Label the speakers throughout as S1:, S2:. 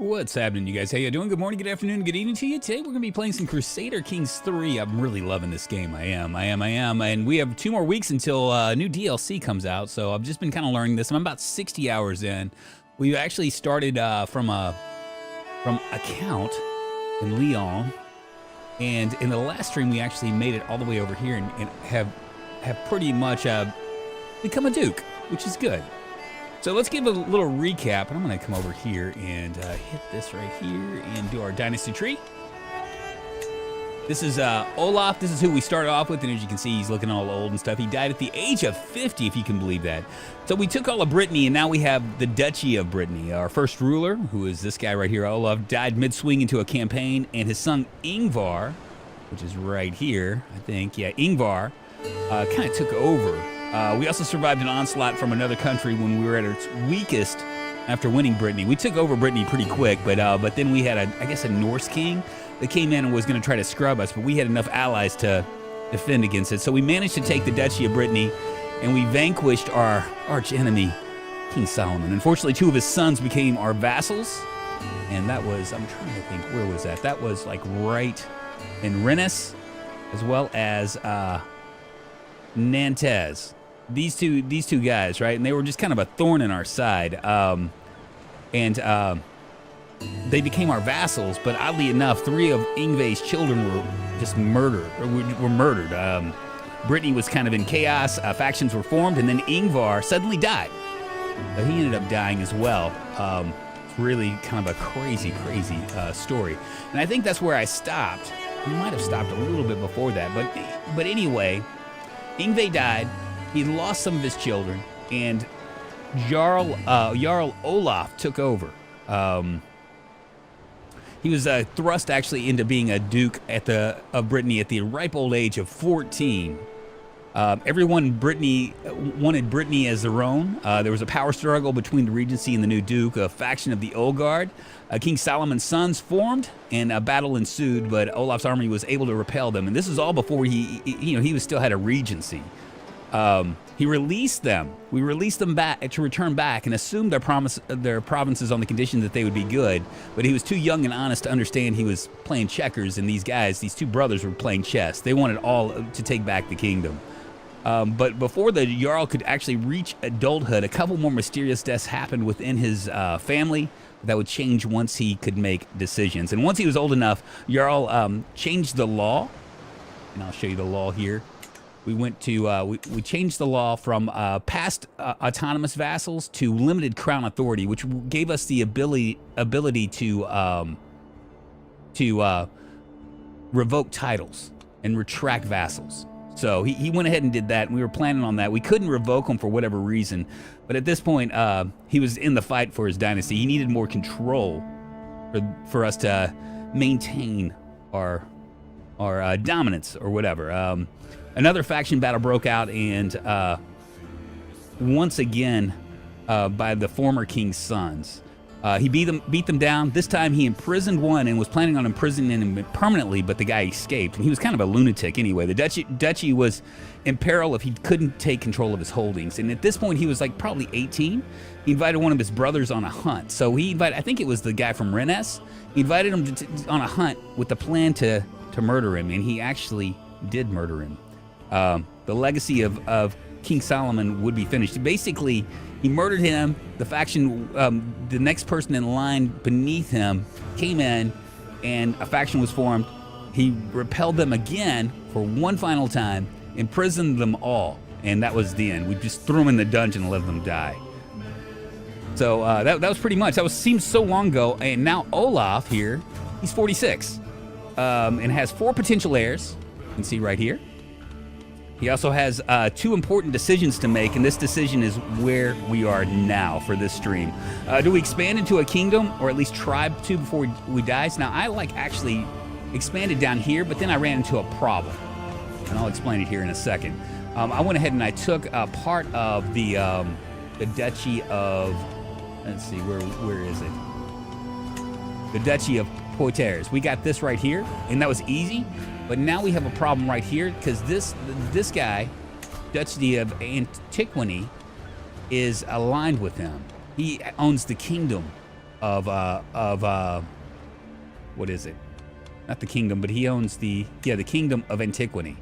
S1: What's happening, you guys? How you doing? Good morning, good afternoon, good evening to you. Today we're going to be playing some Crusader Kings III. I'm really loving this game. I am. And we have 2 more weeks until new DLC comes out, so I've just been kind of learning this. I'm about 60 hours in. We actually started from a count in Lyon, and in the last stream we actually made it all the way over here and have pretty much become a duke, which is good. So let's give a little recap, and I'm going to come over here and hit this right here and do our dynasty tree. This is Olaf. This is who we started off with, and as you can see, he's looking all old and stuff. He died at the age of 50, if you can believe that. So we took all of Brittany, and now we have the Duchy of Brittany. Our first ruler, who is this guy right here, Olaf, died mid-swing into a campaign, and his son Ingvar, which is right here, I think, yeah, Ingvar, kind of took over. We also survived an onslaught from another country when we were at its weakest after winning Brittany. We took over Brittany pretty quick, but then we had, I guess, a Norse king that came in and was going to try to scrub us, but we had enough allies to defend against it. So we managed to take the Duchy of Brittany, and we vanquished our arch enemy, King Solomon. Unfortunately, 2 of his sons became our vassals, and that was, I'm trying to think, where was that? That was like right in Rennes, as well as Nantes. These two guys, right? And they were just kind of a thorn in our side. They became our vassals, but oddly enough, 3 of Yngve's children were just murdered. Brittany was kind of in chaos, factions were formed, and then Ingvar suddenly died. But he ended up dying as well. It's really kind of a crazy story. And I think that's where I stopped. We might have stopped a little bit before that, but anyway, Yngve died. He lost some of his children, and Jarl Olaf took over. He was thrust actually into being a duke of Brittany at the ripe old age of 14. Everyone in Brittany wanted Brittany as their own. There was a power struggle between the regency and the new duke, a faction of the Old Guard. King Solomon's sons formed, and a battle ensued, but Olaf's army was able to repel them. And this is all before he still had a regency. He released them. We released them back to return back and assumed their provinces on the condition that they would be good. But he was too young and honest to understand he was playing checkers, and these 2 brothers were playing chess. They wanted all to take back the kingdom. But before the Jarl could actually reach adulthood, a couple more mysterious deaths happened within his family that would change once he could make decisions. And once he was old enough, Jarl changed the law, and I'll show you the law here. We went to we changed the law from past autonomous vassals to limited crown authority, which gave us the ability to revoke titles and retract vassals. So he went ahead and did that, and we were planning on that. We couldn't revoke him for whatever reason, but at this point, he was in the fight for his dynasty. He needed more control for us to maintain our dominance or whatever. Another faction battle broke out, and once again, by the former king's sons. He beat them down. This time he imprisoned one and was planning on imprisoning him permanently, but the guy escaped. And he was kind of a lunatic anyway. The duchy was in peril if he couldn't take control of his holdings. And at this point, he was like probably 18. He invited one of his brothers on a hunt. So he invited, I think it was the guy from Rennes. He invited him on a hunt with the plan to murder him, and he actually did murder him. The legacy of King Solomon would be finished. Basically, he murdered him. The faction, the next person in line beneath him came in, and a faction was formed. He repelled them again for one final time, imprisoned them all, and that was the end. We just threw them in the dungeon and let them die. So that was pretty much. Seems so long ago, and now Olaf here, he's 46, and has 4 potential heirs. You can see right here. He also has 2 important decisions to make, and this decision is where we are now for this stream. Do we expand into a kingdom, or at least tribe to before we die? So now, I actually expanded down here, but then I ran into a problem, and I'll explain it here in a second. I went ahead and I took a part of the Duchy of, let's see, where is it? The Duchy of Poitiers. We got this right here, and that was easy. But now we have a problem right here, because this guy, Duchy of Antiquity, is aligned with him. He owns the kingdom what is it? Not the kingdom, but he owns the kingdom of Antiquity.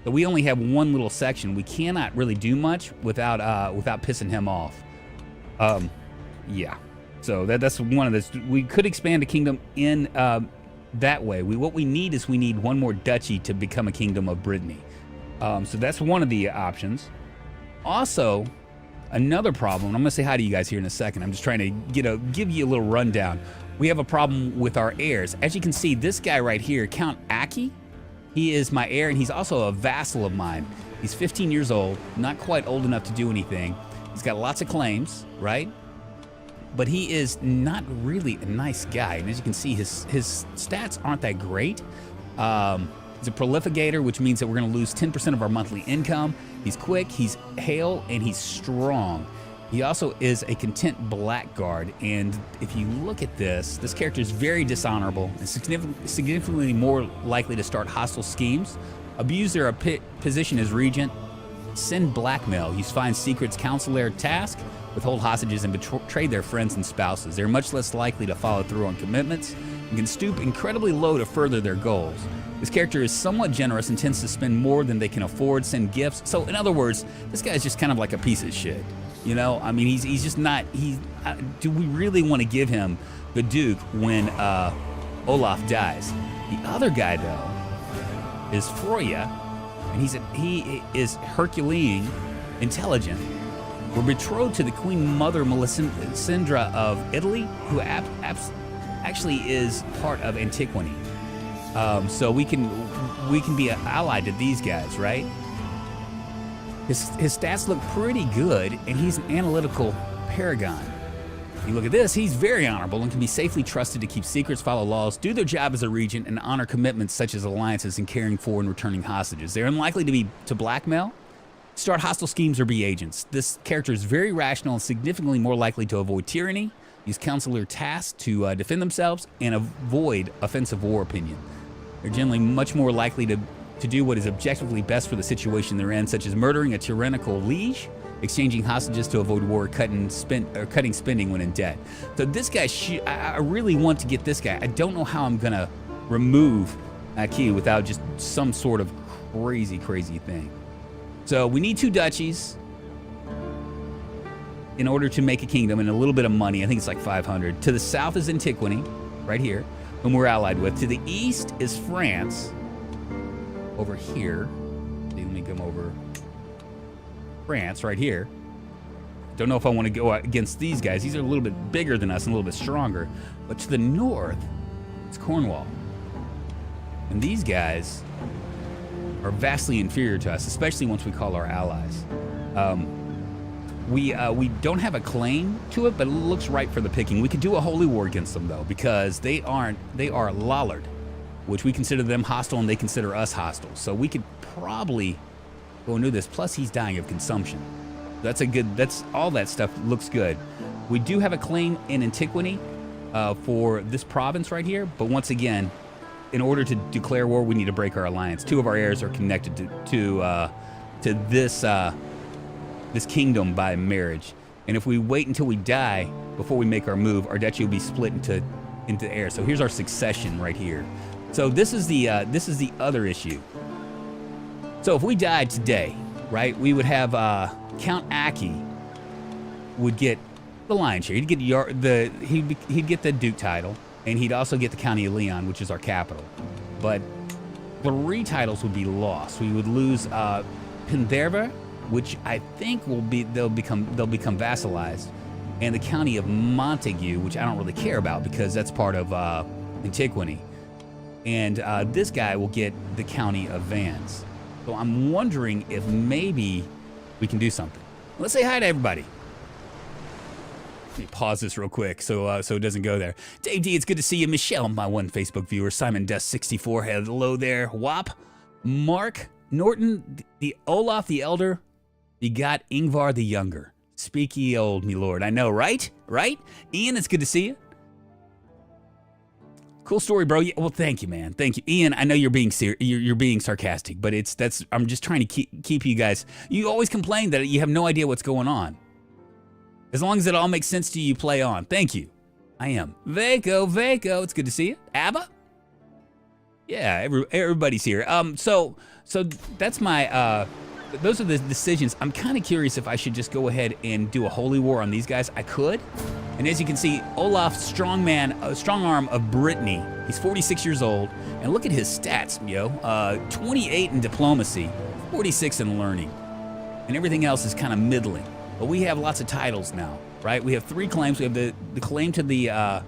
S1: So we only have one little section. We cannot really do much without pissing him off. Yeah. So that's one of this. We could expand a kingdom in that way. What we need is we need one more duchy to become a kingdom of Brittany. So that's one of the options. Also, another problem. I'm gonna say hi to you guys here in a second. I'm just trying to give you a little rundown. We have a problem with our heirs. As you can see, this guy right here, Count Aki, he is my heir, and he's also a vassal of mine. He's 15 years old, not quite old enough to do anything. He's got lots of claims, right? But he is not really a nice guy. And as you can see, his stats aren't that great. He's a prolificator, which means that we're gonna lose 10% of our monthly income. He's quick, he's hale, and he's strong. He also is a content blackguard, and if you look at this character is very dishonorable and significantly more likely to start hostile schemes, abuse their position as regent, send blackmail, use fine secrets, consular task, withhold hostages, and betray their friends and spouses. They're much less likely to follow through on commitments and can stoop incredibly low to further their goals. This character is somewhat generous and tends to spend more than they can afford, send gifts. So in other words, this guy's just kind of like a piece of shit. You know, I mean, he's just not, do we really want to give him the Duke when Olaf dies? The other guy, though, is Froya, and he is Herculean, intelligent. We're betrothed to the Queen Mother Melisendra of Italy, who actually is part of Antiquity. So we can be allied to these guys, right? His stats look pretty good, and he's an analytical paragon. You look at this, he's very honorable and can be safely trusted to keep secrets, follow laws, do their job as a regent, and honor commitments such as alliances and caring for and returning hostages. They're unlikely to blackmail, start hostile schemes, or be agents. This character is very rational and significantly more likely to avoid tyranny, use consular tasks to defend themselves, and avoid offensive war opinion. They're generally much more likely to do what is objectively best for the situation they're in, such as murdering a tyrannical liege, exchanging hostages to avoid war, cutting spending when in debt. So this guy, I really want to get this guy. I don't know how I'm gonna remove Aki without just some sort of crazy thing. So we need 2 duchies in order to make a kingdom and a little bit of money. I think it's like 500. To the south is Antiquity, right here, whom we're allied with. To the east is France. Over here, let me come over. France, right here. Don't know if I want to go against these guys. These are a little bit bigger than us and a little bit stronger. But to the north, it's Cornwall. And these guys are vastly inferior to us, especially once we call our allies. We don't have a claim to it, but it looks right for the picking. We could do a holy war against them, though, because they are Lollard, which we consider them hostile and they consider us hostile. So we could probably go and do this. Plus he's dying of consumption. That's all that stuff looks good. We do have a claim in Antiquity for this province right here. But once again, in order to declare war, we need to break our alliance. 2 of our heirs are connected to this kingdom by marriage. And if we wait until we die before we make our move, our duchy will be split into heirs. So here's our succession right here. So this is the other issue. So if we died today, right, we would have Count Aki would get the lion's share. He'd get the Duke title, and he'd also get the County of Leon, which is our capital. But 3 titles would be lost. We would lose Penderva, which I think they'll become vassalized, and the County of Montague, which I don't really care about because that's part of Antiquity. And this guy will get the County of Vans. So I'm wondering if maybe we can do something. Let's say hi to everybody. Let me pause this real quick so it doesn't go there. Dave D, it's good to see you. Michelle, my one Facebook viewer. Simon Dust 64, hello there. Wop. Mark Norton, the Olaf the Elder, begot Ingvar the Younger. Speak ye old, me lord. I know, right? Right? Ian, it's good to see you. Cool story, bro. Yeah, well, thank you, man. Thank you, Ian. I know you're being you're being sarcastic, but I'm just trying to keep you guys. You always complain that you have no idea what's going on. As long as it all makes sense to you, play on. Thank you. I am. Vaco, it's good to see you. Abba? Yeah, everybody's here. So that's my, those are the decisions. I'm kind of curious if I should just go ahead and do a holy war on these guys. I could. And as you can see, Olaf, strong arm of Brittany. He's 46 years old. And look at his stats, yo. 28 in diplomacy, 46 in learning. And everything else is kind of middling. But we have lots of titles now, right? We have 3 claims. We have the claim to the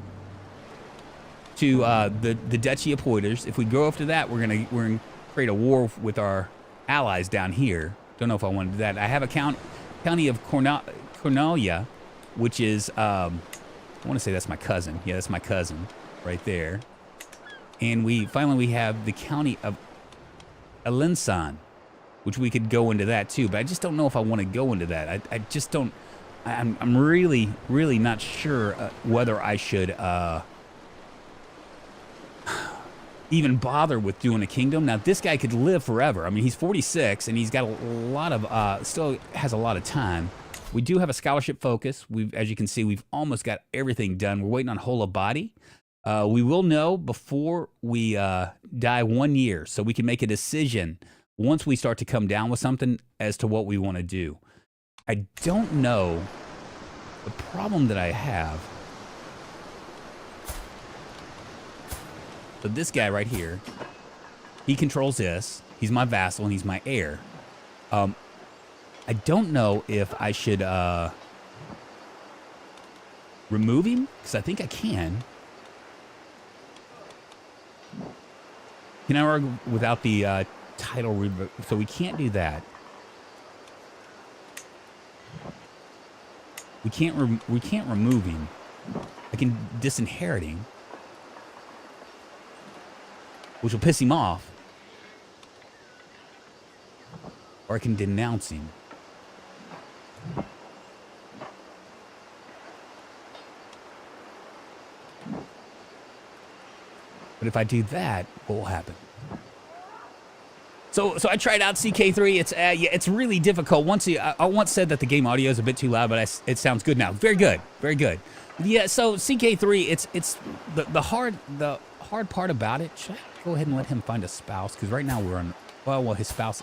S1: Duchy of Poitiers. If we go after that, we're gonna create a war with our allies down here. Don't know if I want to do that. I have a county of Cornelia, which is I want to say that's my cousin. Yeah, that's my cousin right there. And we have the county of Alençon, which we could go into that too, but I just don't know if I want to go into that. I just don't. I'm really not sure whether I should even bother with doing a kingdom. Now this guy could live forever. I mean, he's 46 and he's got a lot of still has a lot of time. We do have a scholarship focus. As you can see, we've almost got everything done. We're waiting on whole of body. We will know before we die 1 year, so we can make a decision once we start to come down with something as to what we want to do. I don't know. The problem that I have. So this guy right here, he controls this. He's my vassal and he's my heir. I don't know if I should remove him, because I think I can. Can I argue without the title? So we can't do that. We can't remove him. I can disinherit him, which will piss him off. Or I can denounce him. But if I do that, what will happen? So I tried out CK3. It's really difficult. I once said that the game audio is a bit too loud, but it sounds good now. Very good, very good. Yeah. So CK3, it's the hard part about it. Should I go ahead and let him find a spouse? Because right now we're on. Well, his spouse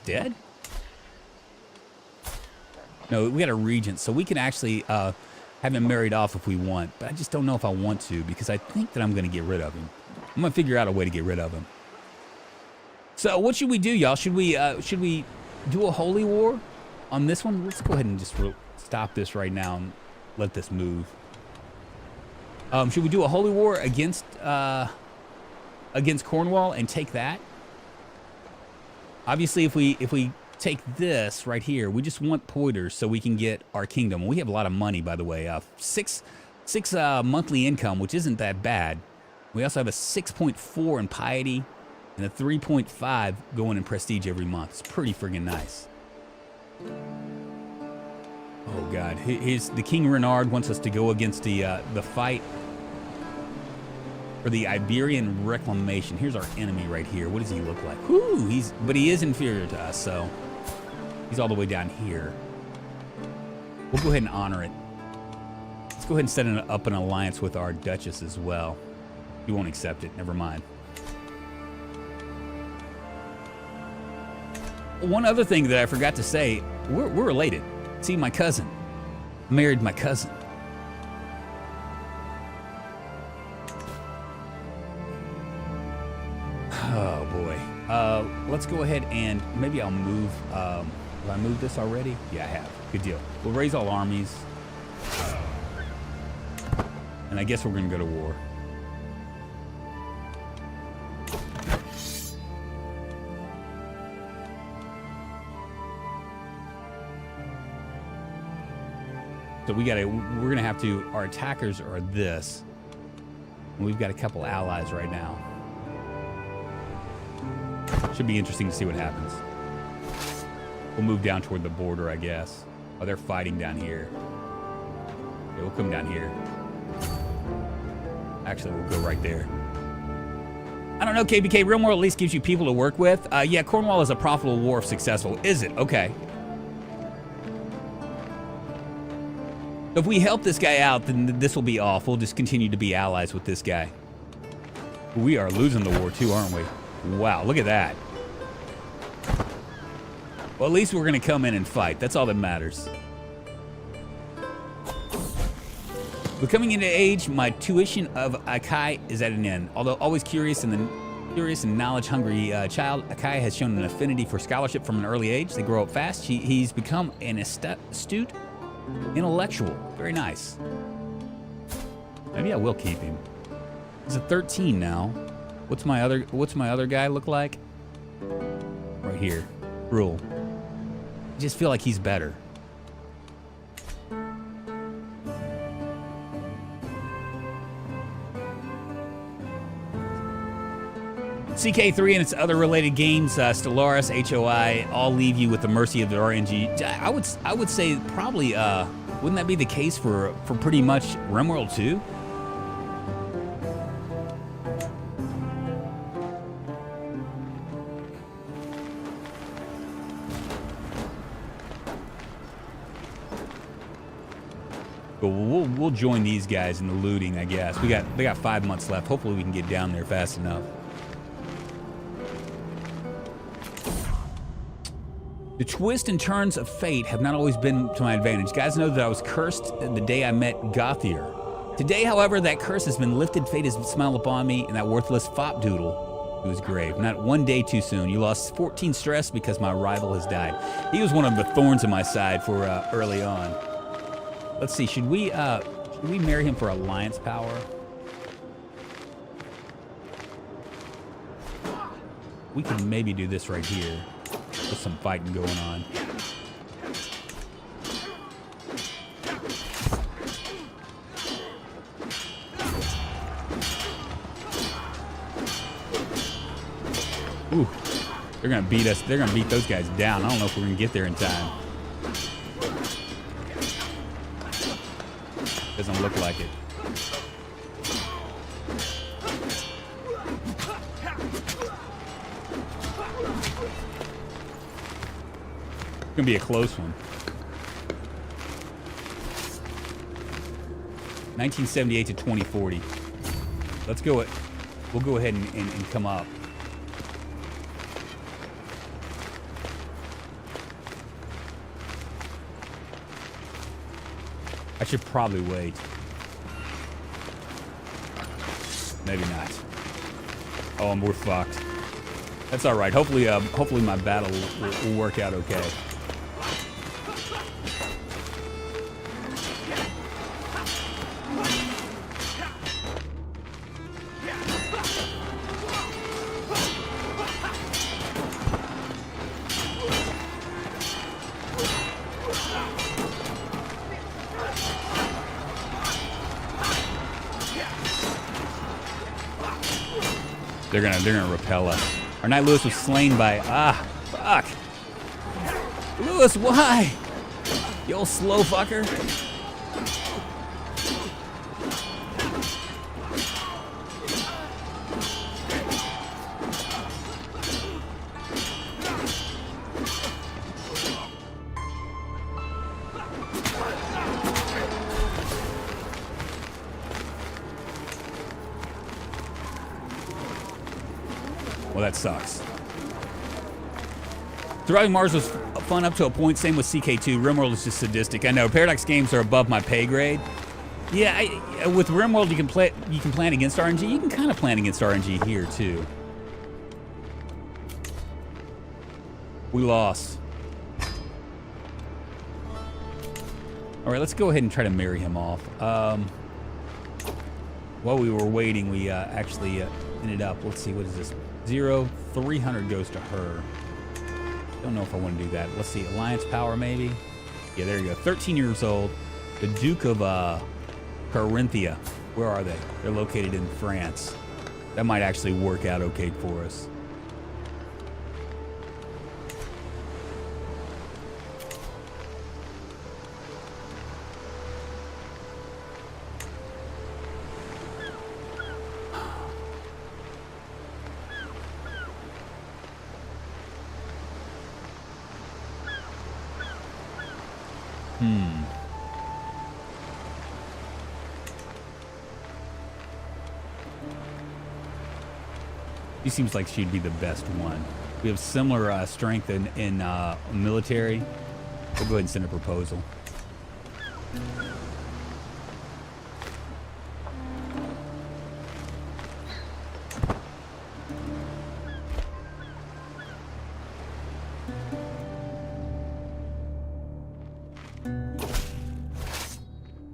S1: dead? No, we got a regent, so we can actually have him married off if we want. But I just don't know if I want to, because I think that I'm going to get rid of him. I'm going to figure out a way to get rid of him. So what should we do, y'all? Should we do a holy war on this one? Let's go ahead and just stop this right now and let this move. Should we do a holy war against Cornwall and take that? Obviously, if we take this right here, we just want Poitiers so we can get our kingdom. We have a lot of money, by the way. Six monthly income, which isn't that bad. We also have a 6.4 in piety and a 3.5 going in prestige every month. It's pretty friggin' nice. Oh God, the King Renard wants us to go against the fight for the Iberian Reclamation. Here's our enemy right here. What does he look like? Whoo, but he is inferior to us, so he's all the way down here. We'll go ahead and honor it. Let's go ahead and set up an alliance with our Duchess as well. He won't accept it. Never mind. One other thing that I forgot to say, we're related. See, my cousin. I married my cousin. Oh boy. Let's go ahead and maybe I'll move. Have I moved this already? Yeah, I have. Good deal. We'll raise all armies. And I guess we're going to go to war. So we're going to have to, our attackers are this. And we've got a couple allies right now. Should be interesting to see what happens. We'll move down toward the border, I guess. Oh, they're fighting down here. Okay, we'll come down here. Actually, we'll go right there. I don't know, KBK. Real War at least gives you people to work with. Yeah, Cornwall is a profitable war if successful. Is it? Okay. If we help this guy out, then this will be off. We'll just continue to be allies with this guy. We are losing the war too, aren't we? Wow, look at that. Well, at least we're going to come in and fight. That's all that matters. With coming into age, my tuition of Akai is at an end. Although always curious and knowledge-hungry child, Akai has shown an affinity for scholarship from an early age. They grow up fast. He's become an astute intellectual. Very nice. Maybe I will keep him. He's a 13 now. What's my other guy look like? Right here. Rule. I just feel like he's better. CK3 and its other related games, Stellaris, HOI, all leave you with the mercy of the RNG. I would say probably, wouldn't that be the case for pretty much RimWorld 2? But we'll join these guys in the looting, I guess. They got 5 months left. Hopefully we can get down there fast enough. The twists and turns of fate have not always been to my advantage. Guys know that I was cursed the day I met Gothier. Today, however, that curse has been lifted. Fate has smiled upon me, and that worthless fop doodle to his grave. Not one day too soon. You lost 14 stress because my rival has died. He was one of the thorns in my side for early on. Let's see. Should we marry him for alliance power? We can maybe do this right here. There's some fighting going on. Ooh, they're gonna beat us. They're gonna beat those guys down. I don't know if we're gonna get there in time. Doesn't look like it. Gonna be a close one. 1978 to 2040. Let's go. We'll go ahead and come up. I should probably wait. Maybe not. Oh, and we're fucked. That's all right. Hopefully my battle will work out okay. They're gonna repel us. Our Knight Lewis was slain by fuck. Lewis, why? You old slow fucker. Well, that sucks. Surviving Mars was fun up to a point. Same with CK2. RimWorld is just sadistic. I know. Paradox games are above my pay grade. Yeah, with RimWorld, you can plan against RNG. You can kind of plan against RNG here too. We lost. All right, let's go ahead and try to marry him off. While we were waiting, we actually ended up. Let's see. What is this? 300 goes to her. Don't know if I want to do that. Let's see, alliance power maybe. Yeah, there you go. 13 years old. The Duke of Carinthia. Where are they? They're located in France. That might actually work out okay for us. She seems like she'd be the best one. We have similar strength in military. We'll go ahead and send a proposal.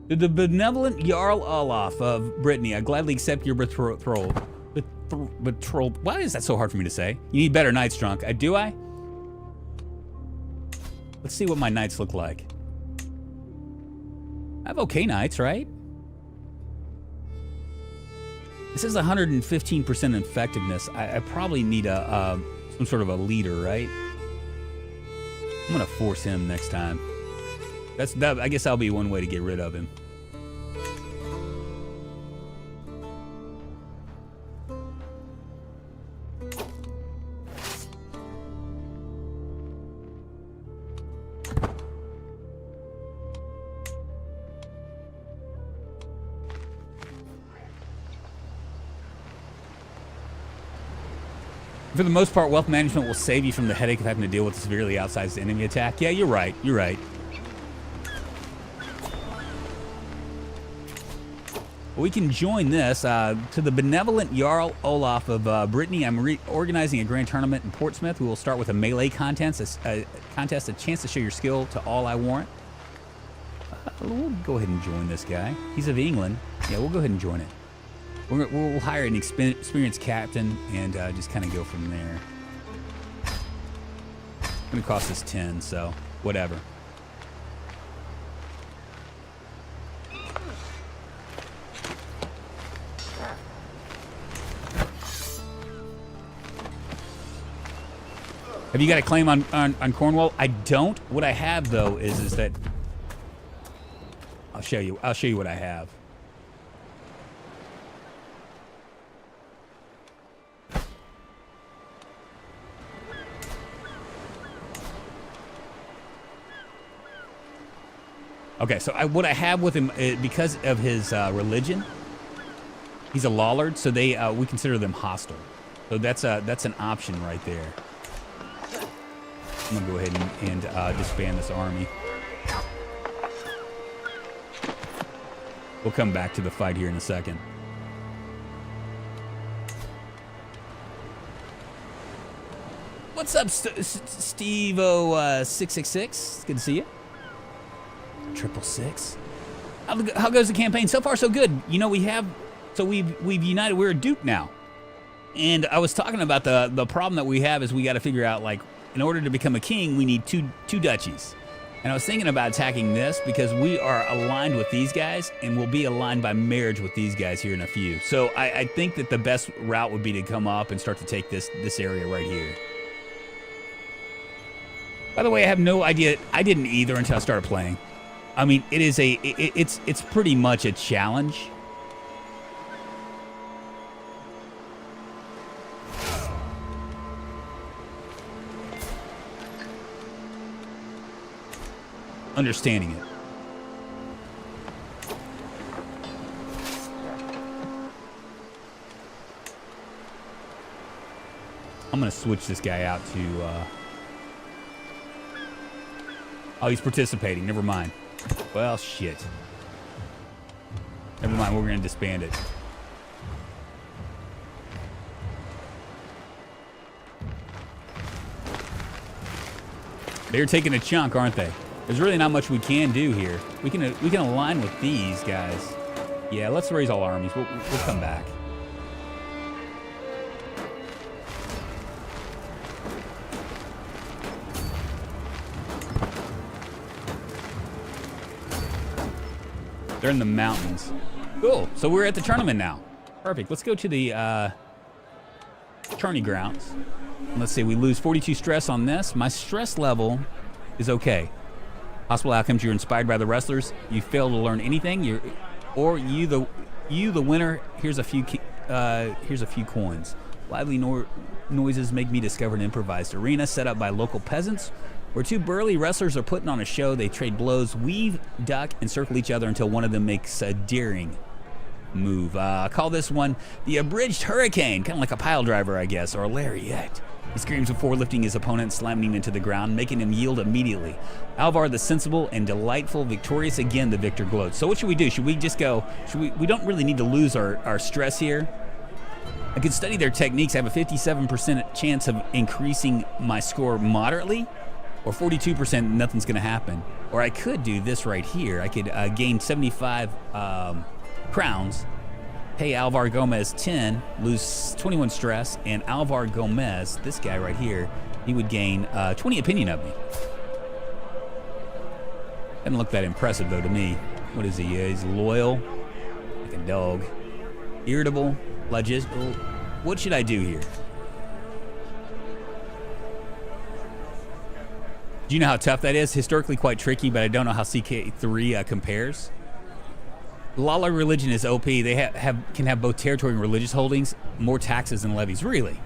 S1: To the benevolent Jarl Olaf of Brittany, I gladly accept your betrothal. Why is that so hard for me to say? You need better knights, Drunk. Do I? Let's see what my knights look like. I have okay knights, right? This is 115% effectiveness. I probably need some sort of a leader, right? I'm gonna force him next time. I guess that'll be one way to get rid of him. For the most part, wealth management will save you from the headache of having to deal with a severely outsized enemy attack. Yeah, you're right. You're right. We can join this to the benevolent Jarl Olaf of Brittany. I'm organizing a grand tournament in Portsmouth. We will start with a melee contest, a chance to show your skill to all I warrant. We'll go ahead and join this guy. He's of England. Yeah, we'll go ahead and join it. We'll hire an experienced captain and just kind of go from there. It's going to cost us 10, so whatever. Have you got a claim on Cornwall? I don't. What I have though is that I'll show you what I have. Okay, so what I have with him, because of his religion, he's a Lollard, so we consider them hostile. So that's an option right there. I'm gonna go ahead and disband this army. We'll come back to the fight here in a second. What's up, Steve-O666? Good to see you. 666. How goes the campaign? So far, so good. You know, we've united. We're a duke now. And I was talking about the problem that we have is we got to figure out, like, in order to become a king, we need two duchies. And I was thinking about attacking this because we are aligned with these guys, and we'll be aligned by marriage with these guys here in a few. So I think that the best route would be to come up and start to take this area right here. By the way, I have no idea. I didn't either until I started playing. I mean, it is it's pretty much a challenge. Understanding it. I'm gonna switch this guy out to oh, he's participating. Never mind. Well, shit. Never mind, we're gonna disband it. They're taking a chunk, aren't they? There's really not much we can do here. We can align with these guys. Yeah, let's raise all armies. We'll come back. They're in the mountains. Cool. So we're at the tournament now. Perfect. Let's go to the tourney grounds. Let's see. We lose 42 stress on this. My stress level is okay. Possible outcomes: you're inspired by the wrestlers. You fail to learn anything. You the winner. Here's a few coins. Lively noises make me discover an improvised arena set up by local peasants, where two burly wrestlers are putting on a show. They trade blows, weave, duck, and circle each other until one of them makes a daring move. I call this one the abridged hurricane, kind of like a pile driver, I guess, or a lariat. He screams before lifting his opponent, slamming him into the ground, making him yield immediately. Alvar the sensible and delightful, victorious again, the victor gloats. So what should we do? Should we just go, we don't really need to lose our stress here. I could study their techniques. I have a 57% chance of increasing my score moderately, or 42% nothing's gonna happen. Or I could do this right here. I could gain 75 crowns, pay Alvar Gomez 10, lose 21 stress, and Alvar Gomez, this guy right here, he would gain 20 opinion of me. Doesn't look that impressive though to me. What is he? He's loyal, like a dog, irritable, logistical. What should I do here? Do you know how tough that is? Historically quite tricky, but I don't know how CK3 compares. Lala religion is OP. They can have both territory and religious holdings, more taxes and levies. Really?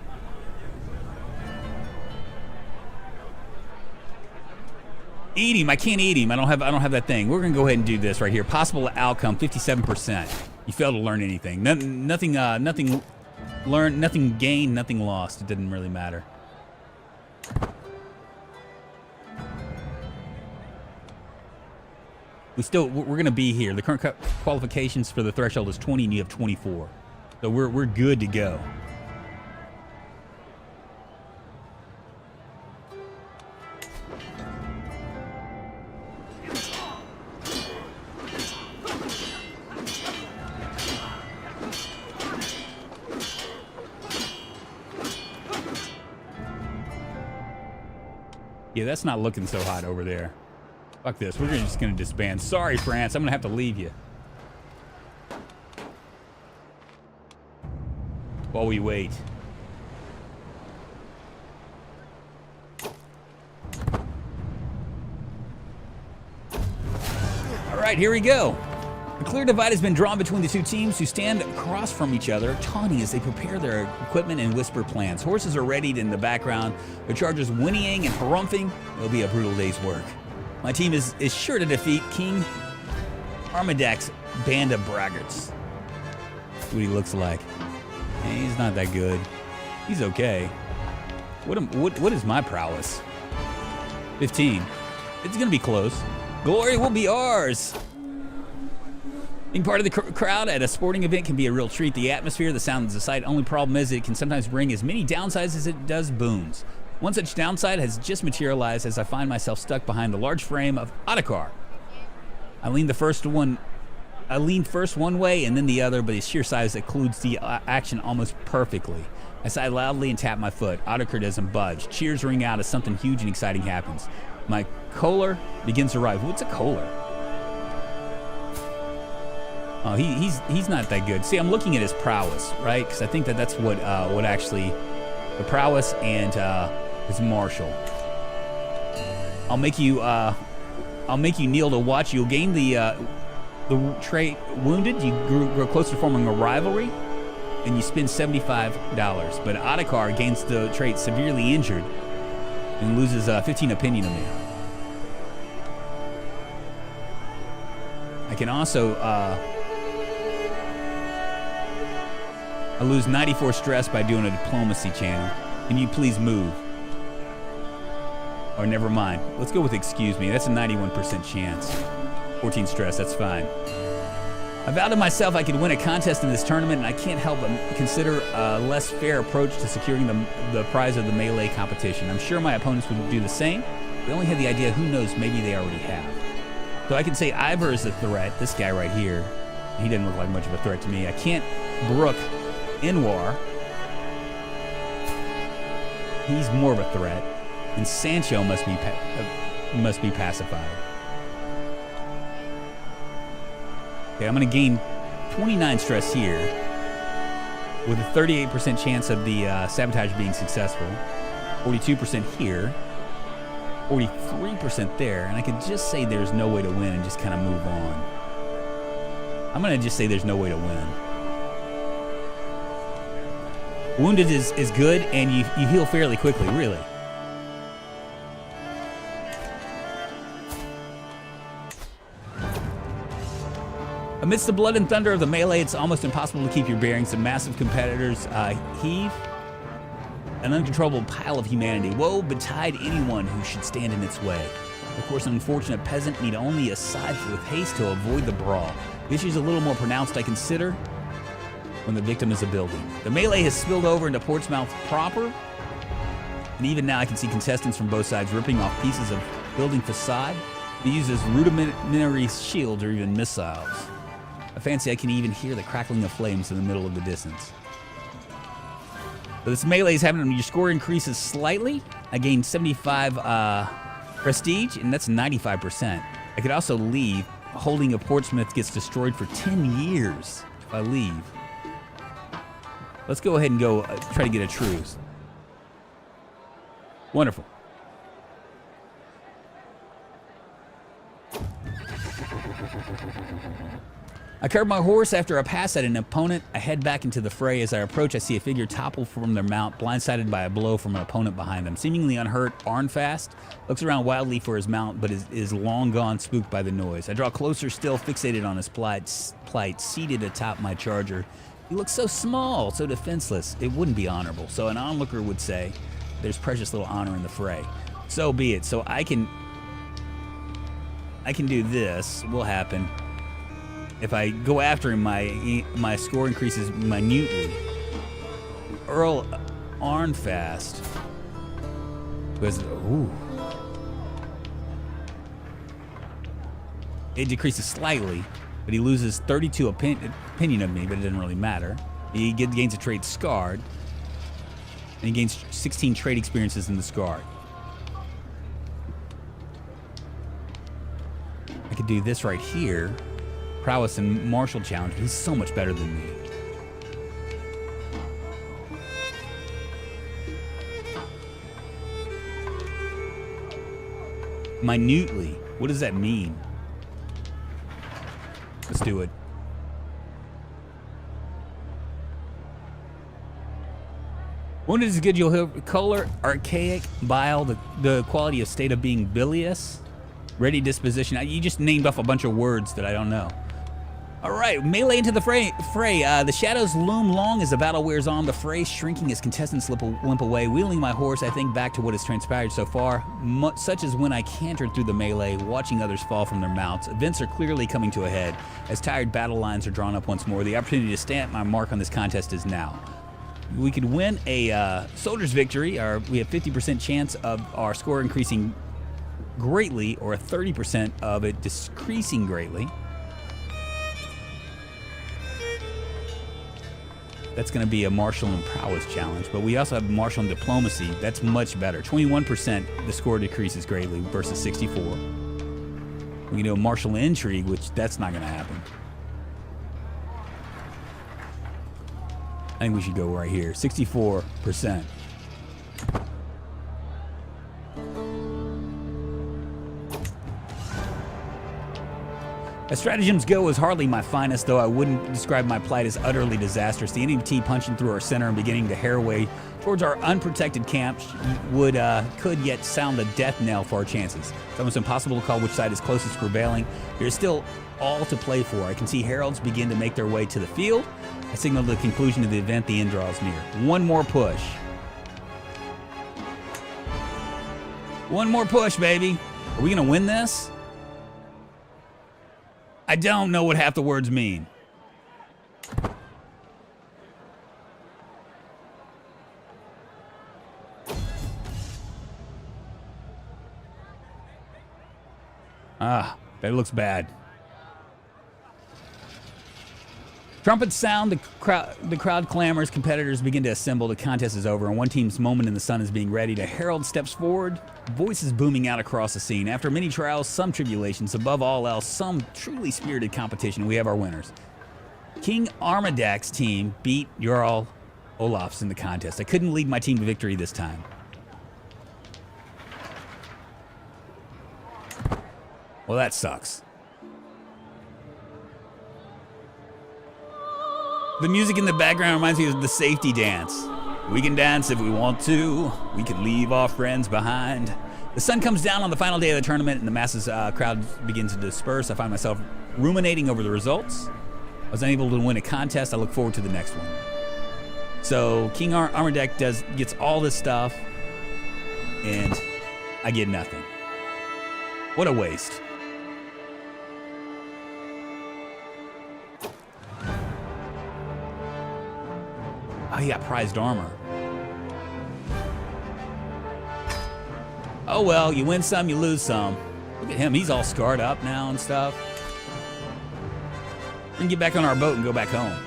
S1: Eat him. I can't eat him. I don't have that thing. We're gonna go ahead and do this right here. Possible outcome 57%. You fail to learn anything. Nothing learned, nothing gained, nothing lost. It didn't really matter. We're gonna be here. The current qualifications for the threshold is 20 and you have 24. So we're good to go. Yeah, that's not looking so hot over there. Fuck this. We're just going to disband. Sorry, France. I'm going to have to leave you. While we wait. All right, here we go. A clear divide has been drawn between the two teams who stand across from each other, taunting as they prepare their equipment and whisper plans. Horses are readied in the background, their chargers whinnying and harumphing. It'll be a brutal day's work. My team is sure to defeat King Armadak's band of braggarts. That's what he looks like. Hey, he's not that good. He's okay. What is my prowess? 15. It's gonna be close. Glory will be ours. Being part of the crowd at a sporting event can be a real treat. The atmosphere, the sound, the sight. Only problem is it can sometimes bring as many downsides as it does boons. One such downside has just materialized as I find myself stuck behind the large frame of Ottokar. I lean first one way and then the other, but the sheer size occludes the action almost perfectly. I sigh loudly and tap my foot. Ottokar doesn't budge. Cheers ring out as something huge and exciting happens. My kohler begins to rise. What's a kohler? Oh, he's not that good. See, I'm looking at his prowess, right? Because I think that's what actually the prowess and his martial. I'll make you kneel to watch. You'll gain the trait wounded. You grow closer to forming a rivalry, and you spend $75. But Ottokar gains the trait severely injured and loses 15 opinion of me. I can also I lose 94 stress by doing a diplomacy channel. Can you please move? Or never mind. Let's go with excuse me. That's a 91% chance. 14 stress, that's fine. I vowed to myself I could win a contest in this tournament, and I can't help but consider a less fair approach to securing the prize of the melee competition. I'm sure my opponents would do the same. They only had the idea, who knows, maybe they already have. So I can say Ivor is a threat, this guy right here. He didn't look like much of a threat to me. I can't brook Enwar. He's more of a threat. And Sancho must be pacified. Okay, I'm going to gain 29 stress here with a 38% chance of the sabotage being successful. 42% here. 43% there. And I could just say there's no way to win and just kind of move on. I'm going to just say there's no way to win. Wounded is good, and you heal fairly quickly, really. Amidst the blood and thunder of the melee, it's almost impossible to keep your bearings. The massive competitors heave an uncontrollable pile of humanity. Woe betide anyone who should stand in its way. Of course, an unfortunate peasant need only a scythe with haste to avoid the brawl. The issue is a little more pronounced, I consider, when the victim is a building. The melee has spilled over into Portsmouth proper, and even now I can see contestants from both sides ripping off pieces of building facade to use as rudimentary shields or even missiles. I fancy I can even hear the crackling of flames in the middle of the distance. So this melee is happening when your score increases slightly. I gain 75 prestige, and that's 95%. I could also leave. Holding of Portsmouth gets destroyed for 10 years if I leave. Let's go ahead and go try to get a truce. Wonderful. I curb my horse after I pass at an opponent. I head back into the fray. As I approach, I see a figure topple from their mount, blindsided by a blow from an opponent behind them. Seemingly unhurt, Arnfast looks around wildly for his mount, but is long gone, spooked by the noise. I draw closer, still fixated on his plight, seated atop my charger. He looks so small, so defenseless. It wouldn't be honorable. So an onlooker would say, there's precious little honor in the fray. So be it. So I can do this. Will happen. If I go after him, my score increases minutely. Earl Arnfast, who has, it decreases slightly, but he loses 32 opinion of me, but it doesn't really matter. He gains a trait Scarred, and he gains 16 trait experiences in the Scarred. I could do this right here. Prowess and martial challenge. He's so much better than me. Minutely. What does that mean? Let's do it. Wounded is good. You'll have color, archaic, bile, the quality of state of being bilious, ready disposition. You just named off a bunch of words that I don't know. All right, melee into the fray. The shadows loom long as the battle wears on. The fray shrinking as contestants limp away. Wheeling my horse, I think back to what has transpired so far, such as when I cantered through the melee, watching others fall from their mounts. Events are clearly coming to a head. As tired battle lines are drawn up once more, the opportunity to stamp my mark on this contest is now. We could win a soldier's victory, we have 50% chance of our score increasing greatly, or a 30% of it decreasing greatly. That's going to be a martial and prowess challenge, but we also have martial and diplomacy. That's much better. 21%, the score decreases greatly versus 64. We can do a martial intrigue, which that's not going to happen. I think we should go right here, 64%. As stratagems go is hardly my finest, though I wouldn't describe my plight as utterly disastrous. The enemy team punching through our center and beginning to hair away towards our unprotected camp could yet sound the death knell for our chances. It's almost impossible to call which side is closest to prevailing. There's still all to play for. I can see heralds begin to make their way to the field. I signal the conclusion of the event. The end draws near. One more push. One more push, baby. Are we going to win this? I don't know what half the words mean. That looks bad. Trumpets sound, the crowd clamors, competitors begin to assemble, the contest is over, and one team's moment in the sun is being readied. A herald steps forward, voices booming out across the scene. After many trials, some tribulations, above all else, some truly spirited competition, we have our winners. King Armadak's team beat Jarl Olaf's in the contest. I couldn't lead my team to victory this time. Well, that sucks. The music in the background reminds me of the safety dance. We can dance if we want to. We can leave our friends behind. The sun comes down on the final day of the tournament, and the masses crowd begins to disperse. I find myself ruminating over the results. I was unable to win a contest. I look forward to the next one. So King Armor Deck gets all this stuff, and I get nothing. What a waste. Oh, he got prized armor. Oh well, you win some, you lose some. Look at him, he's all scarred up now and stuff. We can get back on our boat and go back home.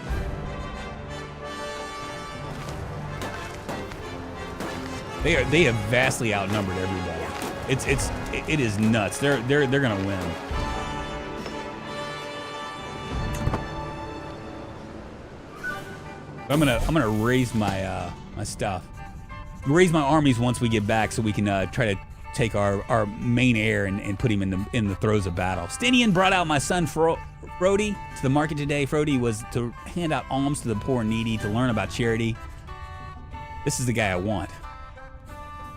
S1: They have vastly outnumbered everybody. It is nuts. They're gonna win. I'm gonna raise my my stuff. Raise my armies once we get back, so we can try to take our main heir and put him in the throes of battle. Stinian brought out my son Frodi to the market today. Frodi was to hand out alms to the poor and needy, to learn about charity. This is the guy I want.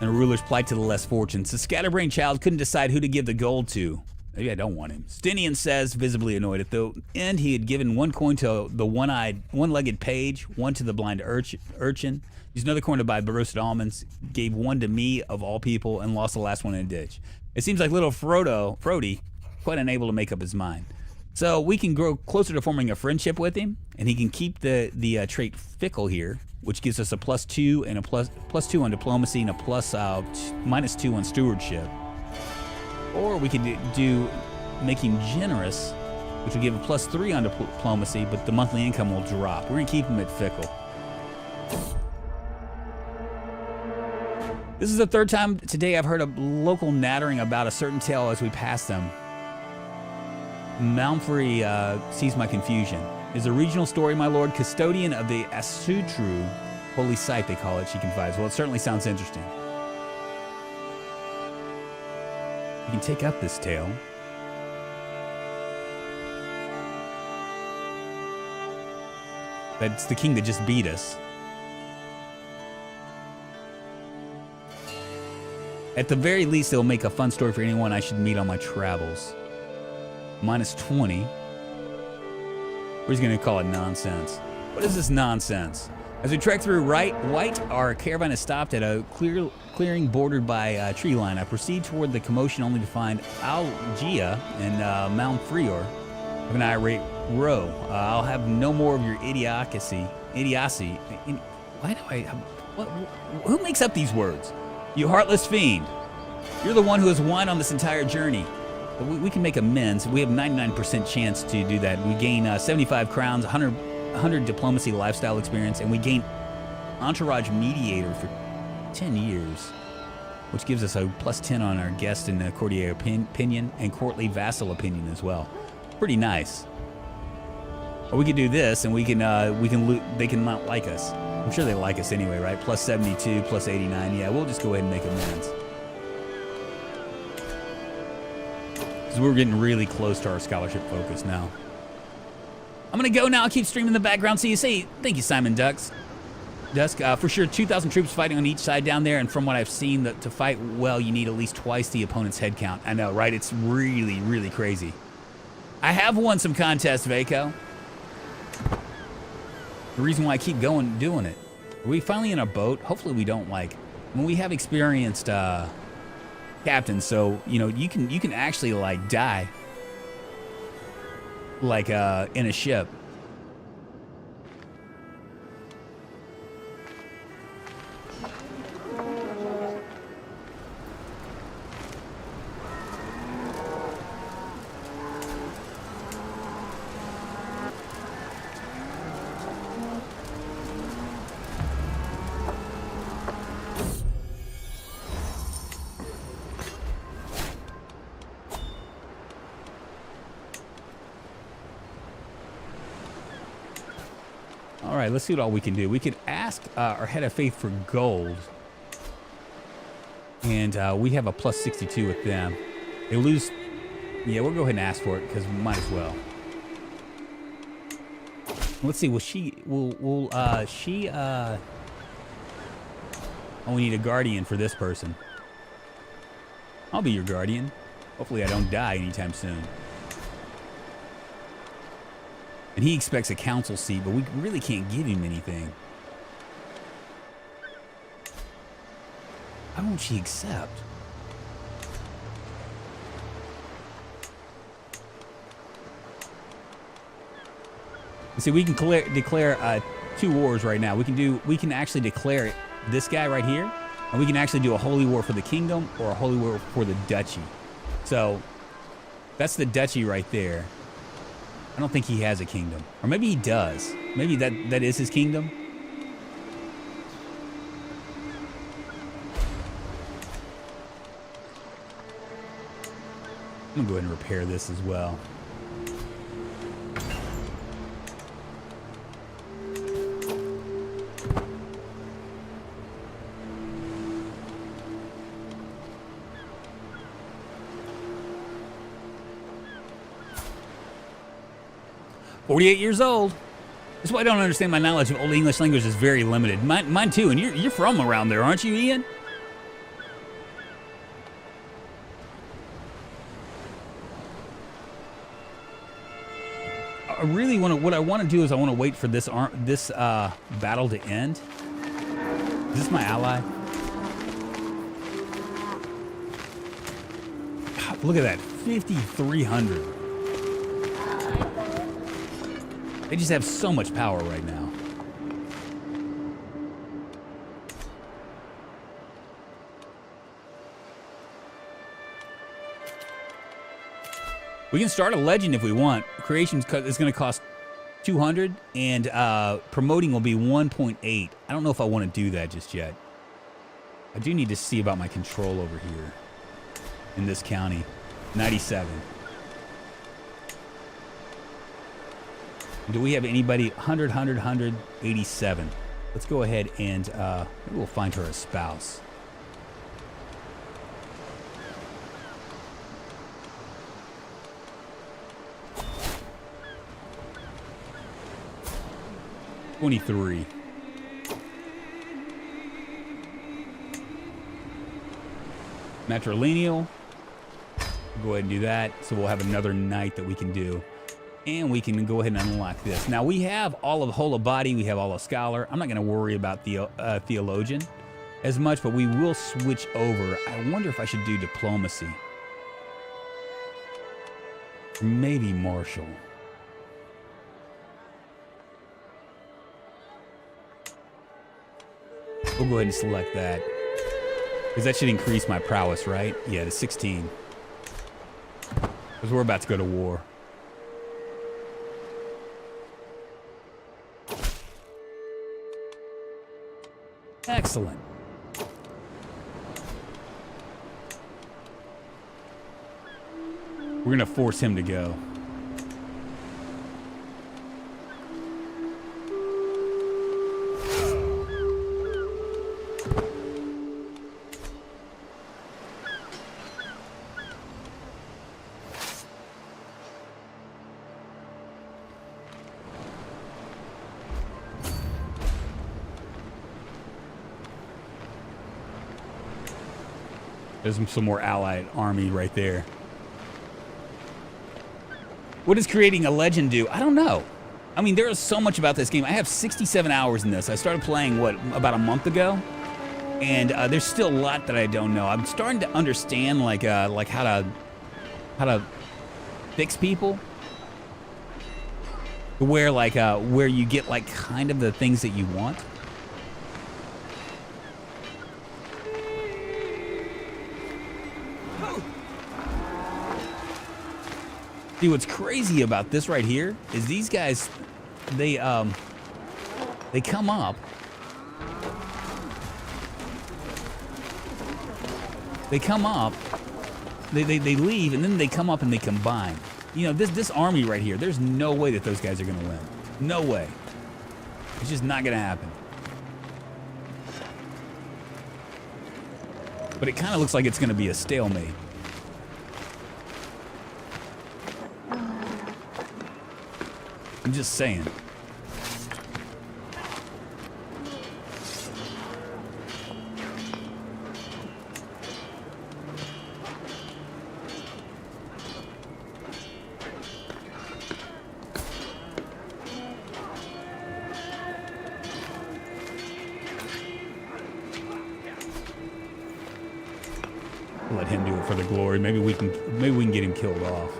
S1: And a ruler's plight to the less fortunate. The scatterbrained child couldn't decide who to give the gold to. Maybe I don't want him. Stinian says, visibly annoyed. At the end, he had given one coin to the one-legged page, one to the blind urchin, used another coin to buy roasted almonds, gave one to me of all people, and lost the last one in a ditch. It seems like little Frodi, quite unable to make up his mind. So we can grow closer to forming a friendship with him, and he can keep the trait fickle here, which gives us a +2 and a plus 2 on diplomacy and a -2 on stewardship. Or we could do make him generous, which will give a +3 on diplomacy, but the monthly income will drop. We're gonna keep him at fickle. This is the third time today I've heard a local nattering about a certain tale as we pass them. Malmfrey sees my confusion. Is a regional story, my lord, custodian of the Asutru holy site, they call it, she confides. Well, it certainly sounds interesting. You can take up this tale. That's the king that just beat us. At the very least, it'll make a fun story for anyone I should meet on my travels. -20. We're just gonna call it nonsense. What is this nonsense? As we trek through White, our caravan is stopped at a clearing bordered by a tree line. I proceed toward the commotion only to find Algia and Malmfrior of an irate row. I'll have no more of your idiocy. Why do I? Who makes up these words? You heartless fiend. You're the one who has won on this entire journey. But we can make amends. We have 99% chance to do that. We gain 75 crowns, 100 diplomacy lifestyle experience, and we gain entourage mediator for 10 years, which gives us a +10 on our guest and courtier opinion and courtly vassal opinion as well. Pretty nice. Or we could do this, and they can not like us. I'm sure they like us anyway, right? +72, +89. Yeah, we'll just go ahead and make amends. Because we're getting really close to our scholarship focus now. I'm gonna go now. I'll keep streaming in the background. See you. Thank you, Simon Dusk. For sure, 2,000 troops fighting on each side down there, and from what I've seen, to fight well, you need at least twice the opponent's head count. I know, right? It's really, really crazy. I have won some contests, Vaco. The reason why I keep going doing it. Are we finally in a boat? Hopefully we don't when we have experienced captains, so you can actually die in a ship. All right, let's see what all we can do. We could ask our head of faith for gold. And we have a +62 with them. They lose. Yeah, we'll go ahead and ask for it because we might as well. Let's see. Oh, we need a guardian for this person. I'll be your guardian. Hopefully I don't die anytime soon. And he expects a council seat, but we really can't give him anything. Why won't she accept? See, we can declare 2 wars right now. We can actually declare this guy right here, and we can actually do a holy war for the kingdom or a holy war for the duchy. So that's the duchy right there. I don't think he has a kingdom, or maybe he does. Maybe that is his kingdom. I'm gonna go ahead and repair this as well. "48 years old. That's why I don't understand. My knowledge of Old English language is very limited. Mine too. And you're from around there, aren't you, Ian? I really want to. What I want to do is I want to wait for this battle to end. Is this my ally? God, look at that, 5,300. They just have so much power right now. We can start a legend if we want. Creation is going to cost 200, and promoting will be 1.8. I don't know if I want to do that just yet. I do need to see about my control over here in this county. 97. Do we have anybody? 100, 100, 100, 87. Let's go ahead and maybe we'll find her a spouse. $23. Matrilineal. Go ahead and do that. So we'll have another knight that we can do. And we can go ahead and unlock this. Now we have all of Whole of Body, we have all of Scholar. I'm not going to worry about the Theologian as much, but we will switch over. I wonder if I should do Diplomacy. Or maybe Martial. We'll go ahead and select that. Because that should increase my prowess, right? Yeah, to 16. Because we're about to go to war. Excellent. We're going to force him to go. There's some more allied army right there. What does creating a legend do? I don't know. I mean, there is so much about this game. I have 67 hours in this. I started playing, what, about a month ago? And there's still a lot that I don't know. I'm starting to understand, like how to fix people. Where you get, like, kind of the things that you want. See, what's crazy about this right here is these guys, they come up. They come up, they leave, and then they come up and they combine. You know, this army right here, there's no way that those guys are going to win. No way. It's just not going to happen. But it kind of looks like it's going to be a stalemate. I'm just saying. let him do it for the glory. Maybe we can get him killed off.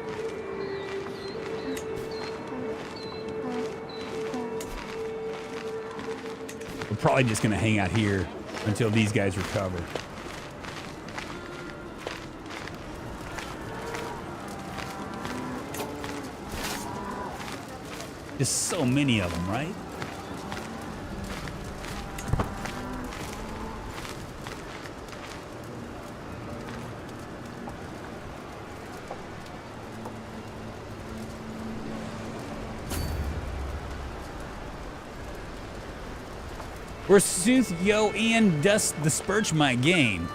S1: We're probably just gonna hang out here until these guys recover. Just so many of them, right? Forsooth, yo, Ian, dost besmirch my game.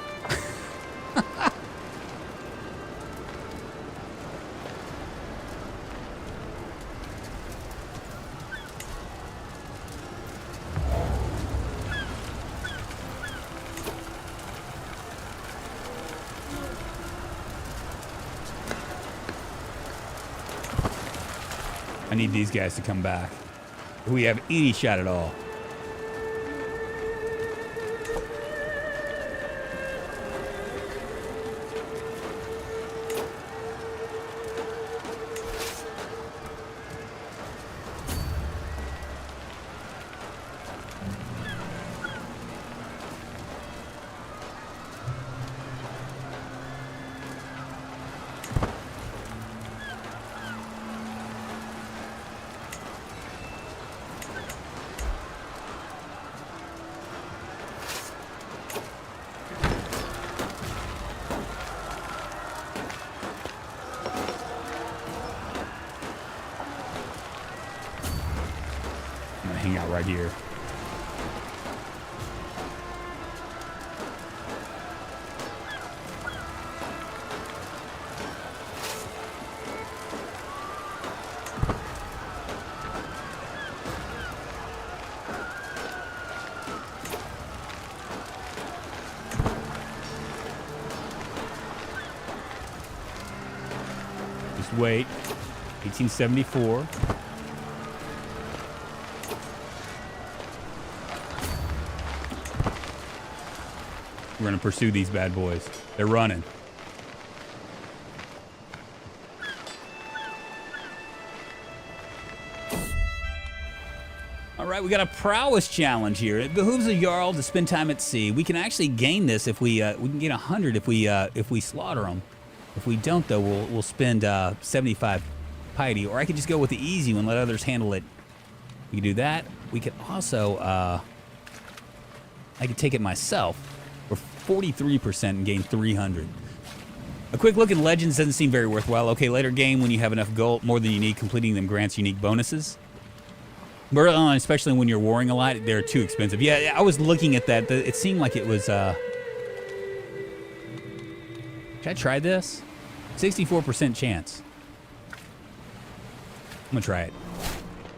S1: I need these guys to come back. If we have any shot at all. Hang out right here. Just wait. 1874. We're gonna pursue these bad boys. They're running. All right, we got a prowess challenge here. It behooves a Jarl to spend time at sea. We can actually gain this if we can get 100 if we slaughter them. If we don't, though, we'll spend 75 piety. Or I could just go with the easy one, let others handle it. We can do that. We could also I could take it myself. 43% and gain 300. A quick look at legends doesn't seem very worthwhile. Okay, later game when you have enough gold, more than you need, completing them grants unique bonuses. But especially when you're warring a lot, they're too expensive. Yeah, I was looking at that. It seemed like it was. Should I try this? 64% chance. I'm gonna try it.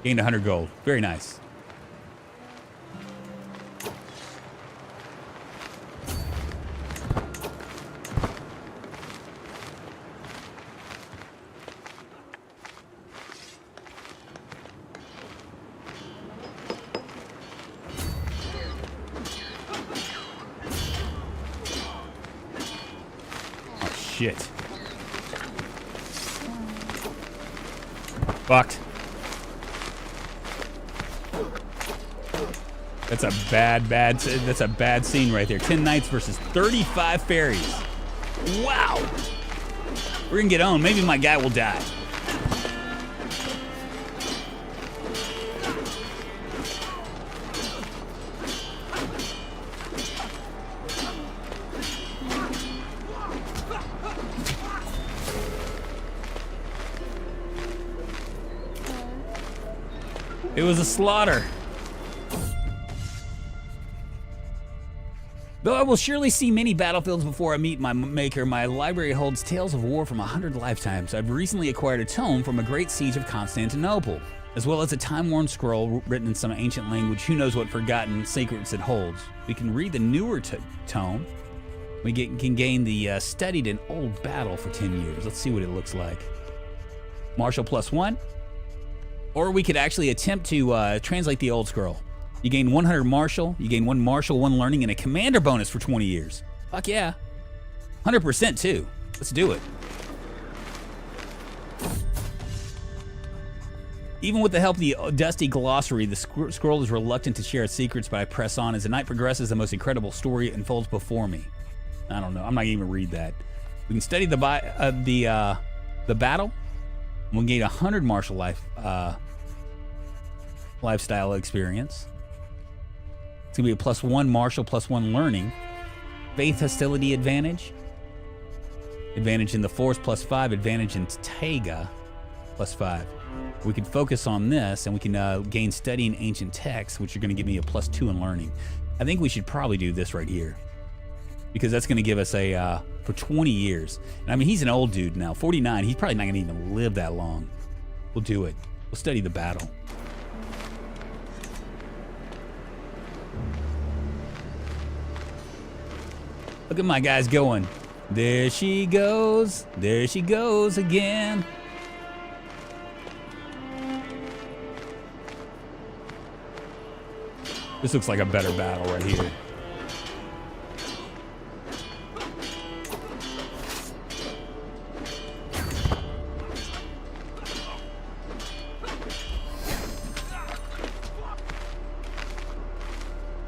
S1: Gained 100 gold. Very nice. Shit. Fucked. That's a bad scene right there. 10 knights versus 35 fairies. Wow. We're gonna get on. Maybe my guy will die. It was a slaughter. Though I will surely see many battlefields before I meet my maker, my library holds tales of war from 100 lifetimes. I've recently acquired a tome from a great siege of Constantinople, as well as a time-worn scroll written in some ancient language. Who knows what forgotten secrets it holds. We can read the newer tome. We can gain the studied in old battle for 10 years. Let's see what it looks like. Martial +1. Or we could actually attempt to translate the old scroll. You gain 100 martial, you gain 1 martial, 1 learning, and a commander bonus for 20 years. Fuck yeah. 100% too. Let's do it. Even with the help of the dusty glossary, the scroll is reluctant to share its secrets, but I press on. As the night progresses, the most incredible story unfolds before me. I don't know. I'm not gonna even read that. We can study the battle. We'll gain 100 martial lifestyle experience. It's gonna be a +1 martial, +1 learning. Faith hostility advantage. Advantage in the force +5. Advantage in Taiga +5. We can focus on this, and we can gain studying ancient texts, which are going to give me a +2 in learning. I think we should probably do this right here, because that's going to give us a for 20 years. And I mean, he's an old dude now, 49. He's probably not going to even live that long. We'll do it. We'll study the battle. Look at my guys going. There she goes. There she goes again. This looks like a better battle right here.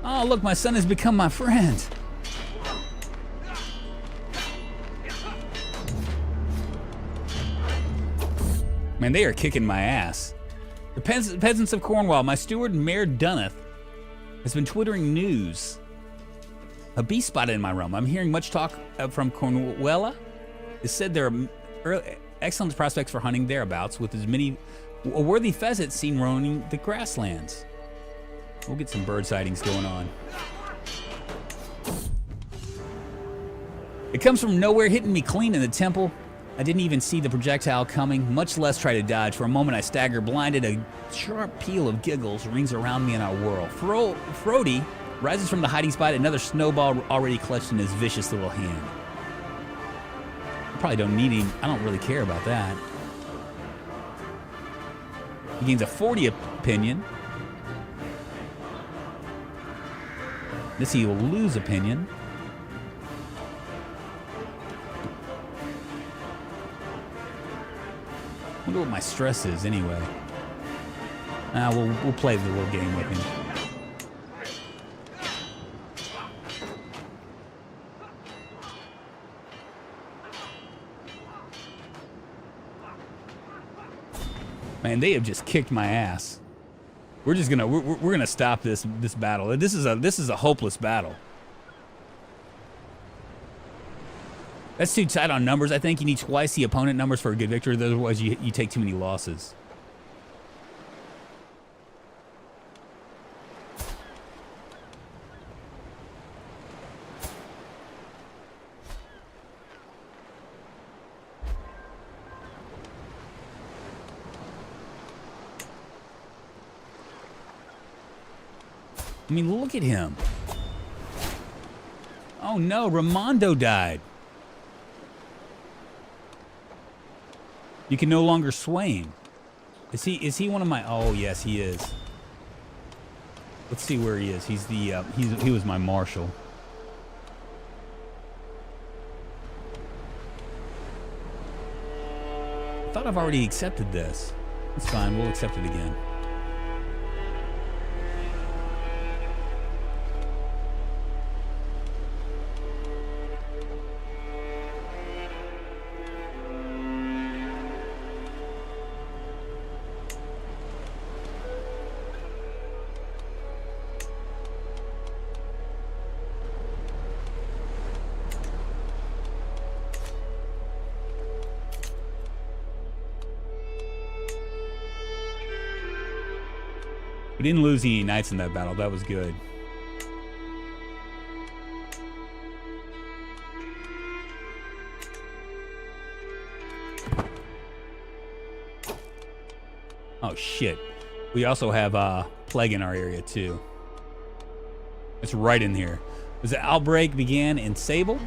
S1: Oh, look, my son has become my friend. Man, they are kicking my ass. The peasants of Cornwall, my steward, Mayor Dunneth, has been twittering news. A beast spotted in my realm. I'm hearing much talk from Cornwalla. It said there are excellent prospects for hunting thereabouts, with as many a worthy pheasant seen roaming the grasslands. We'll get some bird sightings going on. It comes from nowhere, hitting me clean in the temple. I didn't even see the projectile coming, much less try to dodge. For a moment I stagger, blinded. A sharp peal of giggles rings around me and I whirl. Frody rises from the hiding spot, another snowball already clutched in his vicious little hand. I probably don't need him. I don't really care about that. He gains a 40 opinion. This he will lose opinion. I wonder what my stress is anyway. We'll play the little game with him. Man, they have just kicked my ass. We're gonna stop this battle. This is a hopeless battle. That's too tight on numbers. I think you need twice the opponent numbers for a good victory. Otherwise, you take too many losses. I mean, look at him. Oh no, Ramondo died. You can no longer sway him. Is he one of my? Oh yes, he is. Let's see where he is. He's the he was my marshal. I thought I've already accepted this. It's fine. We'll accept it again. We didn't lose any knights in that battle. That was good. Oh shit. We also have plague in our area too. It's right in here. The outbreak began in Sable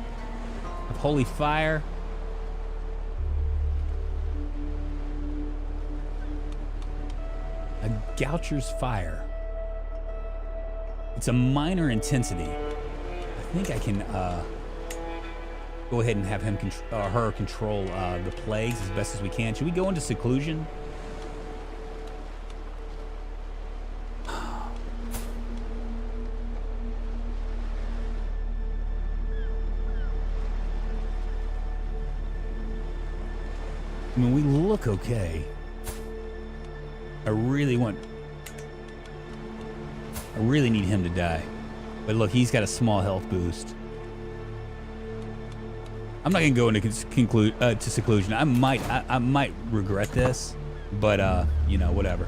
S1: of Holy Fire. A Goucher's Fire. It's a minor intensity. I think I can go ahead and have him her control the plagues as best as we can. Should we go into seclusion? I mean, we look okay. I really need him to die. But look, he's got a small health boost. I'm not gonna go into to seclusion. I might regret this, but you know, whatever.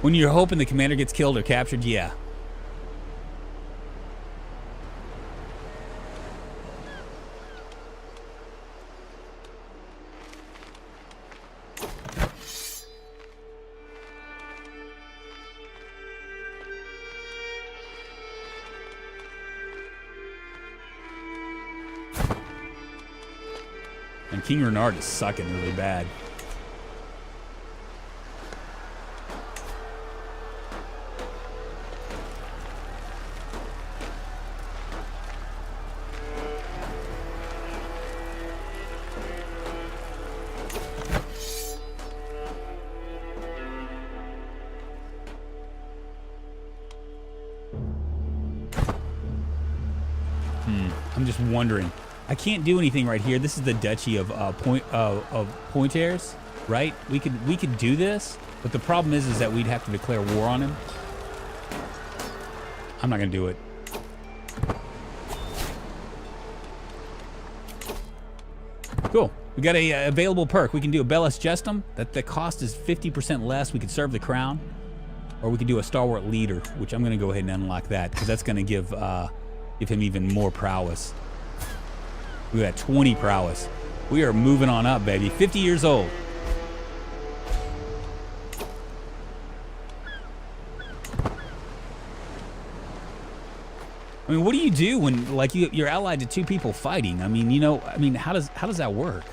S1: When you're hoping the commander gets killed or captured, yeah. And King Renard is sucking really bad. I'm just wondering. I can't do anything right here. This is the Duchy of Poitiers, right? We could do this, but the problem is that we'd have to declare war on him. I'm not gonna do it. Cool. We got a available perk. We can do a Bellus Gestum. That the cost is 50% less. We could serve the crown, or we could do a stalwart leader, which I'm gonna go ahead and unlock that because that's gonna give him even more prowess. We got 20 prowess. We are moving on up, baby. 50 years old. I mean, what do you do when, like, you're allied to two people fighting? I mean, you know, how does that work?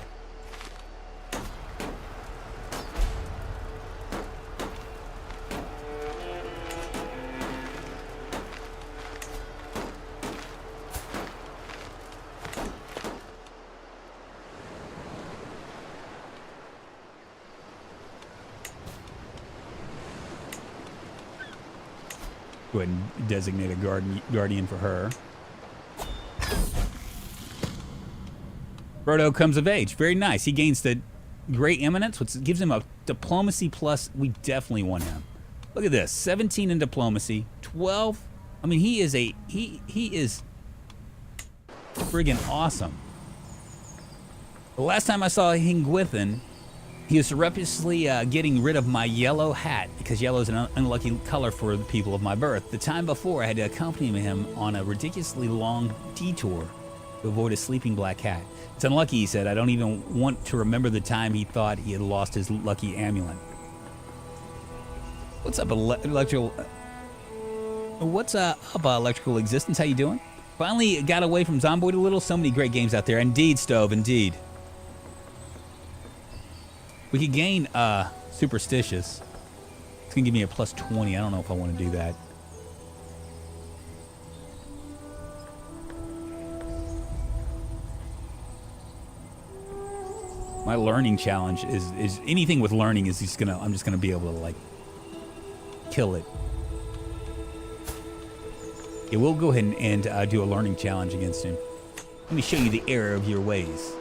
S1: Go ahead and designate a guardian for her. Frodo comes of age. Very nice. He gains the Great Eminence, which gives him a diplomacy plus. We definitely want him. Look at this. 17 in diplomacy. 12. I mean, he is friggin' awesome. The last time I saw Hingwithin, he was surreptitiously getting rid of my yellow hat because yellow is an unlucky color for the people of my birth. The time before, I had to accompany him on a ridiculously long detour to avoid a sleeping black hat. It's unlucky, he said. I don't even want to remember the time he thought he had lost his lucky amulet. What's up, electrical existence? How you doing? Finally got away from Zomboid a little. So many great games out there. Indeed, Stove, indeed. We could gain Superstitious. It's gonna give me a plus 20. I don't know if I want to do that. My learning challenge is anything with learning is I'm just gonna be able to, like, kill it. Yeah, we'll go ahead and do a learning challenge against him. Let me show you the error of your ways.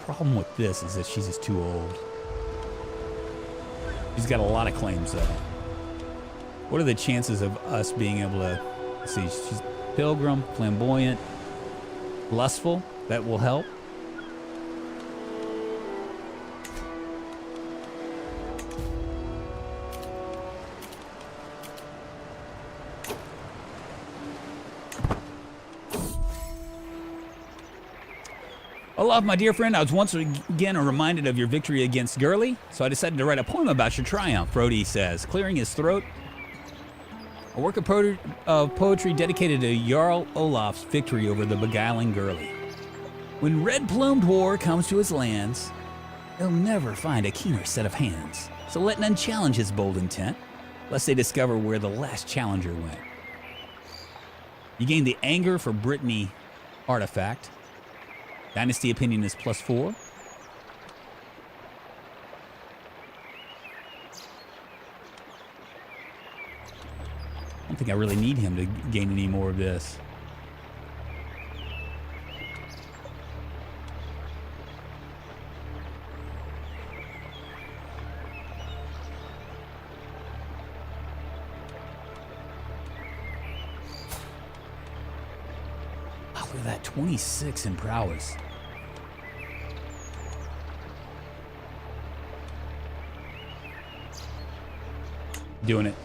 S1: Problem with this is that she's just too old. She's got a lot of claims, though. What are the chances of us being able to... Let's see, she's pilgrim, flamboyant, lustful. That will help. Olaf, my dear friend, I was once again reminded of your victory against Gurley, so I decided to write a poem about your triumph, Brody says, clearing his throat. A work of poetry dedicated to Jarl Olaf's victory over the beguiling girlie. When red-plumed war comes to his lands, he'll never find a keener set of hands. So let none challenge his bold intent, lest they discover where the last challenger went. You gain the Anger for Brittany artifact. Dynasty opinion is +4. I don't think I really need him to gain any more of this. Oh, look at that, 26 in prowess. Doing it.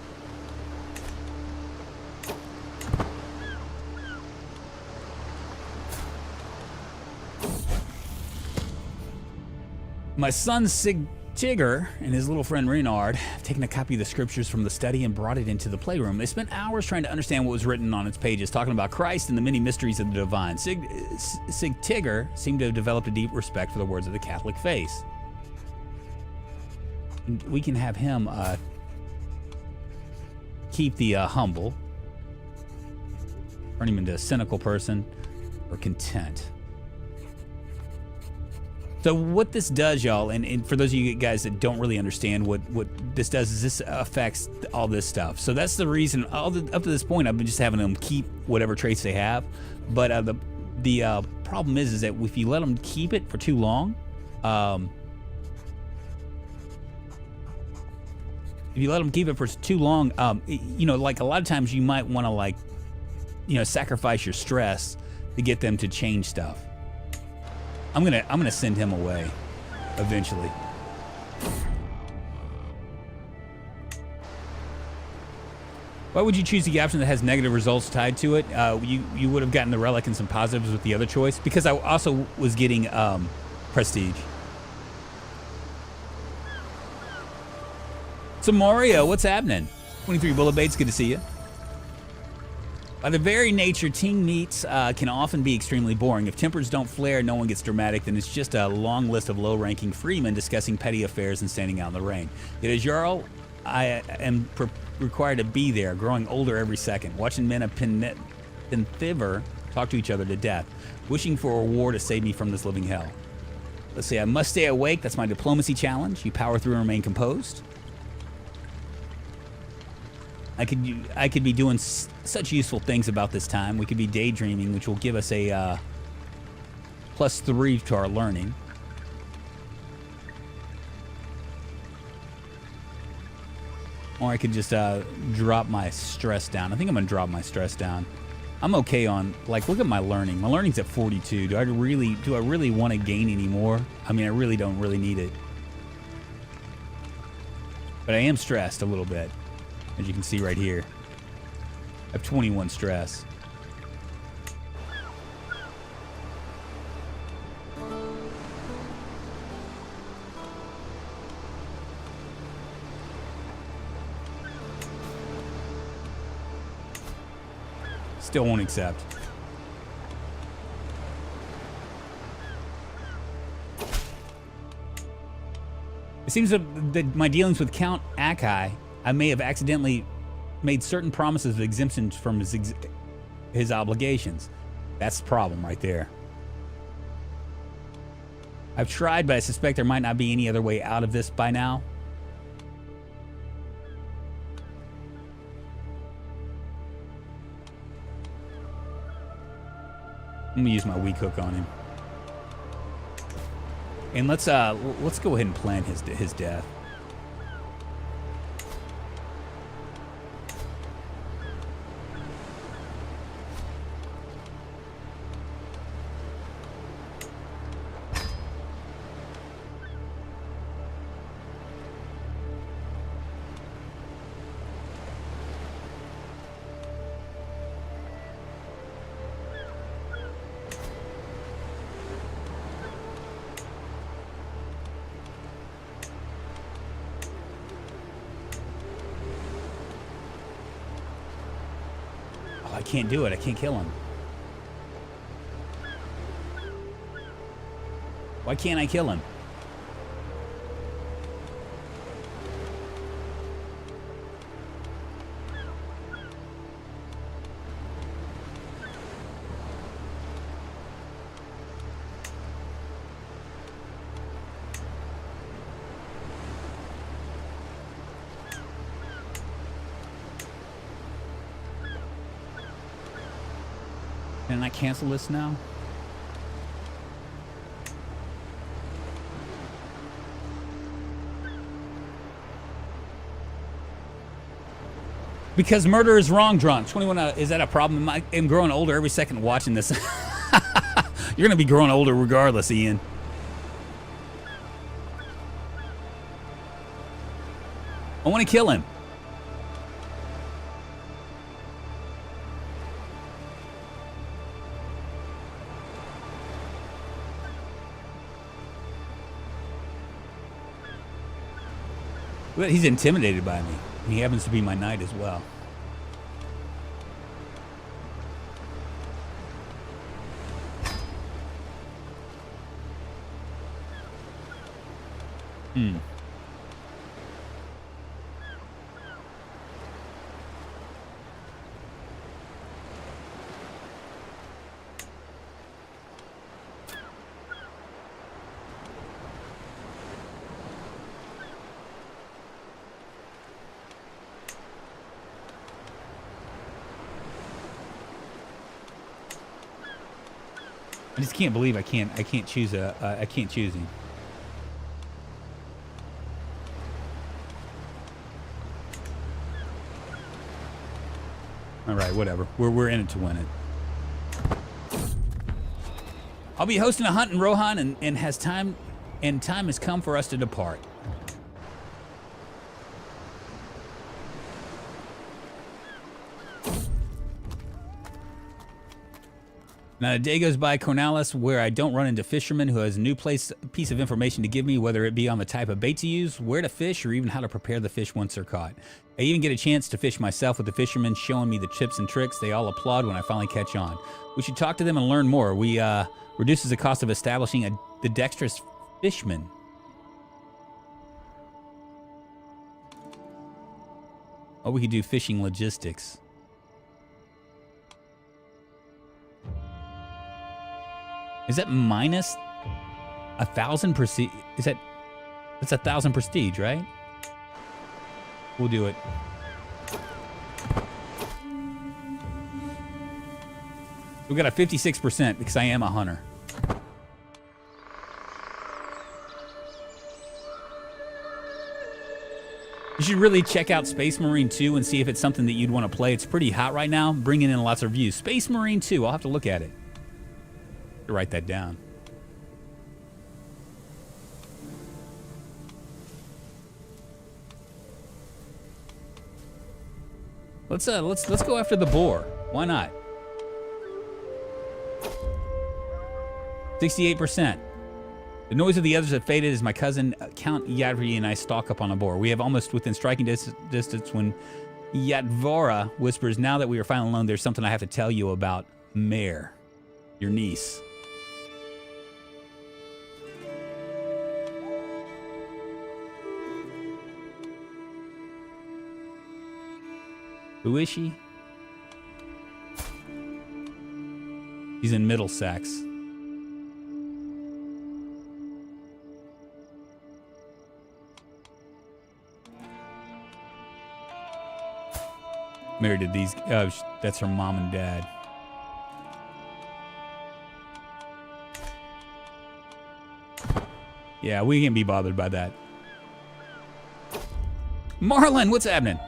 S1: My son Sigtigr and his little friend Reynard have taken a copy of the scriptures from the study and brought it into the playroom. They spent hours trying to understand what was written on its pages, talking about Christ and the many mysteries of the divine. Sigtigr seemed to have developed a deep respect for the words of the Catholic faith. And we can have him keep the humble, turn him into a cynical person, or content. So what this does, y'all, and for those of you guys that don't really understand what this does, is this affects all this stuff. So that's the reason, up to this point, I've been just having them keep whatever traits they have. But the problem is that if you let them keep it for too long, you know, like a lot of times you might want to, like, you know, sacrifice your stress to get them to change stuff. I'm gonna send him away eventually. Why would you choose the option that has negative results tied to it? You would have gotten the relic and some positives with the other choice, because I also was getting prestige. So Mario, what's happening? 23 bullet baits, good to see you. By their very nature, team meets can often be extremely boring. If tempers don't flare, no one gets dramatic, then it's just a long list of low-ranking freemen discussing petty affairs and standing out in the rain. Yet as Jarl, I am required to be there, growing older every second, watching men of Penthiver talk to each other to death, wishing for a war to save me from this living hell. Let's see, I must stay awake. That's my diplomacy challenge. You power through and remain composed. I could be doing such useful things about this time. We could be daydreaming, which will give us a +3 to our learning. Or I could just drop my stress down. I think I'm gonna drop my stress down. I'm okay on, like, look at my learning. My learning's at 42. Do I really want to gain any more? I mean, I really don't really need it. But I am stressed a little bit, as you can see right here. I have 21 stress. Still won't accept. It seems that my dealings with Count Akai, I may have accidentally made certain promises of exemptions from his obligations. That's the problem right there. I've tried, but I suspect there might not be any other way out of this by now. I'm gonna use my weak hook on him. And let's go ahead and plan his death. can't do it. I can't kill him. Why can't I kill him? Can I cancel this now? Because murder is wrong, Drunk. 21, is that a problem? I'm growing older every second watching this. You're going to be growing older regardless, Ian. I want to kill him. But he's intimidated by me. And he happens to be my knight as well. I just can't believe I can't choose I can't choose him. All right, whatever. We're in it to win it. I'll be hosting a hunt in Rohan and time has come for us to depart. Not a day goes by, Cornalis, where I don't run into fishermen who has a new piece of information to give me, whether it be on the type of bait to use, where to fish, or even how to prepare the fish once they're caught. I even get a chance to fish myself with the fishermen showing me the tips and tricks. They all applaud when I finally catch on. We should talk to them and learn more. We reduces the cost of establishing the dexterous fishman. Oh, we could do fishing logistics. Is that minus 1,000 prestige? That's 1,000 prestige, right? We'll do it. We got a 56% because I am a hunter. You should really check out Space Marine 2 and see if it's something that you'd want to play. It's pretty hot right now, bringing in lots of reviews. Space Marine 2, I'll have to look at it. Write that down. Let's go after the boar. Why not? 68%. The noise of the others have faded as my cousin Count Yadri and I stalk up on a boar. We have almost within striking distance when Yatvara whispers, "Now that we are finally alone, there's something I have to tell you about Mare, your niece." Who is she? She's in Middlesex. Married to these. That's her mom and dad. Yeah, we can't be bothered by that. Marlon, what's happening?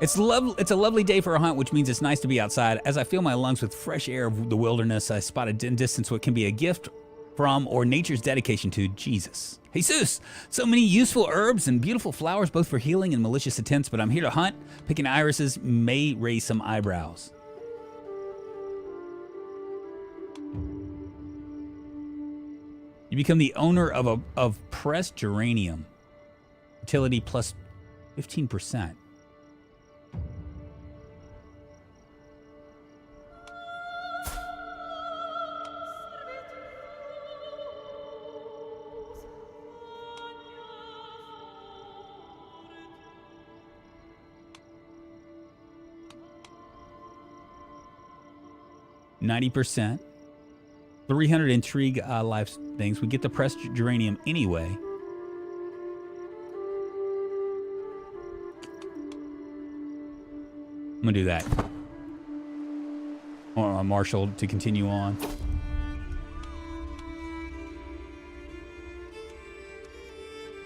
S1: It's a lovely day for a hunt, which means it's nice to be outside. As I fill my lungs with fresh air of the wilderness, I spot a distance what can be a gift from or nature's dedication to Jesus. Jesus! So many useful herbs and beautiful flowers, both for healing and malicious intents, but I'm here to hunt. Picking irises may raise some eyebrows. You become the owner of pressed geranium. Utility plus 15%. 90%. 300 intrigue life things. We get the pressed geranium anyway. I'm gonna do that. Or Marshall to continue on.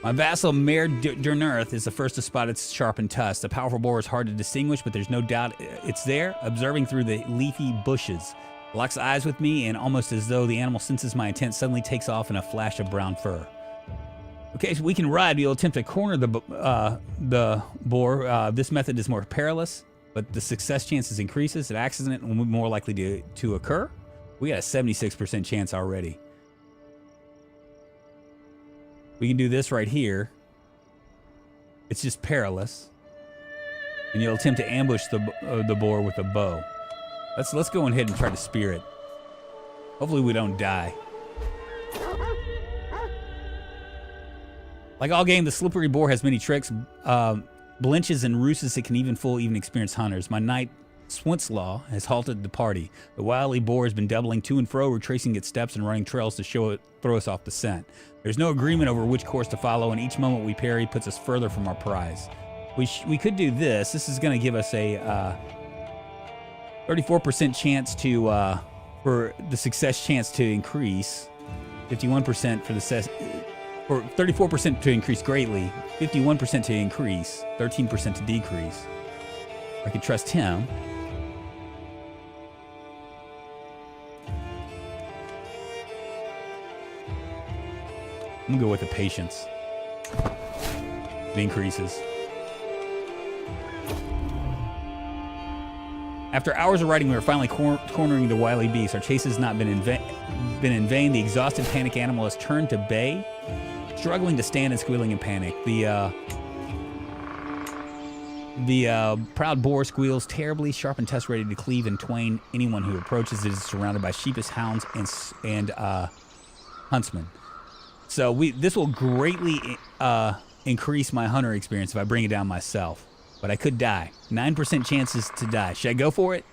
S1: My vassal Mayor Durnurth is the first to spot its sharpened tusk. The powerful boar is hard to distinguish, but there's no doubt it's there, observing through the leafy bushes. Locks eyes with me, and almost as though the animal senses my intent, suddenly takes off in a flash of brown fur. Okay, so we can ride. We'll attempt to corner the boar. This method is more perilous, but the success chances increases. An accident will be more likely to occur. We got a 76% chance already. We can do this right here. It's just perilous. And you'll attempt to ambush the boar with a bow. Let's go ahead and try to spear it. Hopefully we don't die. Like all game, the slippery boar has many tricks, blinches and ruses that can even fool even experienced hunters. My knight Swinslaw has halted the party. The wily boar has been doubling to and fro, retracing its steps and running trails to throw us off the scent. There's no agreement over which course to follow, and each moment we parry puts us further from our prize. We could do this. This is going to give us a 34% chance to for the success chance to increase, 51% for the or 34% to increase greatly, 51% to increase, 13% to decrease. I could trust him. I'm gonna go with the patience. It increases. After hours of riding, we were finally cornering the wily beast. Our chase has not been in vain. The exhausted, panic animal has turned to bay, struggling to stand and squealing in panic. The proud boar squeals terribly, sharpened tusk ready to cleave in twain anyone who approaches it is surrounded by sheepish hounds and huntsmen. So this will greatly increase my hunter experience if I bring it down myself. But I could die. 9% chances to die. Should I go for it?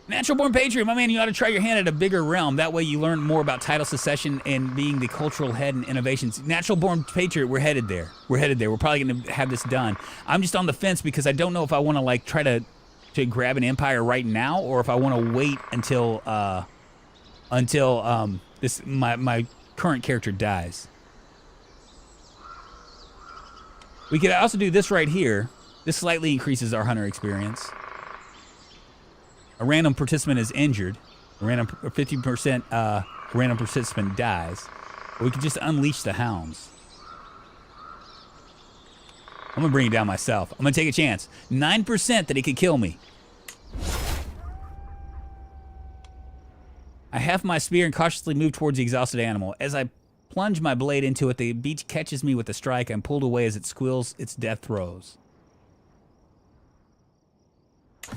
S1: Natural Born Patriot, my man, you ought to try your hand at a bigger realm. That way you learn more about title succession and being the cultural head and innovations. Natural Born Patriot, we're headed there. We're headed there. We're probably going to have this done. I'm just on the fence because I don't know if I want to like try to grab an empire right now or if I want to wait until my current character dies. We could also do this right here. This slightly increases our hunter experience. A random participant is injured. A random 50% random participant dies. Or we could just unleash the hounds. I'm gonna bring it down myself. I'm gonna take a chance. 9% that he could kill me. I half my spear and cautiously move towards the exhausted animal. As I plunge my blade into it, the beast catches me with a strike. I'm pulled away as it squeals its death throes.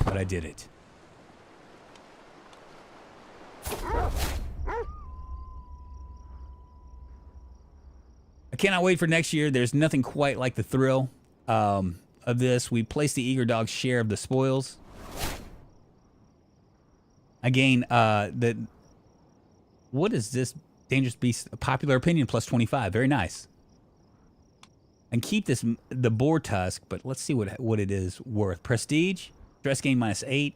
S1: But I did it. I cannot wait for next year. There's nothing quite like the thrill of this. We place the eager dog's share of the spoils. Again, what is this dangerous beast? A popular opinion plus 25. Very nice. And keep the boar tusk, but let's see what it is worth. Prestige, stress gain minus 8,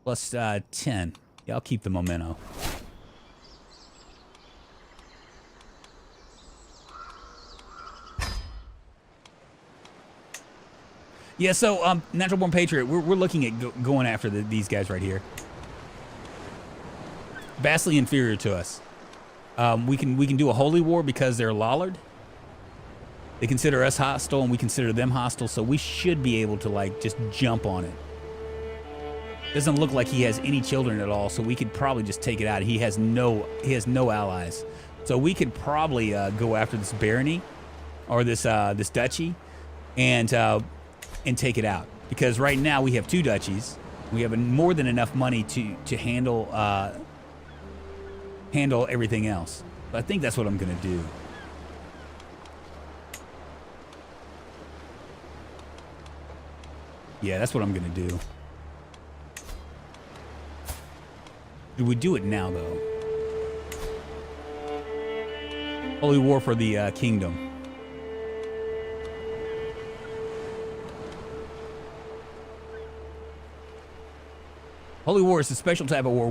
S1: plus 10. Yeah, I'll keep the memento. Yeah, so Natural Born Patriot, we're looking at going after these guys right here. Vastly inferior to us. We can do a holy war because they're Lollard. They consider us hostile and we consider them hostile, so we should be able to like just jump on it. Doesn't look like he has any children at all, so we could probably just take it out. He has no allies, so we could probably go after this barony or this duchy and take it out. Because right now we have 2 duchies. We have more than enough money to handle handle everything else. But I think that's what I'm going to do. Yeah, that's what I'm going to do. Do we do it now, though? Holy War for the kingdom. Holy War is a special type of war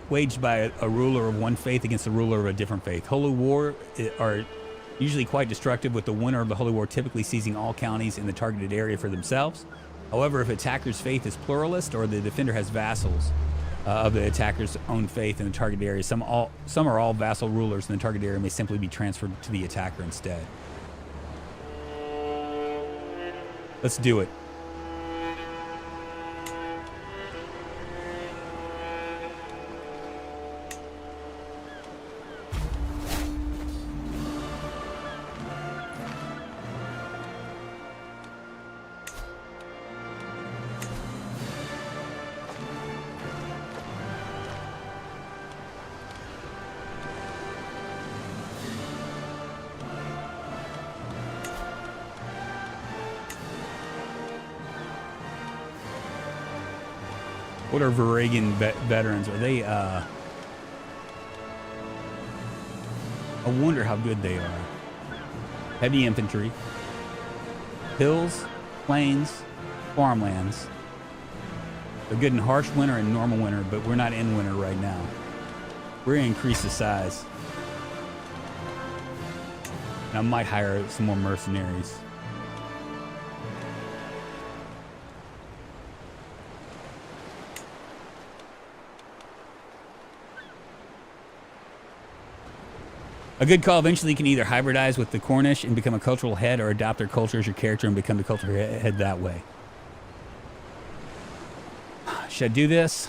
S1: waged by a ruler of one faith against a ruler of a different faith. Holy War are usually quite destructive, with the winner of the Holy War typically seizing all counties in the targeted area for themselves. However, if attacker's faith is pluralist or the defender has vassals of the attacker's own faith in the targeted area, some or all vassal rulers in the target area may simply be transferred to the attacker instead. Let's do it. What are Varangian veterans? Are they, I wonder how good they are. Heavy infantry. Hills, plains, farmlands. They're good in harsh winter and normal winter, but we're not in winter right now. We're going to increase the size. And I might hire some more mercenaries. A good call eventually can either hybridize with the Cornish and become a cultural head, or adopt their culture as your character and become the cultural head that way. Should I do this?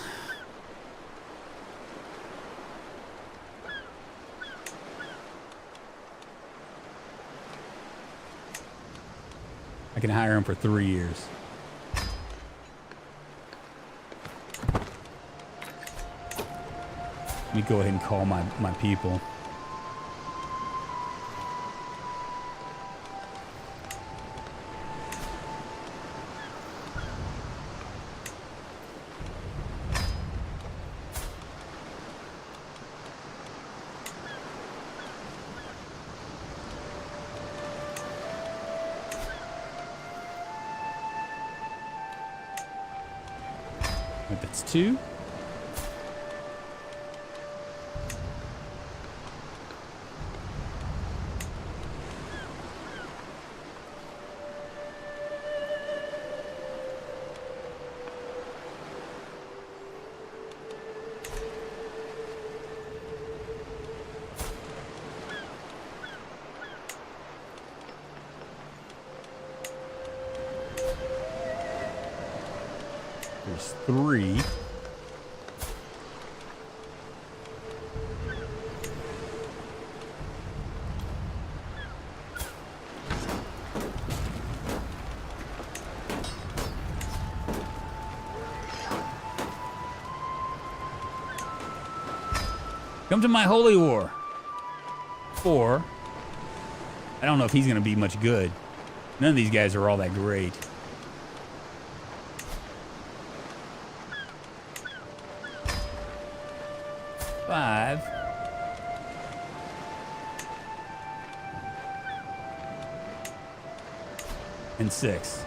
S1: I can hire him for 3 years. Let me go ahead and call my people. That's 2. There's 3. Come to my holy war. 4. I don't know if he's going to be much good. None of these guys are all that great. Five. And 6.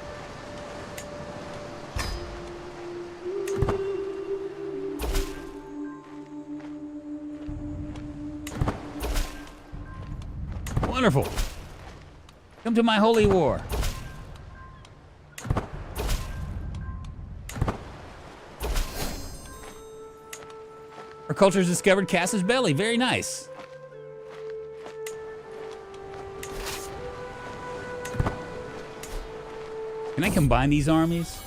S1: Wonderful. Come to my holy war. Our culture's discovered Cass's belly. Very nice. Can I combine these armies?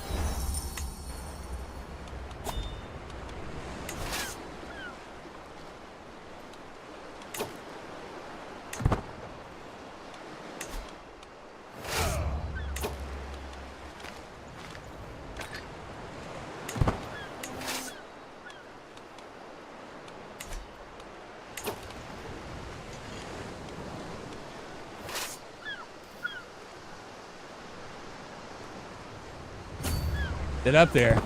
S1: Get up there.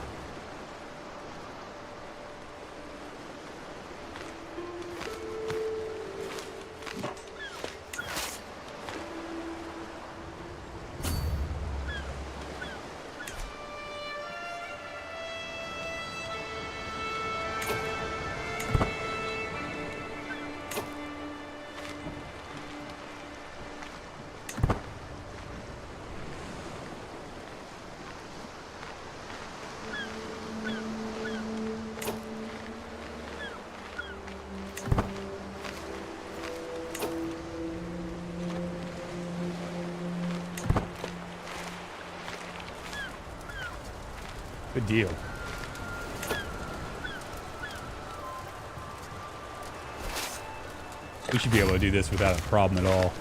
S1: Good deal. We should be able to do this without a problem at all.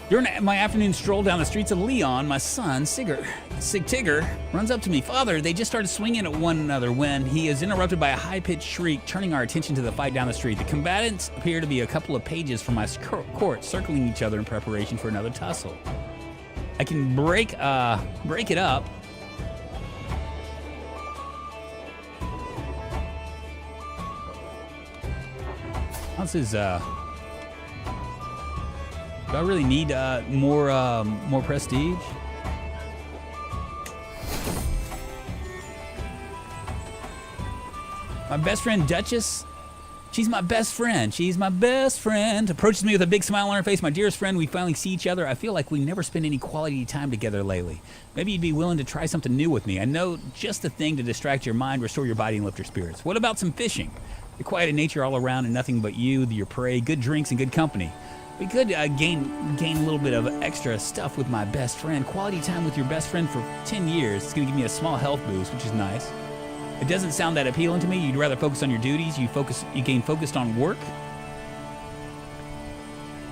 S1: During my afternoon stroll down the streets of Leon, my son, Sig Tigger, runs up to me. Father, they just started swinging at one another when he is interrupted by a high-pitched shriek, turning our attention to the fight down the street. The combatants appear to be a couple of pages from my court, circling each other in preparation for another tussle. I can break it up. This is, do I really need more prestige? My best friend Duchess, she's my best friend. She's my best friend. Approaches me with a big smile on her face. My dearest friend, we finally see each other. I feel like we never spent any quality time together lately. Maybe you'd be willing to try something new with me. I know just the thing to distract your mind, restore your body, and lift your spirits. What about some fishing? The quiet in nature all around and nothing but you, your prey, good drinks, and good company. We could gain a little bit of extra stuff with my best friend. Quality time with your best friend for 10 years. It's going to give me a small health boost, which is nice. It doesn't sound that appealing to me. You'd rather focus on your duties. You gain focused on work.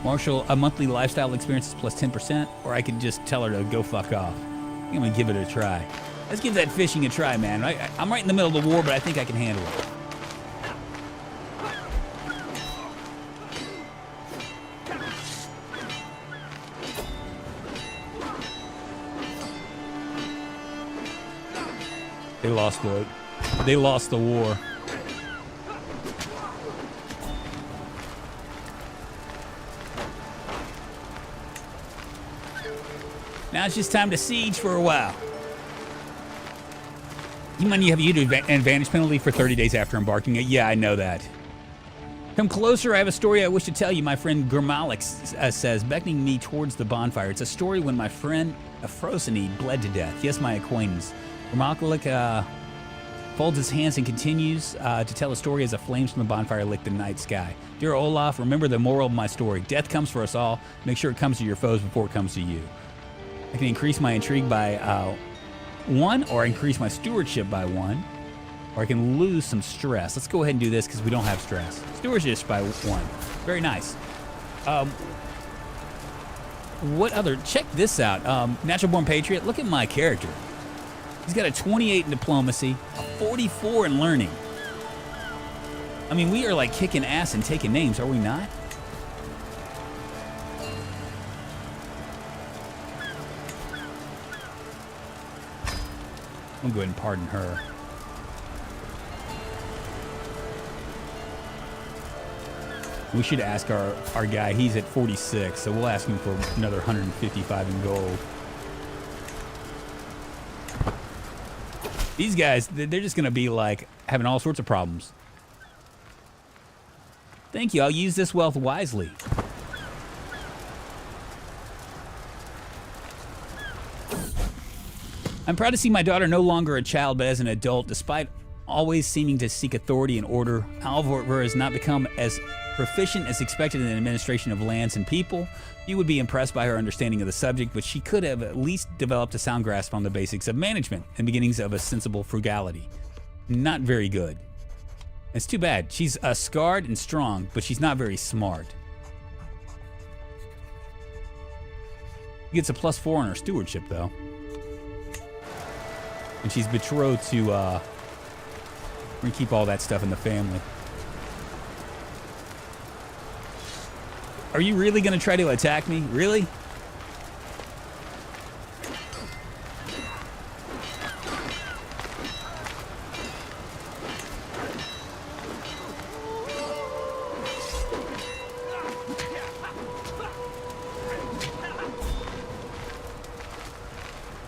S1: Marshall, a monthly lifestyle experiences plus 10%, or I could just tell her to go fuck off. I'm going to give it a try. Let's give that fishing a try, man. I'm right in the middle of the war, but I think I can handle it. They lost the war. Now it's just time to siege for a while. You mean you have an advantage penalty for 30 days after embarking? Yeah, I know that. Come closer, I have a story I wish to tell you, my friend Gurmalik says, beckoning me towards the bonfire. It's a story when my friend Afrosini bled to death. Yes, my acquaintance. Gurmalik folds his hands and continues to tell a story as the flames from the bonfire lick the night sky. Dear Olaf, remember the moral of my story. Death comes for us all. Make sure it comes to your foes before it comes to you. I can increase my intrigue by 1, or increase my stewardship by 1, or I can lose some stress. Let's go ahead and do this because we don't have stress. Stewardship by 1. Very nice. What other? Check this out. Natural Born Patriot. Look at my character. He's got a 28 in diplomacy, a 44 in learning. I mean, we are like kicking ass and taking names, are we not? I'm gonna go ahead and pardon her. We should ask our guy. He's at 46, so we'll ask him for another 155 in gold. These guys, they're just going to be like having all sorts of problems. Thank you. I'll use this wealth wisely. I'm proud to see my daughter no longer a child, but as an adult. Despite always seeming to seek authority and order, Alvor has not become as proficient as expected in the administration of lands and people. You would be impressed by her understanding of the subject, but she could have at least developed a sound grasp on the basics of management and beginnings of a sensible frugality. Not very good. It's too bad. She's scarred and strong, but she's not very smart. She gets a +4 on her stewardship, though. And she's betrothed to, we're gonna keep all that stuff in the family. Are you really going to try to attack me? Really?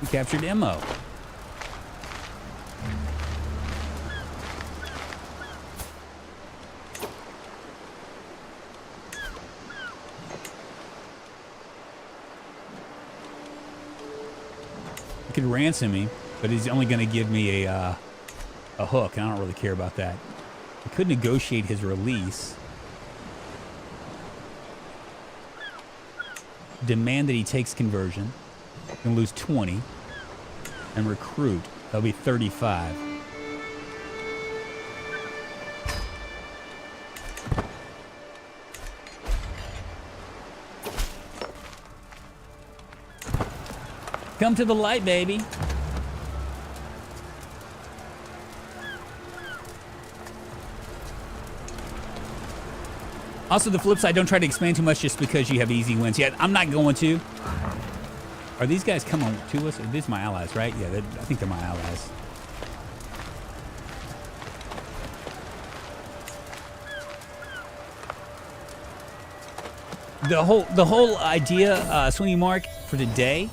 S1: We captured Immo. Could ransom me, but he's only going to give me a hook, and I don't really care about that. I could negotiate his release. Demand that he takes conversion. And lose 20. And recruit. That'll be 35. Come to the light, baby. Also, the flip side, don't try to expand too much just because you have easy wins. Yeah, I'm not going to. Are these guys coming to us? These are my allies, right? Yeah, I think they're my allies. The whole idea, Sweeney Mark, for today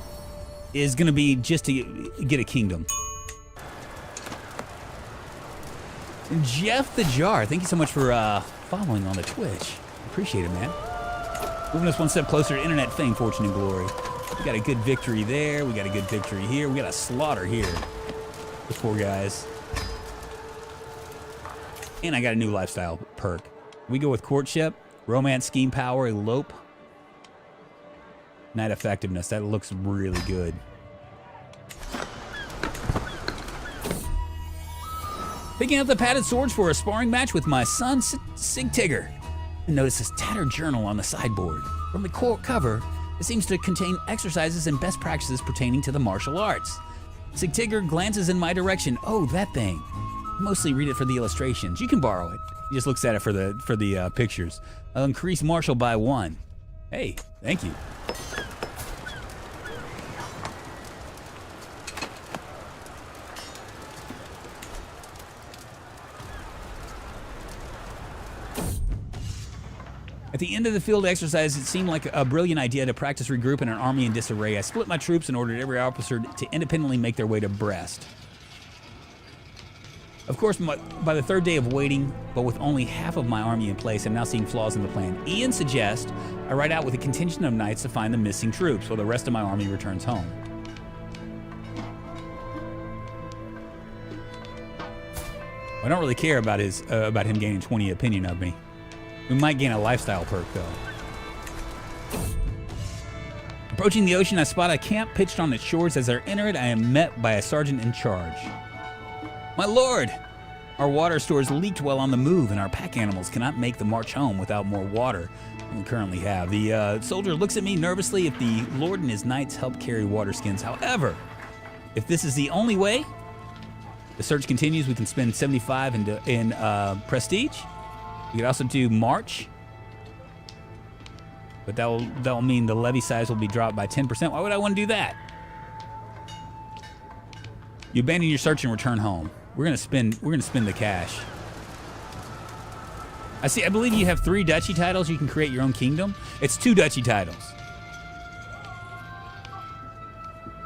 S1: is going to be just to get a kingdom. Jeff the Jar, thank you so much for following on the Twitch. Appreciate it, man. Moving us one step closer to internet fame, fortune, and glory. We got a good victory there. We got a good victory here. We got a slaughter here. The poor guys. And I got a new lifestyle perk. We go with courtship, romance, scheme power, elope. Night effectiveness. That looks really good. Picking up the padded swords for a sparring match with my son, Sigtigger. Notice this tattered journal on the sideboard. From the cover, it seems to contain exercises and best practices pertaining to the martial arts. Sigtigger glances in my direction. Oh, that thing. Mostly read it for the illustrations. You can borrow it. He just looks at it for the pictures. I'll increase martial by 1. Hey, thank you. At the end of the field exercise, it seemed like a brilliant idea to practice regrouping an army in disarray. I split my troops and ordered every officer to independently make their way to Brest. Of course, by the third day of waiting, but with only half of my army in place, I'm now seeing flaws in the plan. Ian suggests I ride out with a contingent of knights to find the missing troops, while the rest of my army returns home. I don't really care about him gaining 20 opinion of me. We might gain a lifestyle perk, though. Approaching the ocean, I spot a camp pitched on its shores. As I enter it, I am met by a sergeant in charge. My lord! Our water stores leaked while on the move, and our pack animals cannot make the march home without more water than we currently have. The soldier looks at me nervously if the lord and his knights help carry water skins. However, if this is the only way, the search continues. We can spend 75 in prestige. We could also do March, but that will mean the levy size will be dropped by 10%. Why would I want to do that? You abandon your search and return home. We're gonna spend the cash. I believe you have 3 duchy titles. You can create your own kingdom. It's 2 duchy titles.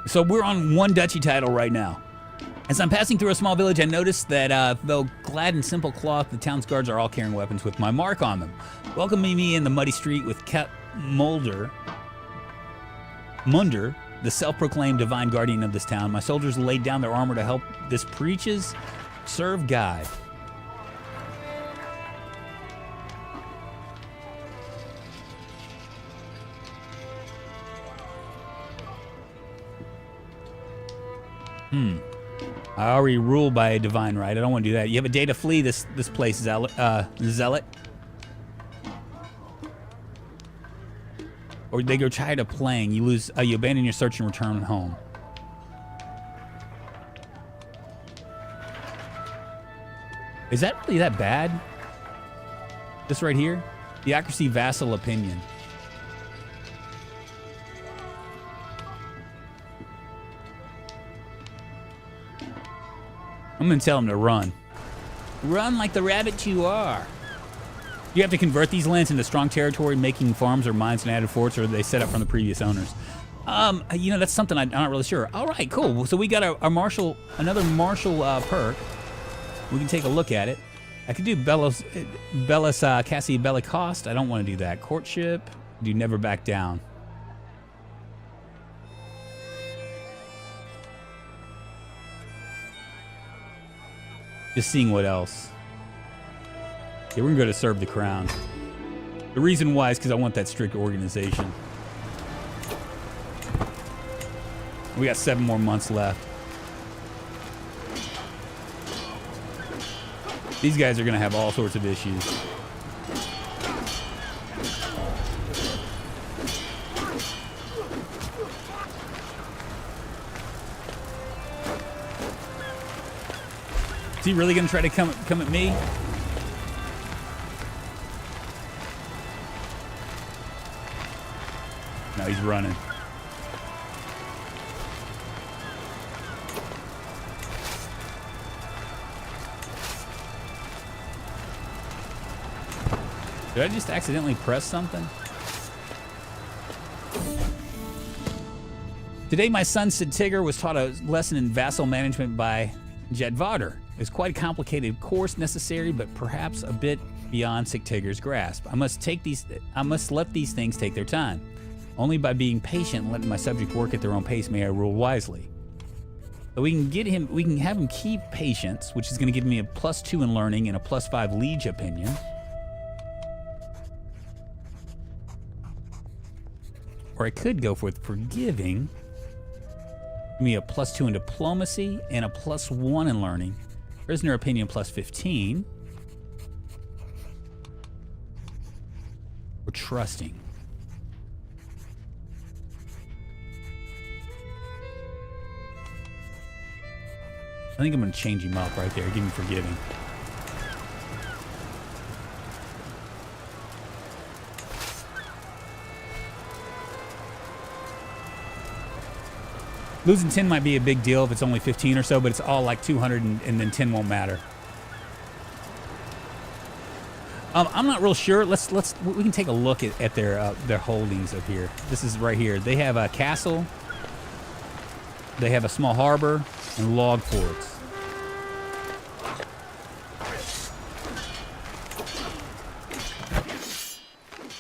S1: So we're on 1 duchy title right now. As I'm passing through a small village, I notice that though clad in simple cloth, the town's guards are all carrying weapons with my mark on them. Welcoming me in the muddy street with Cat Munder, the self-proclaimed divine guardian of this town. My soldiers laid down their armor to help this preaches, serve God. I already rule by a divine right. I don't want to do that. You have a day to flee this place, Zealot. Or they go tired of playing. You lose. You abandon your search and return home. Is that really that bad? This right here, the accuracy vassal opinion. I'm gonna tell him to run. Run like the rabbit you are. You have to convert these lands into strong territory, making farms or mines and added forts, or they set up from the previous owners. You know, that's something I'm not really sure. All right, cool. So we got our martial, another martial perk. We can take a look at it. I could do Bellas Cassie Bellicost. I don't want to do that. Courtship. Do never back down. Just seeing what else. Yeah, we're gonna go to serve the crown. The reason why is because I want that strict organization. We got 7 more months left. These guys are gonna have all sorts of issues. Is he really gonna try to come at me? No, he's running. Did I just accidentally press something? Today, my son Sid Tigger was taught a lesson in vassal management by Jedvarder. It's quite a complicated course necessary, but perhaps a bit beyond Sid Tigger's grasp. I must let these things take their time. Only by being patient and letting my subject work at their own pace may I rule wisely. So we can have him keep patience, which is going to give me a +2 in learning and a +5 liege opinion. Or I could go for forgiving. Give me a +2 in diplomacy and a +1 in learning. Prisoner opinion +15. Or trusting. I think I'm going to change him up right there. Give me forgiving. Losing 10 might be a big deal if it's only 15 or so, but it's all like 200 and then 10 won't matter. I'm not real sure. We can take a look at their holdings up here. This is right here. They have a castle. They have a small harbor and log forts.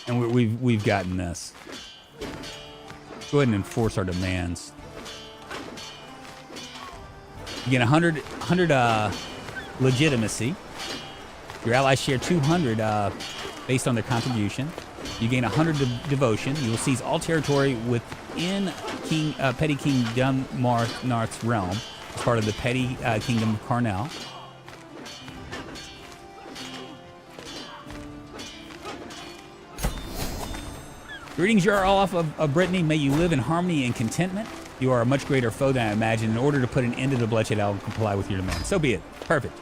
S1: And we've gotten this. Go ahead and enforce our demands. You get 100 legitimacy. Your allies share 200 based on their contribution. You gain 100 devotion. You will seize all territory within Petty King Dunmarth's realm as part of the Petty Kingdom of Carnell. Greetings, you are Olaf of Brittany. May you live in harmony and contentment. You are a much greater foe than I imagined. In order to put an end to the bloodshed, I will comply with your demand. So be it. Perfect.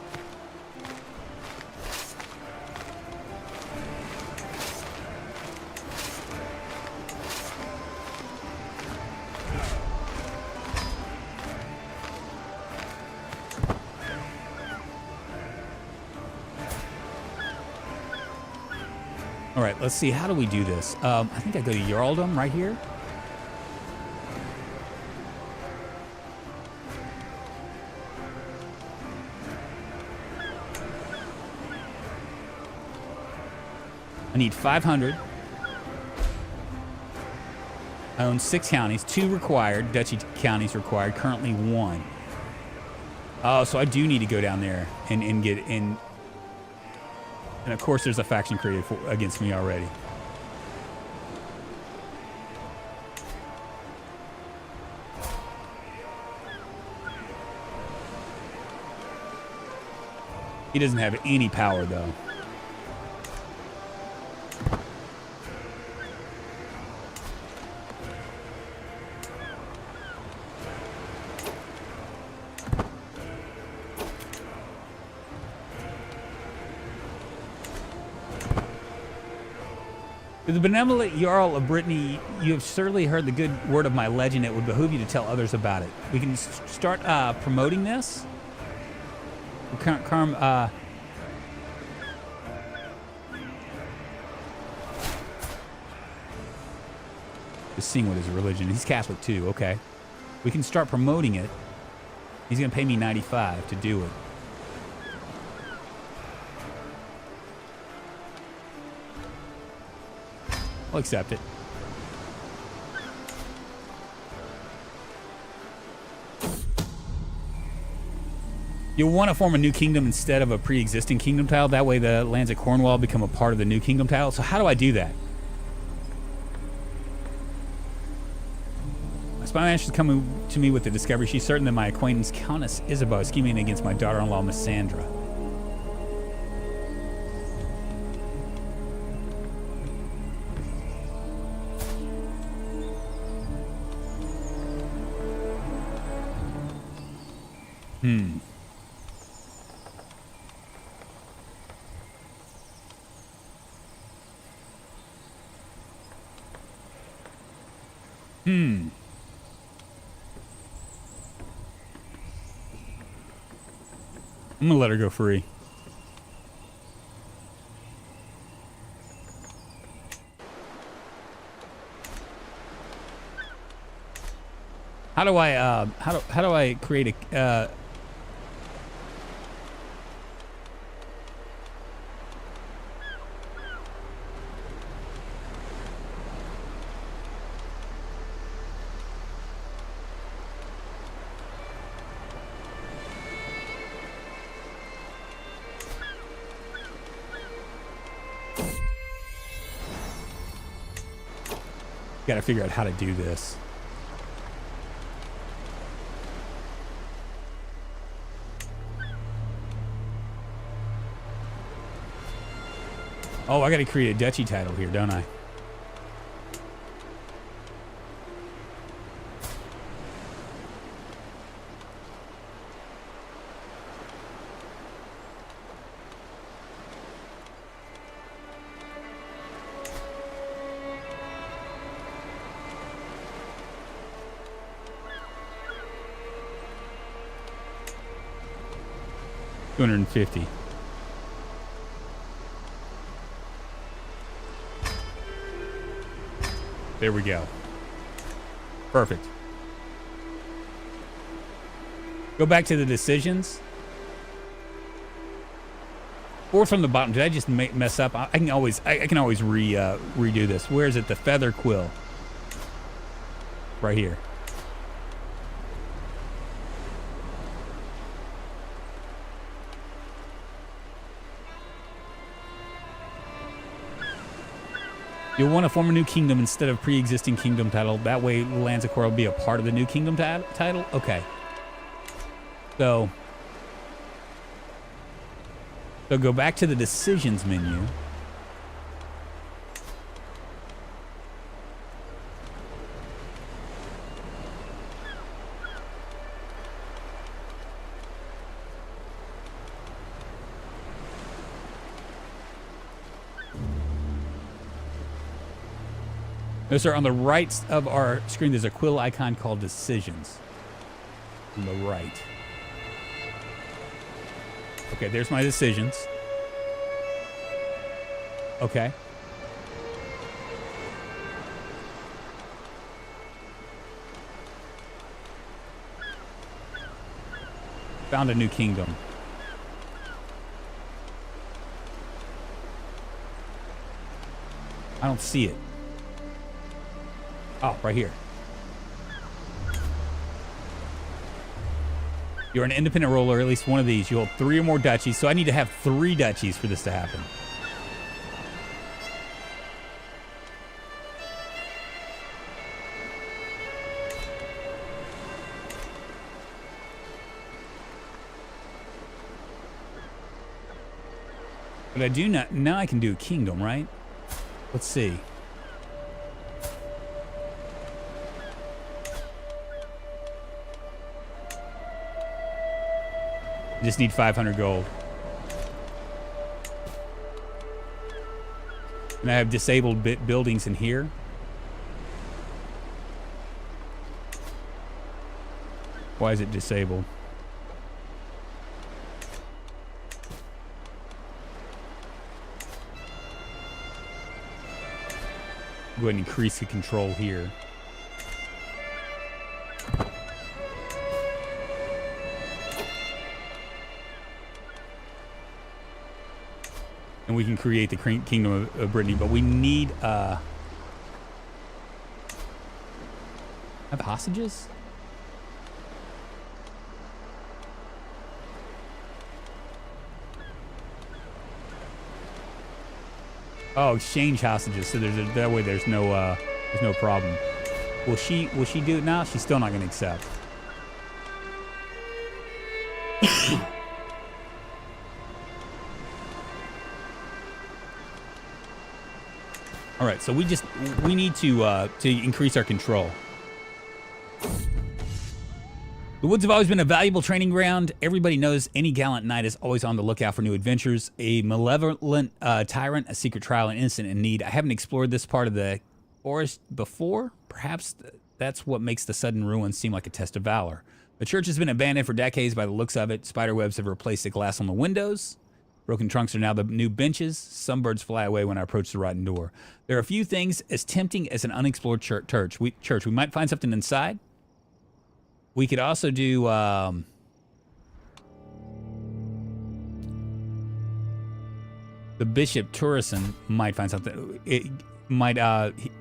S1: All right, let's see. How do we do this? I think I go to Jarldom right here. I need 500. I own 6 counties, 2 required. Duchy counties required. Currently 1. Oh, so I do need to go down there and get in. And of course, there's a faction created against me already. He doesn't have any power, though. To the benevolent Jarl of Brittany, you have certainly heard the good word of my legend. It would behoove you to tell others about it. We can start promoting this. Just seeing what his religion. He's Catholic too. Okay, we can start promoting it. He's gonna pay me 95 to do it. I'll accept it. You'll want to form a new kingdom instead of a pre-existing kingdom tile. That way the lands of Cornwall become a part of the new kingdom tile. So how do I do that? My spy master is coming to me with the discovery. She's certain that my acquaintance, Countess Isabeau, is scheming against my daughter-in-law, Miss Sandra. I'm gonna let her go free. How do I create a 'Gotta figure out how to do this. Oh, I gotta create a duchy title here, don't I? $250. There we go. Perfect. Go back to the decisions. Fourth from the bottom. Did I just mess up? I can always redo this. Where is it? The feather quill. Right here. You'll want to form a new kingdom instead of pre-existing kingdom title. That way, Lands of Coral will be a part of the new kingdom title. Okay. So go back to the decisions menu. No, sir, on the right of our screen, there's a quill icon called Decisions. On the right. Okay, there's my decisions. Okay. Found a new kingdom. I don't see it. Oh, right here. You're an independent ruler, at least one of these. You hold 3 or more duchies, so I need to have 3 duchies for this to happen. But I do not... Now I can do a kingdom, right? Let's see. Just need 500 gold. And I have disabled buildings in here. Why is it disabled? Go ahead and increase the control here. And we can create the Kingdom of Brittany, but we need have hostages? Oh, exchange hostages. So that way there's no problem. Will she do it now? She's still not going to accept. All right, so we need to increase our control. The woods have always been a valuable training ground. Everybody knows any gallant knight is always on the lookout for new adventures. A malevolent tyrant, a secret trial, an innocent in need. I haven't explored this part of the forest before. Perhaps that's what makes the sudden ruin seem like a test of valor. The church has been abandoned for decades by the looks of it. Spiderwebs have replaced the glass on the windows. Broken trunks are now the new benches. Some birds fly away when I approach the rotten door. There are a few things as tempting as an unexplored church. We might find something inside. We could also do the Bishop Turison might find something. It might he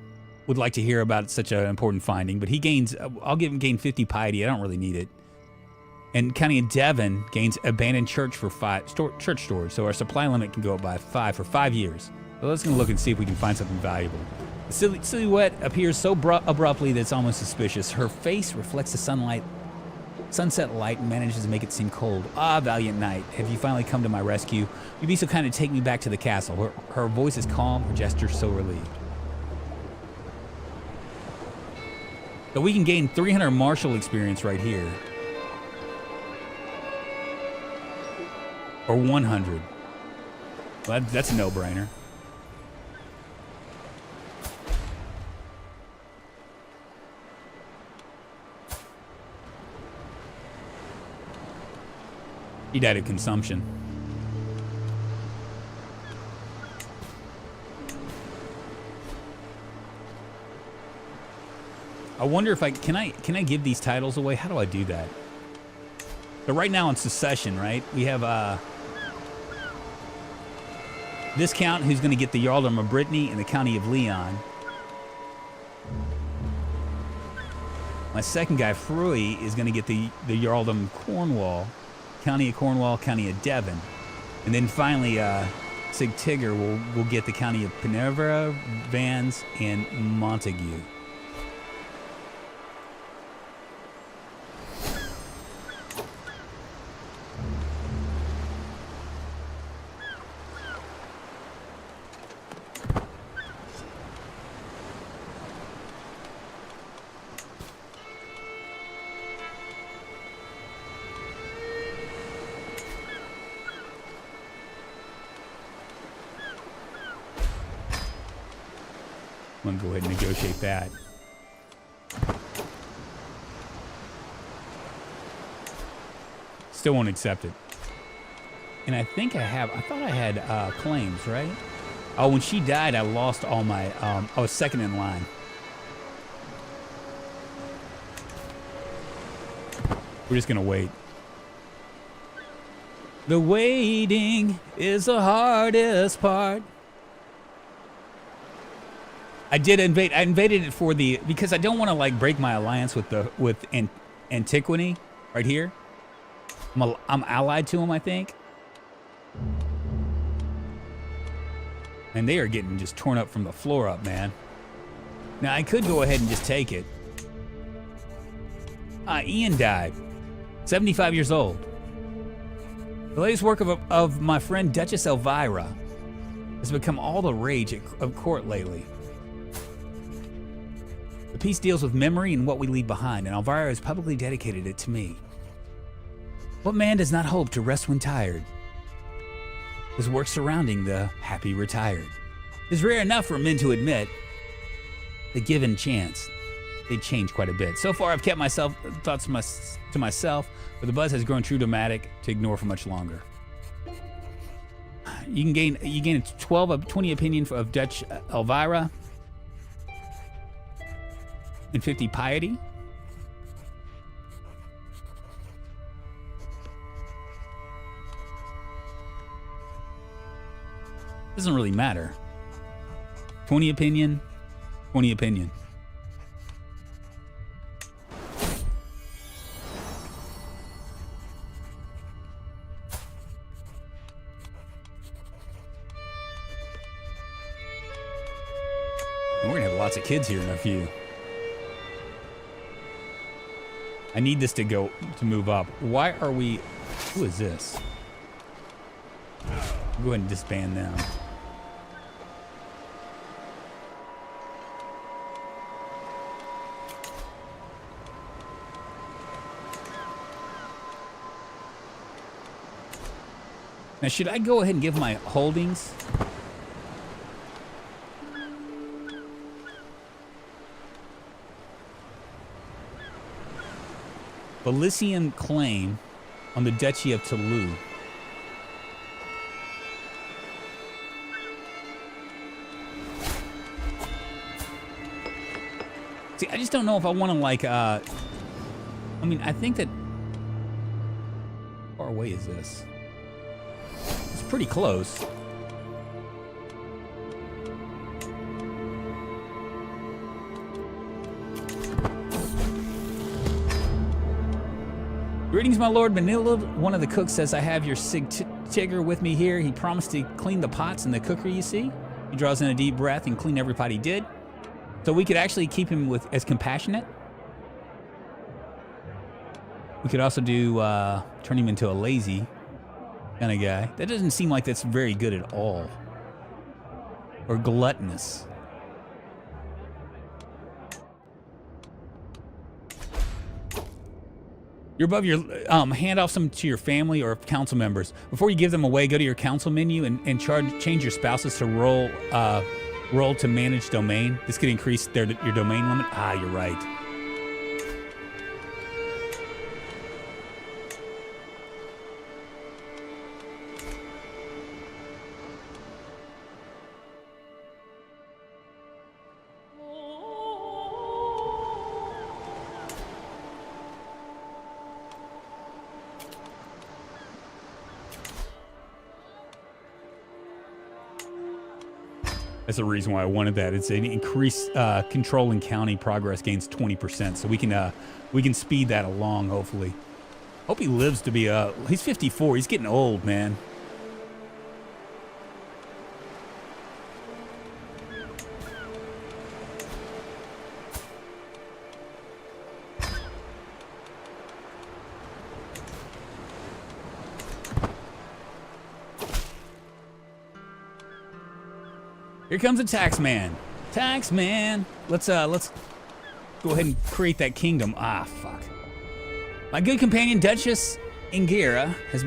S1: would like to hear about such an important finding, but he gains. I'll gain 50 piety. I don't really need it. And County of Devon gains abandoned church for church storage, so our supply limit can go up by 5 for 5 years. So let's go look and see if we can find something valuable. The silhouette appears so abruptly that it's almost suspicious. Her face reflects the sunset light and manages to make it seem cold. Ah, valiant knight, have you finally come to my rescue? You'd be so kind to take me back to the castle. Her voice is calm, her gesture so relieved. So we can gain 300 martial experience right here. Or 100. Well, that's a no-brainer. He died of consumption. I wonder if can I give these titles away? How do I do that? So right now in succession, right? We have this count who's going to get the Earldom of Brittany and the County of Leon. My second guy, Fruy, is going to get the Earldom Cornwall, County of Cornwall, County of Devon. And then finally, Sig Tigger will get the County of Penevra, Vans, and Montague. I'm going to go ahead and negotiate that. Still won't accept it. And I think I thought I had claims, right? Oh, when she died, I lost all my, I was second in line. We're just going to wait. The waiting is the hardest part. I invaded it for because I don't want to like break my alliance with Antiquity right here. I'm allied to him, I think. And they are getting just torn up from the floor up, man. Now I could go ahead and just take it. Ian died, 75 years old. The latest work of my friend Duchess Elvira has become all the rage of court lately. The piece deals with memory and what we leave behind, and Elvira has publicly dedicated it to me. What man does not hope to rest when tired? His work surrounding the happy retired. It is rare enough for men to admit that given chance, they change quite a bit. So far, I've kept thoughts to myself, but the buzz has grown too dramatic to ignore for much longer. You gain a 20 opinion of Dutch Elvira. and 50 piety. Doesn't really matter. 20 opinion, 20 opinion. We're gonna have lots of kids here in a few. I need this to move up. Why are we? Who is this? Go ahead and disband them. Now, should I go ahead and give my holdings? Belician claim on the Duchy of Toulouse. See, I just don't know if I want to, like, I mean, I think that... How far away is this? It's pretty close. Greetings, my lord. Manila, one of the cooks, says I have your Sig Tigger with me here. He promised to clean the pots in the cookery, you see. He draws in a deep breath and clean every pot he did. So we could actually keep him as compassionate. We could also do turn him into a lazy kind of guy. That doesn't seem like that's very good at all. Or gluttonous. You're above your hand off some to your family or council members. Before you give them away, go to your council menu and change your spouses to roll to manage domain. This could increase your domain limit. Ah, you're right. That's the reason why I wanted that. It's an increased control in county progress gains 20%, so we can speed that along. Hopefully, hope he lives to be he's 54. He's getting old, man. Here comes a tax man. Tax man. Let's go ahead and create that kingdom. Ah, fuck. My good companion Duchess Ingira has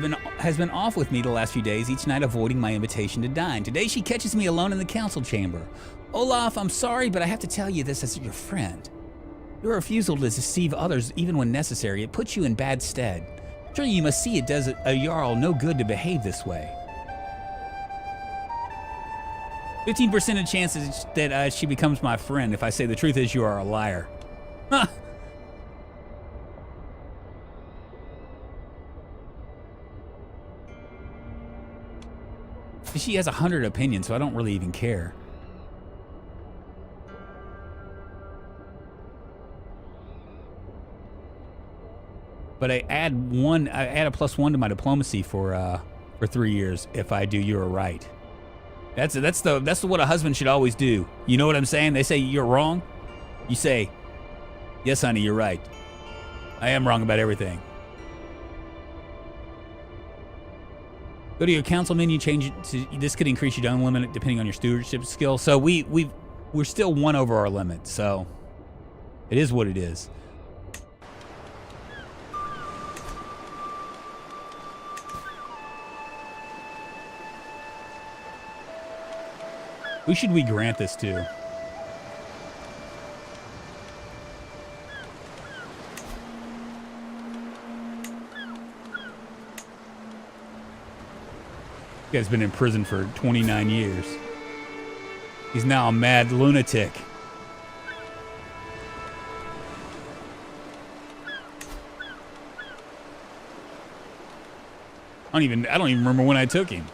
S1: been off with me the last few days, each night avoiding my invitation to dine. Today she catches me alone in the council chamber. Olaf, I'm sorry, but I have to tell you this as your friend. Your refusal to deceive others, even when necessary, it puts you in bad stead. Surely you must see it does a Jarl no good to behave this way. 15% of chances that she becomes my friend if I say the truth is you are a liar. Huh. She has 100 opinions, so I don't really even care. But I add a +1 to my diplomacy for 3 years if I do you're right. That's what a husband should always do. You know what I'm saying? They say you're wrong. You say, yes, honey, you're right. I am wrong about everything. Go to your council menu, change it to, this could increase your down limit depending on your stewardship skill. So we're still 1 over our limit. So it is what it is. Who should we grant this to? You guy's been in prison for 29 years. He's now a mad lunatic. I don't even remember when I took him.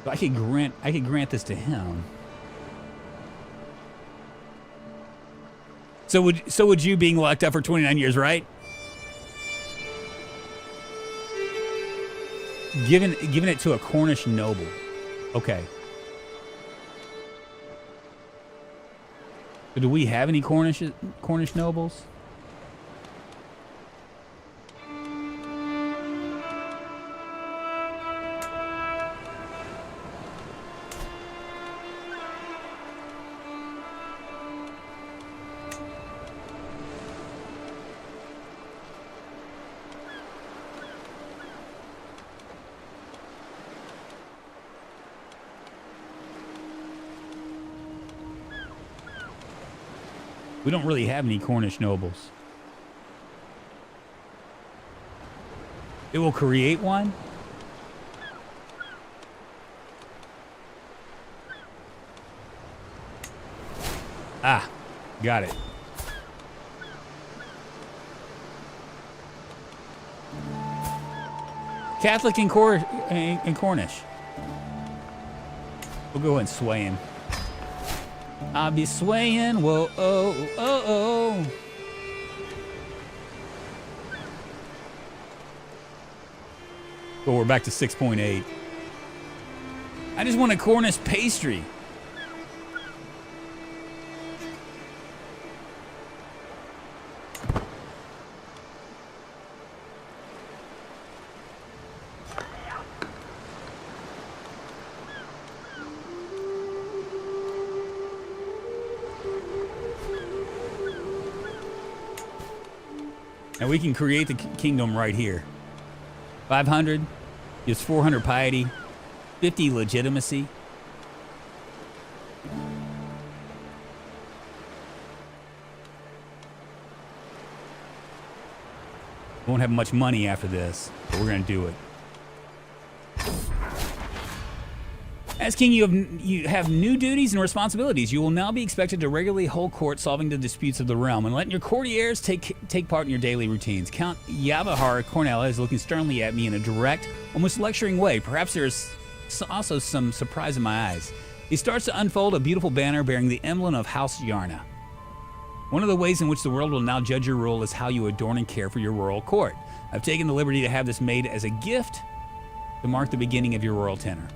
S1: I could grant this to him. So would you, being locked up for 29 years, right? Given it to a Cornish noble. Okay. So do we have any Cornish nobles? We don't really have any Cornish nobles. It will create one? Ah, got it. Catholic and Cornish. We'll go ahead and sway him. I'll be swaying, whoa, oh, oh, oh. But we're back to 6.8. I just want a Cornish pastry. And we can create the kingdom right here. 500 gives 400 piety, 50 legitimacy. Won't have much money after this, but we're gonna do it. As king, you have new duties and responsibilities. You will now be expected to regularly hold court, solving the disputes of the realm, and letting your courtiers take part in your daily routines. Count Yavahar Cornella is looking sternly at me in a direct, almost lecturing way. Perhaps there's also some surprise in my eyes. He starts to unfold a beautiful banner bearing the emblem of House Yarna. One of the ways in which the world will now judge your rule is how you adorn and care for your royal court. I've taken the liberty to have this made as a gift to mark the beginning of your royal tenure.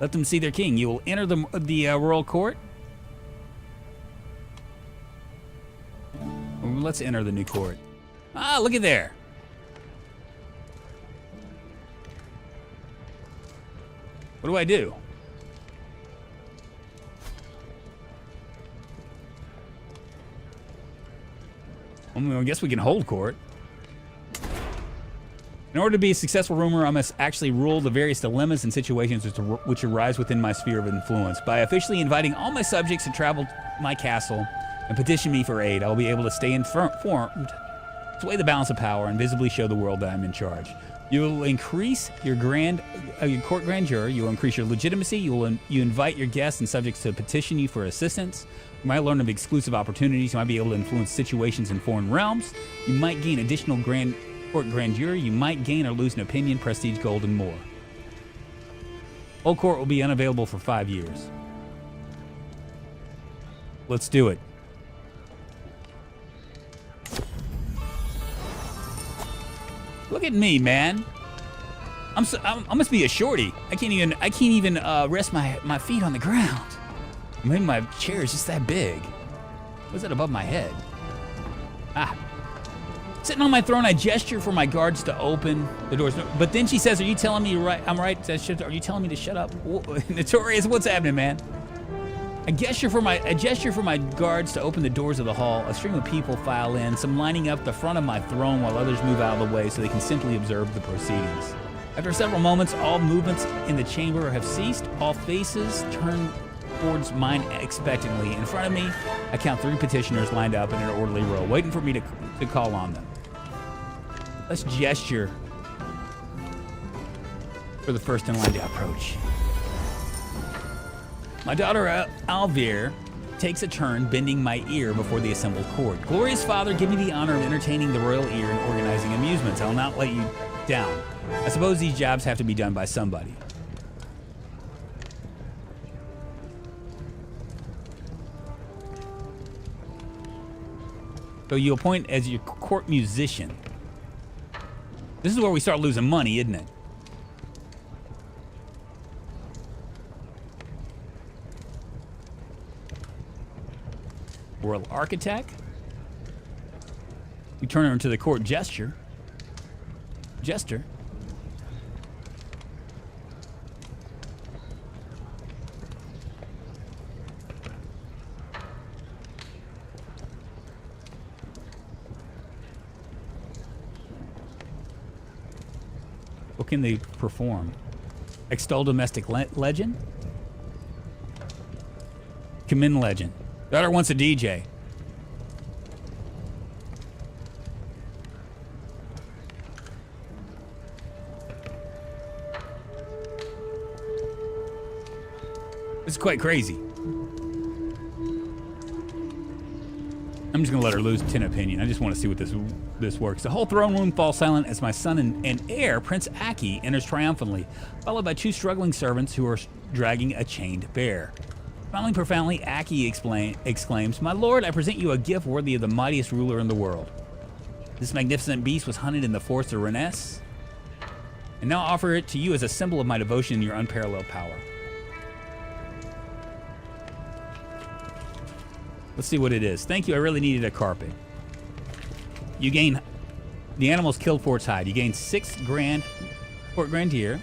S1: Let them see their king. You will enter the royal court. Let's enter the new court. Ah, look at there. What do I do? I guess we can hold court. In order to be a successful ruler, I must actually rule the various dilemmas and situations which arise within my sphere of influence. By officially inviting all my subjects to travel to my castle and petition me for aid, I will be able to stay informed, sway the balance of power, and visibly show the world that I'm in charge. You will increase your court grandeur. You will increase your legitimacy. You invite your guests and subjects to petition you for assistance. You might learn of exclusive opportunities. You might be able to influence situations in foreign realms. You might gain additional court grandeur. You might gain or lose an opinion, prestige, gold, and more. Old court will be unavailable for 5 years. Let's do it. Look at me, man. I must be a shorty. I can't even rest my feet on the ground. Maybe my chair is just that big. What's that above my head? Ah. Sitting on my throne, I gesture for my guards to open the doors. But then she says, "Are you telling me I'm right? Are you telling me to shut up?" Notorious, what's happening, man? I gesture for my guards to open the doors of the hall. A stream of people file in, some lining up the front of my throne while others move out of the way so they can simply observe the proceedings. After several moments, all movements in the chamber have ceased. All faces turn towards mine expectantly. In front of me, I count 3 petitioners lined up in an orderly row, waiting for me to call on them. Let's gesture for the first in line to approach. My daughter Alvir takes a turn bending my ear before the assembled court. Glorious Father, give me the honor of entertaining the royal ear and organizing amusements. I will not let you down. I suppose these jobs have to be done by somebody. So you appoint as your court musician. This is where we start losing money, isn't it? Royal architect. We turn her into the court jester. What can they perform? Extol domestic legend? Commend legend. Daughter wants a DJ. This is quite crazy. I'm just gonna let her lose 10 opinion. I just want to see what this works. The whole throne room falls silent as my son and heir, Prince Aki, enters triumphantly, followed by 2 struggling servants who are dragging a chained bear. Smiling profoundly, Aki exclaims, "My lord, I present you a gift worthy of the mightiest ruler in the world. This magnificent beast was hunted in the forests of Rennes, and now I offer it to you as a symbol of my devotion and your unparalleled power." Let's see what it is. Thank you, I really needed a carpet. You gain, the animal's killed for its hide. You gain 6 grand, Court Grandier.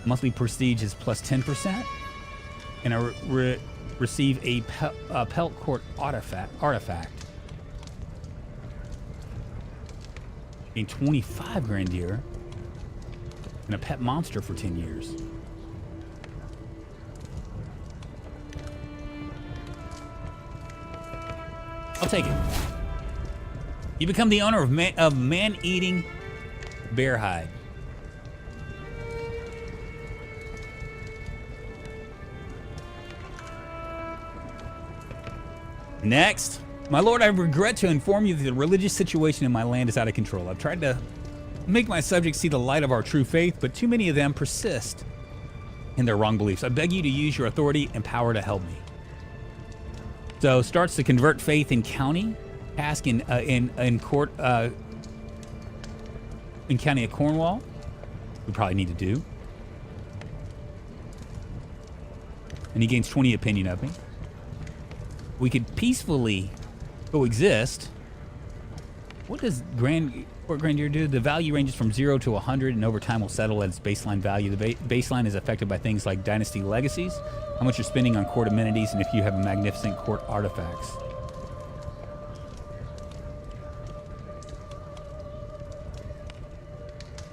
S1: Monthly prestige is plus 10%. And I receive a pelt court artifact. Gain 25 Grandier. And a pet monster for 10 years. I'll take it. You become the owner of man-eating bear hide. Next. My lord, I regret to inform you that the religious situation in my land is out of control. I've tried to make my subjects see the light of our true faith, but too many of them persist in their wrong beliefs. I beg you to use your authority and power to help me. So starts to convert faith in county, task in court in county of Cornwall. We probably need to do. And he gains 20 opinion of me. We could peacefully coexist. What does Court Grandier do? The value ranges from 0 to 100 and over time will settle at its baseline value. The baseline is affected by things like dynasty legacies, how much you're spending on court amenities, and if you have a magnificent court artifacts.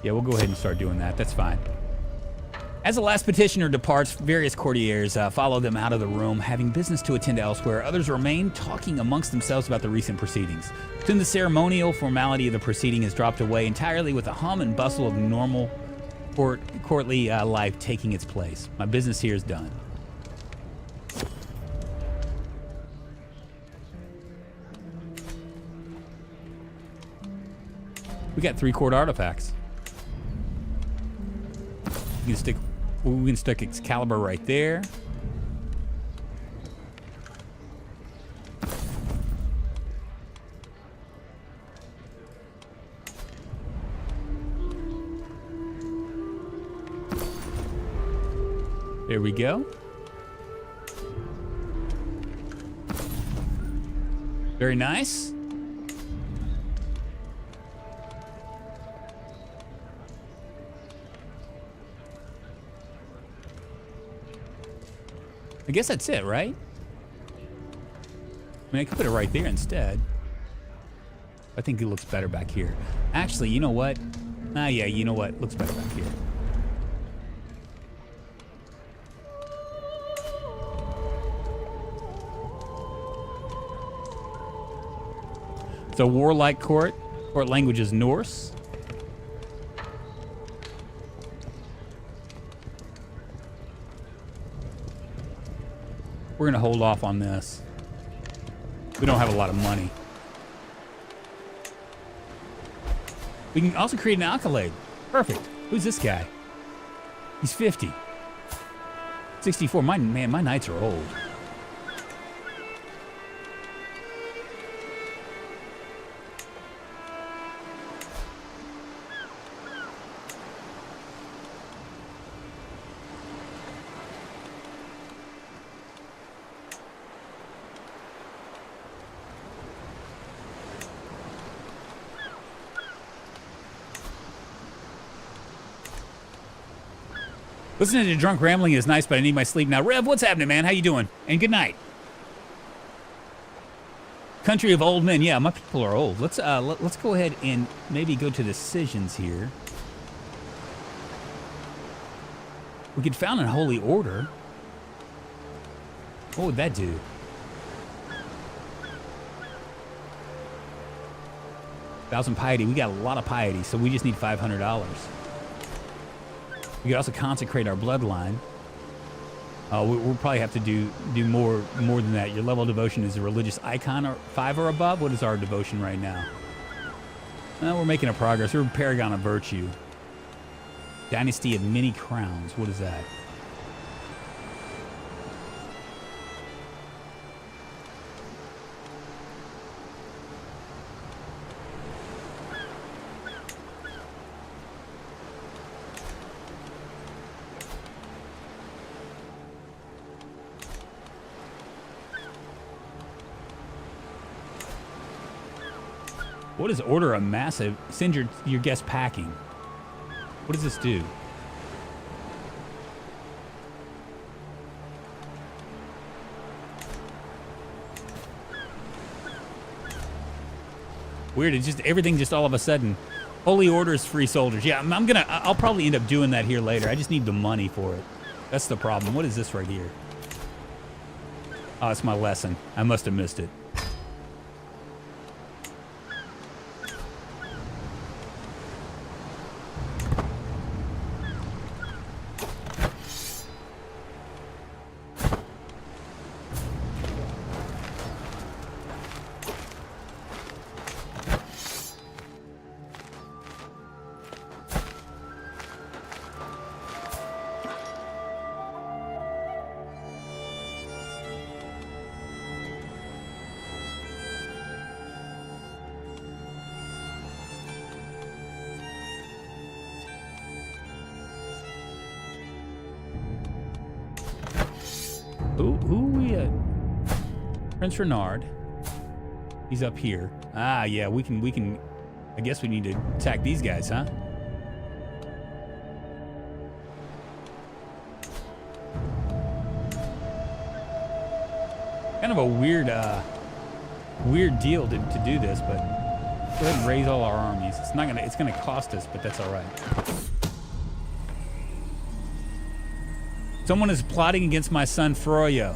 S1: Yeah, we'll go ahead and start doing that. That's fine. As the last petitioner departs, various courtiers follow them out of the room, having business to attend elsewhere. Others remain, talking amongst themselves about the recent proceedings. Soon the ceremonial formality of the proceeding has dropped away entirely, with the hum and bustle of normal courtly life taking its place. My business here is done. We got 3 court artifacts. We can stick Excalibur right there. There we go. Very nice. I guess that's it, right? I mean, I could put it right there instead. I think it looks better back here. Actually, you know what? Ah, yeah, you know what? Looks better back here. So, warlike court. Court language is Norse. We're gonna hold off on this. We don't have a lot of money. We can also create an accolade. Perfect. Who's this guy? He's 50. 64. My knights are old. Listening to drunk rambling is nice, but I need my sleep now. Rev, what's happening, man? How you doing? And good night. Country of old men. Yeah, my people are old. Let's go ahead and maybe go to decisions here. We could found an holy order. What would that do? $1,000 piety. We got a lot of piety, so we just need $500. We could also consecrate our bloodline. We'll probably have to do more than that. Your level of devotion is a religious icon or 5 or above. What is our devotion right now? We're making a progress. We're a paragon of virtue. Dynasty of many crowns. What is that? What is order a massive? Send your guest packing. What does this do? Weird. It's just everything just all of a sudden. Holy orders, free soldiers. Yeah, I'll probably end up doing that here later. I just need the money for it. That's the problem. What is this right here? Oh, it's my lesson. I must have missed it. Who are we at? Prince Renard. He's up here. Ah, yeah, we can, I guess we need to attack these guys, huh? Kind of a weird deal to do this, but go ahead and raise all our armies. It's gonna cost us, but that's all right. Someone is plotting against my son Froyo.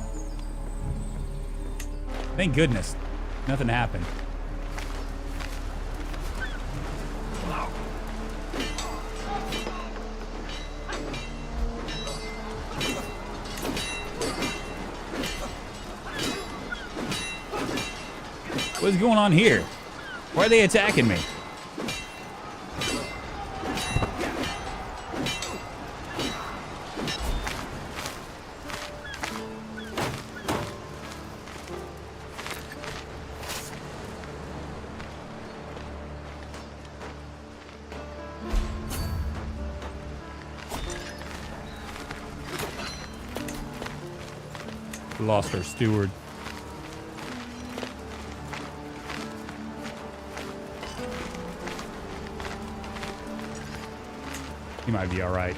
S1: Thank goodness. Nothing happened. What's going on here? Why are they attacking me? Lost our steward. He might be all right.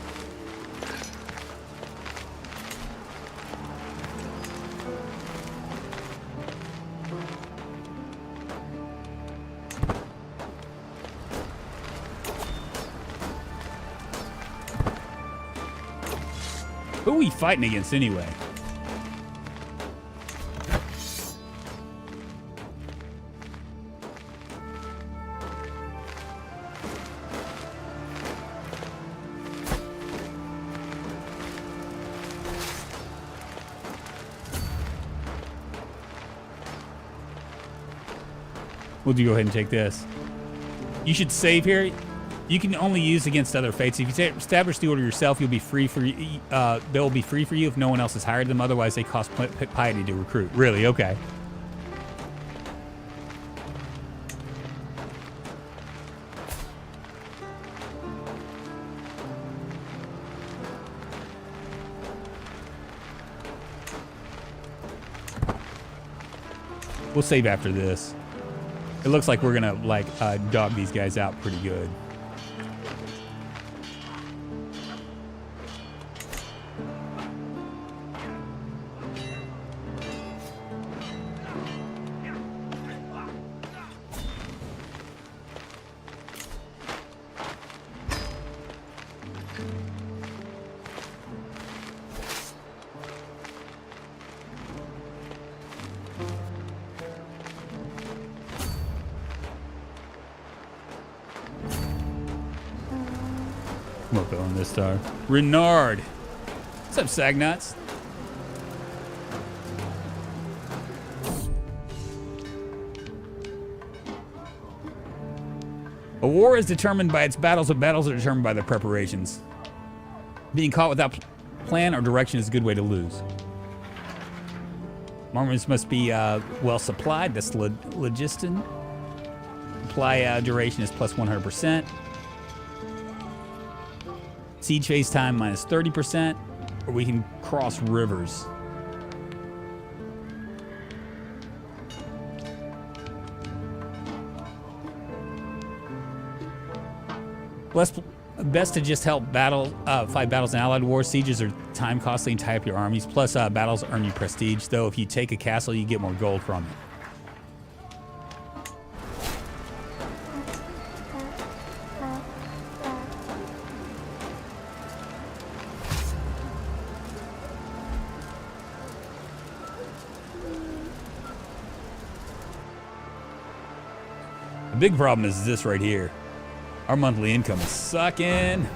S1: Who are we fighting against anyway? We'll go ahead and take this. You should save here. You can only use against other fates. If you establish the order yourself, you'll be free for. They'll be free for you if no one else has hired them. Otherwise, they cost piety to recruit. Really? Okay. We'll save after this. It looks like we're gonna like dog these guys out pretty good. We'll go on this star. Renard. What's up, Sagnuts? A war is determined by its battles, but battles are determined by their preparations. Being caught without plan or direction is a good way to lose. Armaments must be well supplied. That's logistin. Supply duration is plus 100%. Siege phase time minus 30%, or we can cross rivers. Best to just help fight battles in allied wars. Sieges are time costly and tie up your armies. Plus, battles earn you prestige. Though, if you take a castle, you get more gold from it. Big problem is this right here. Our monthly income is sucking.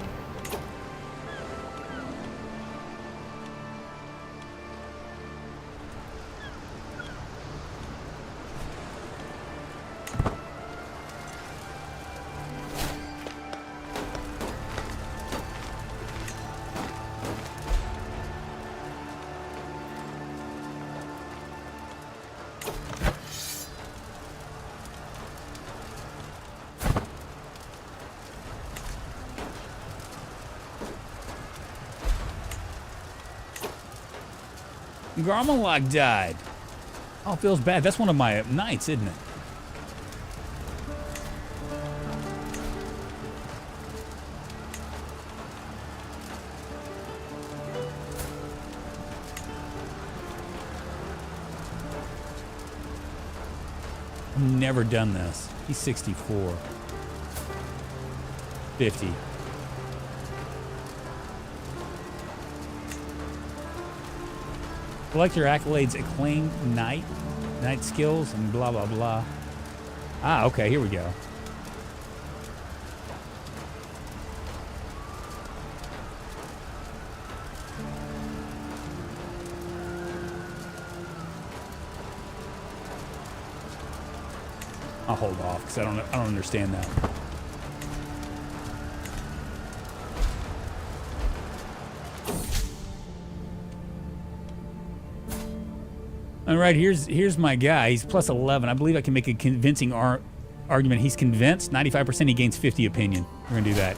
S1: Garmalok died. Oh, it feels bad. That's one of my knights, isn't it? I've never done this. He's 64. 50. Collect your accolades, acclaimed knight skills, and blah, blah, blah. Ah, okay, here we go. I'll hold off because I don't understand that. All right, here's my guy. He's plus 11. I believe I can make a convincing argument. He's convinced. 95%. He gains 50 opinion. We're gonna do that.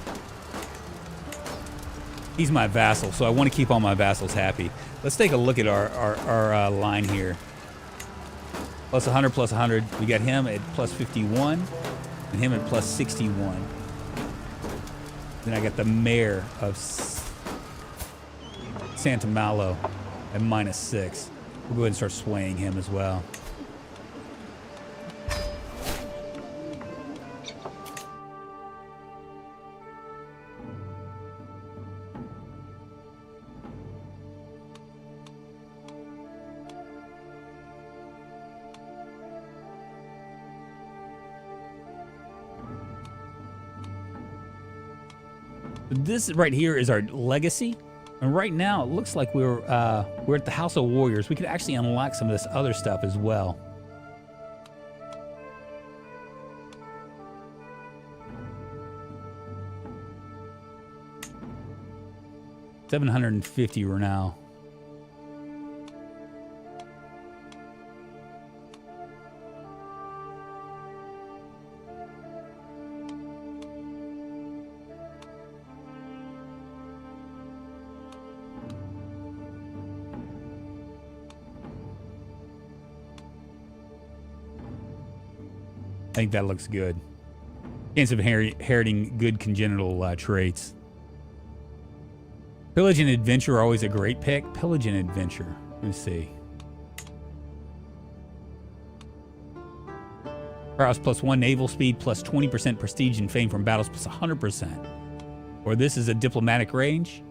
S1: He's my vassal, so I want to keep all my vassals happy. Let's take a look at our line here. Plus 100, plus 100. We got him at plus 51, and him at plus 61. Then I got the mayor of Santa Malo at minus 6. We'll go ahead and start swaying him as well. This right here is our legacy. And right now, it looks like we're at the House of Warriors. We could actually unlock some of this other stuff as well. $750 we're now. I think that looks good. Chance of inheriting good congenital traits. Pillage and adventure are always a great pick. Pillage and adventure. Let's see. Prowess +1 naval speed, plus 20% prestige and fame from battles, plus 100%. Or this is a diplomatic range.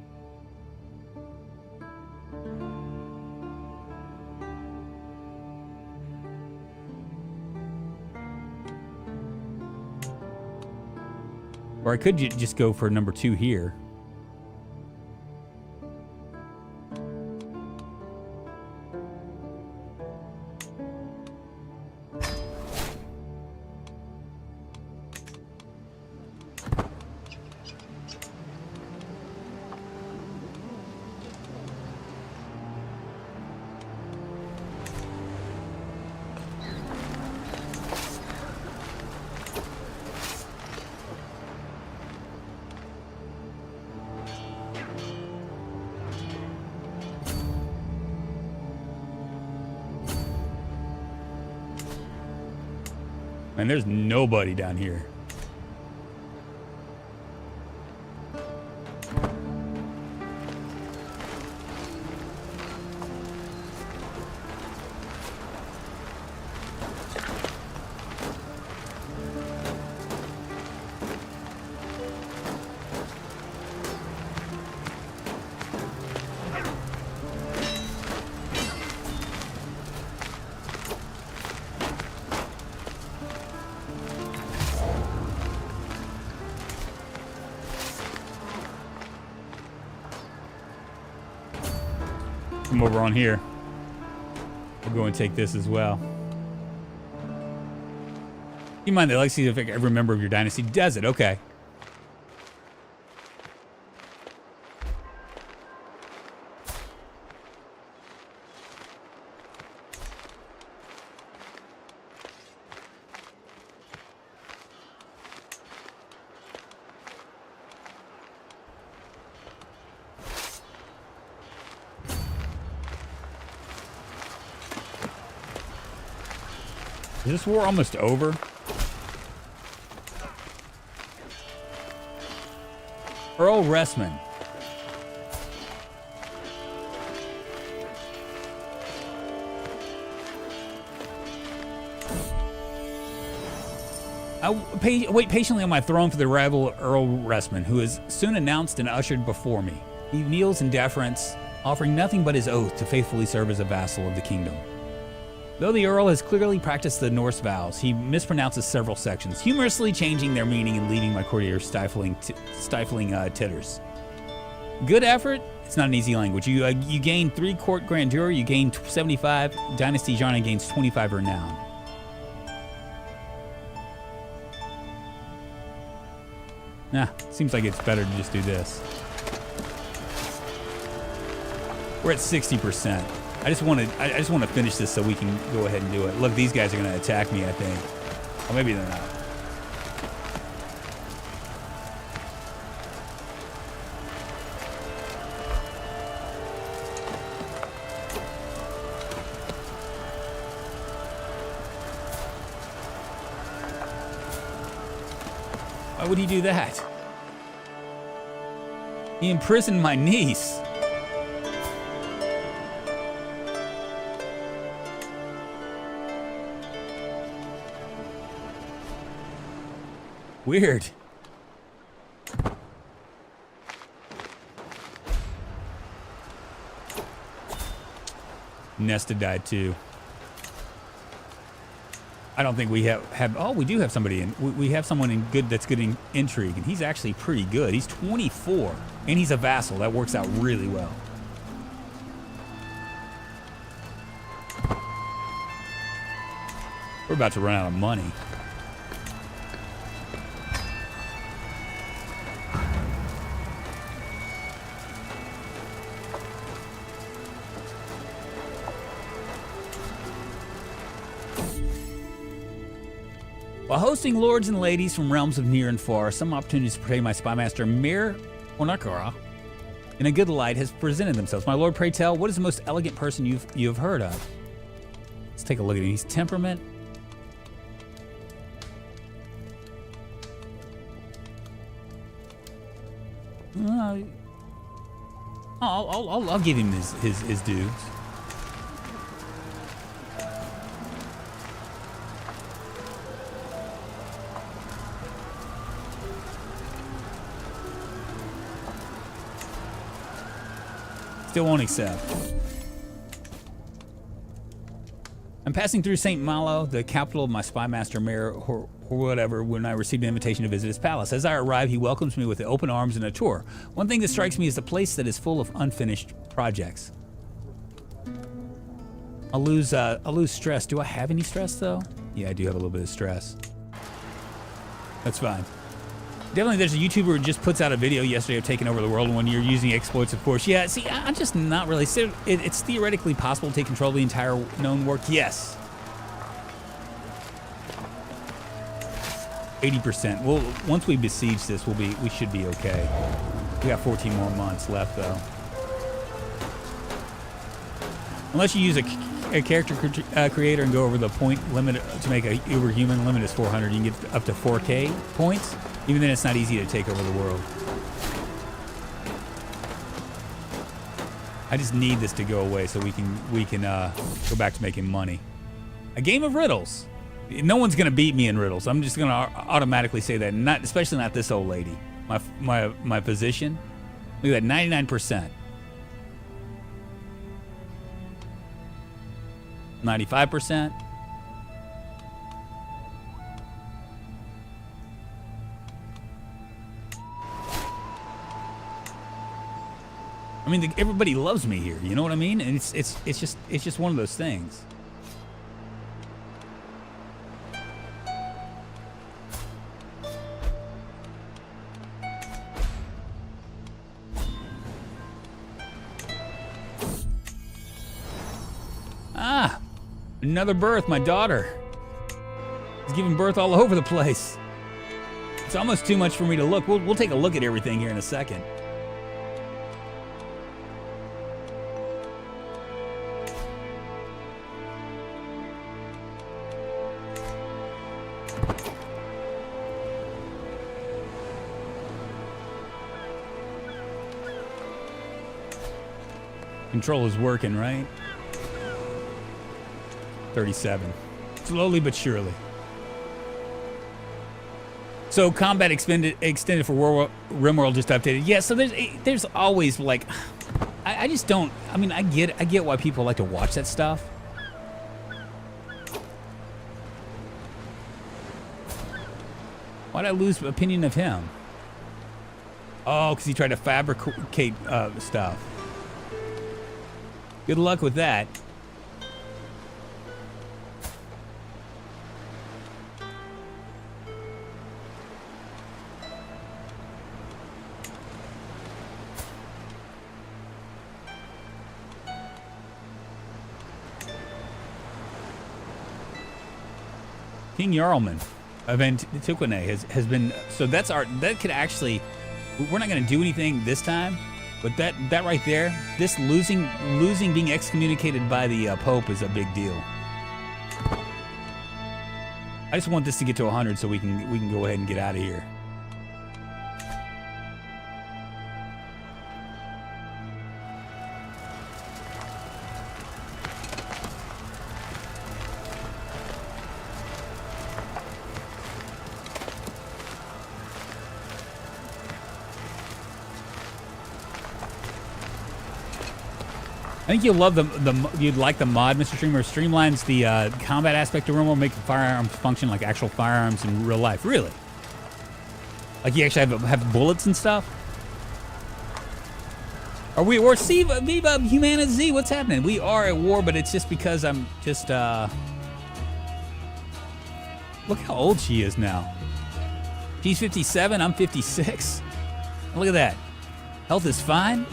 S1: Or I could just go for number 2 here. Man, there's nobody down here. Come over on here. We'll go and take this as well. You mind that Lexi if every member of your dynasty does it? Okay. Is this war almost over? Earl Ressman. I wait patiently on my throne for the rival Earl Ressman, who is soon announced and ushered before me. He kneels in deference, offering nothing but his oath to faithfully serve as a vassal of the kingdom. Though the Earl has clearly practiced the Norse vows, he mispronounces several sections, humorously changing their meaning and leaving my courtiers stifling titters. Good effort? It's not an easy language. You gain 3 court grandeur, you gain 75, Dynasty genre gains 25 renown. Nah, seems like it's better to just do this. We're at 60%. I just want to finish this so we can go ahead and do it. Look, these guys are going to attack me, I think. Or maybe they're not. Why would he do that? He imprisoned my niece. Weird. Nesta died too. I don't think we have. Oh, we do have somebody in. We have someone in good that's good in intrigue, and he's actually pretty good. He's 24, and he's a vassal. That works out really well. We're about to run out of money. While hosting lords and ladies from realms of near and far, some opportunities to portray my spymaster Mir Ornakara in a good light has presented themselves. My lord, pray tell, what is the most elegant person you have heard of? Let's take a look at him. He's temperament. I'll give him his dues. Still won't accept. I'm passing through St. Malo, the capital of my spymaster Mayor or whatever, when I received an invitation to visit his palace. As I arrive, he welcomes me with open arms and a tour. One thing that strikes me is the place that is full of unfinished projects. I'll lose stress. Do I have any stress though? Yeah, I do have a little bit of stress. That's fine. Definitely, there's a YouTuber who just puts out a video yesterday of taking over the world in 1 year using exploits, of course. Yeah, see, I'm just not really... It's theoretically possible to take control of the entire known work. Yes. 80%. Well, once we besiege this, we should be okay. We got 14 more months left, though. Unless you use a character creator and go over the point limit to make a uber-human, limit is 400. You can get up to 4K points. Even then, it's not easy to take over the world. I just need this to go away so we can go back to making money. A game of riddles. No one's gonna beat me in riddles. I'm just gonna automatically say that. Not, especially not this old lady. My position. Look at that, 99%. 95%. I mean, everybody loves me here. You know what I mean? And it's just one of those things. Ah, another birth. My daughter is giving birth all over the place. It's almost too much for me to look. We'll take a look at everything here in a second. Control is working, right? 37. Slowly but surely. So combat extended for RimWorld just updated. Yeah, so there's always like, I just don't. I mean, I get why people like to watch that stuff. Why'd I lose opinion of him? Oh, because he tried to fabricate stuff. Good luck with that. King Jarlman of Antiquine has been, so that could actually, we're not going to do anything this time, but that right there, this losing being excommunicated by the Pope is a big deal. I just want this to get to 100 so we can go ahead and get out of here. I think you'll love you'd like the mod, Mr. Streamer. Streamlines the combat aspect of Rumble, making firearms function like actual firearms in real life. Really? Like you actually have bullets and stuff? Are we, or Viva Humana Z, what's happening? We are at war, but it's just because I'm just, look how old she is now. She's 57, I'm 56. Look at that. Health is fine.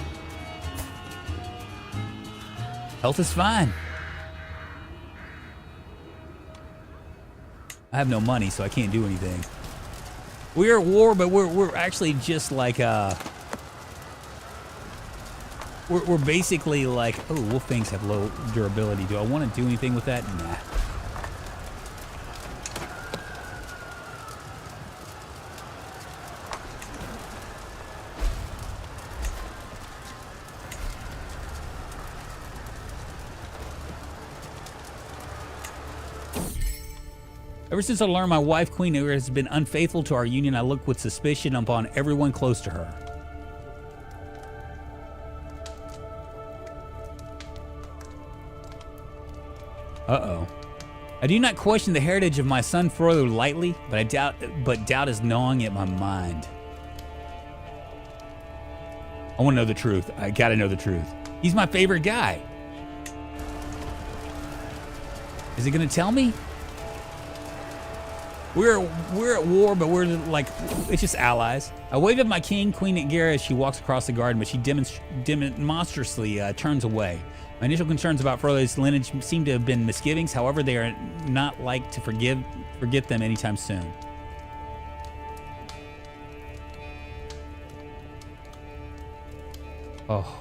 S1: Health is fine. I have no money, so I can't do anything. We're at war, but we're actually just like, we're basically like, oh, wolf fangs have low durability. Do I want to do anything with that? Nah. Ever since I learned my wife, Queen Heir, has been unfaithful to our union, I look with suspicion upon everyone close to her. Uh-oh. I do not question the heritage of my son Frodo lightly, but doubt is gnawing at my mind. I want to know the truth. I gotta know the truth. He's my favorite guy. Is he gonna tell me? We're at war, but we're like, it's just allies. I wave at my king, Queen Heir, as she walks across the garden, but she demonstratively turns away. My initial concerns about Frodo's lineage seem to have been misgivings. However, they are not like to forget them anytime soon. Oh.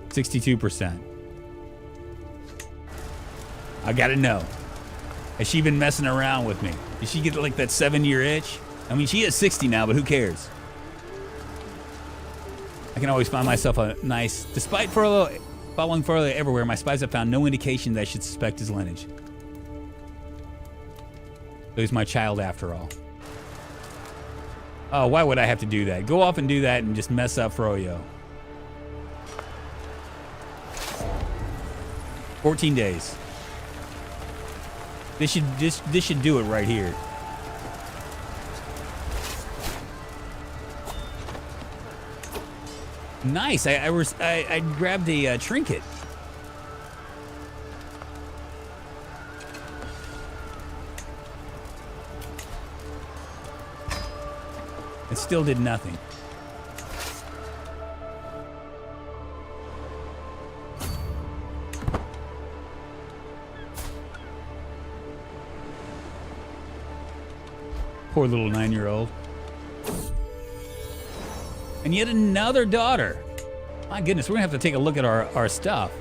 S1: 62%. I gotta know. Has she been messing around with me? Did she get like that 7-year itch? I mean, she is 60 now, but who cares? I can always find myself a nice... Despite following Frodo everywhere, my spies have found no indication that I should suspect his lineage. So he's my child after all. Oh, why would I have to do that? Go off and do that and just mess up Froyo. 14 days. This should do it right here. Nice. I grabbed a trinket. It still did nothing. Poor little 9-year-old. And yet another daughter. My goodness, we're gonna have to take a look at our stuff.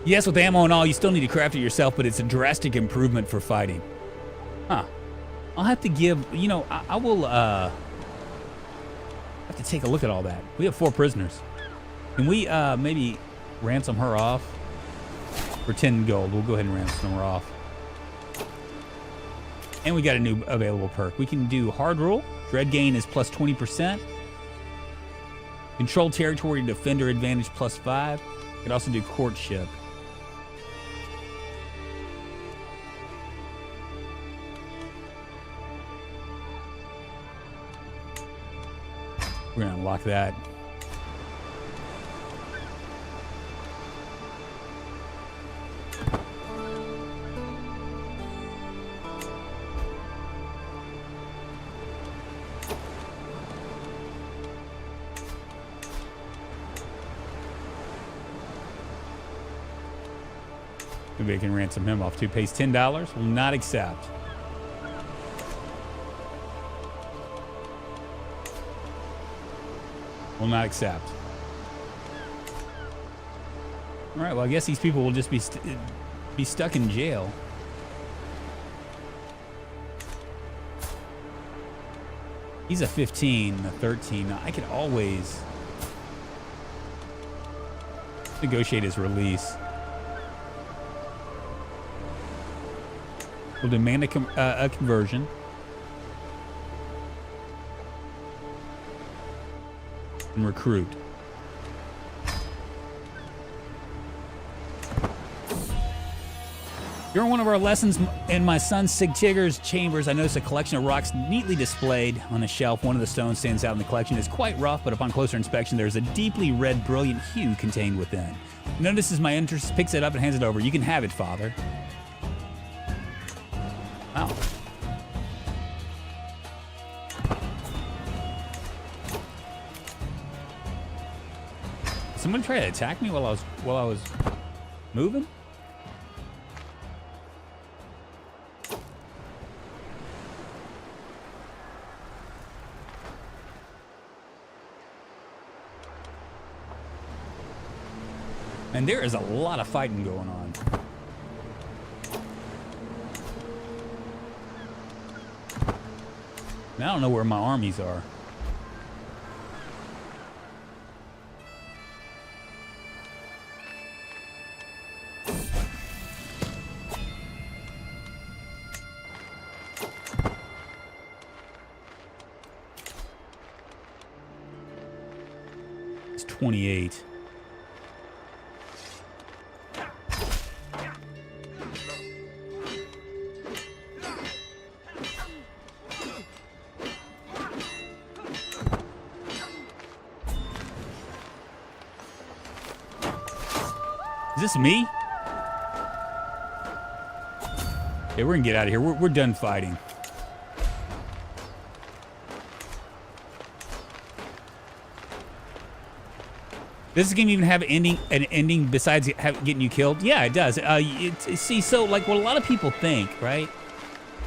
S1: Yes, with ammo and all, you still need to craft it yourself, but it's a drastic improvement for fighting. Huh. I'll have to give, you know, I will have to take a look at all that. We have 4 prisoners. Can we maybe ransom her off for 10 gold? We'll go ahead and ransom her off. And we got a new available perk. We can do hard rule. Dread gain is plus 20%. Control territory defender advantage plus 5. We can also do courtship. We're gonna unlock that. Maybe I can ransom him off too. Pays $10. Will not accept. Will not accept. All right. Well, I guess these people will just be stuck in jail. He's a 15, a 13. I could always negotiate his release. We'll demand a conversion. and recruit. During one of our lessons in my son Sigtigger's chambers, I noticed a collection of rocks neatly displayed on a shelf. One of the stones stands out in the collection. It's quite rough, but upon closer inspection, there's a deeply red, brilliant hue contained within. He notices my interest, picks it up, and hands it over. You can have it, Father. Wow. Someone try to attack me while I was moving? And there is a lot of fighting going on. Now I don't know where my armies are. It's 28. Is this me? Okay, we're gonna get out of here. We're done fighting. Does this game even have an ending besides getting you killed? Yeah, it does. See, so like what a lot of people think, right?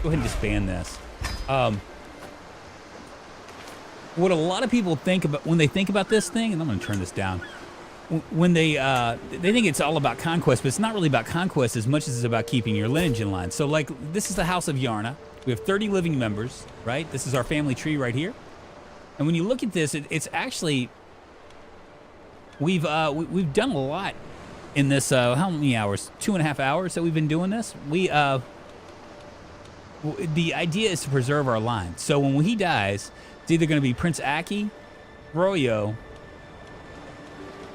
S1: Go ahead and disband this. What a lot of people think about when they think about this thing, and I'm gonna turn this down. When they think it's all about conquest, but it's not really about conquest as much as it's about keeping your lineage in line. So, like, this is the House of Yarna. We have 30 living members, right? This is our family tree right here. And when you look at this, it's actually we've done a lot in this. How many hours? 2.5 hours that we've been doing this. The idea is to preserve our line. So when he dies, it's either going to be Prince Aki, Froyo,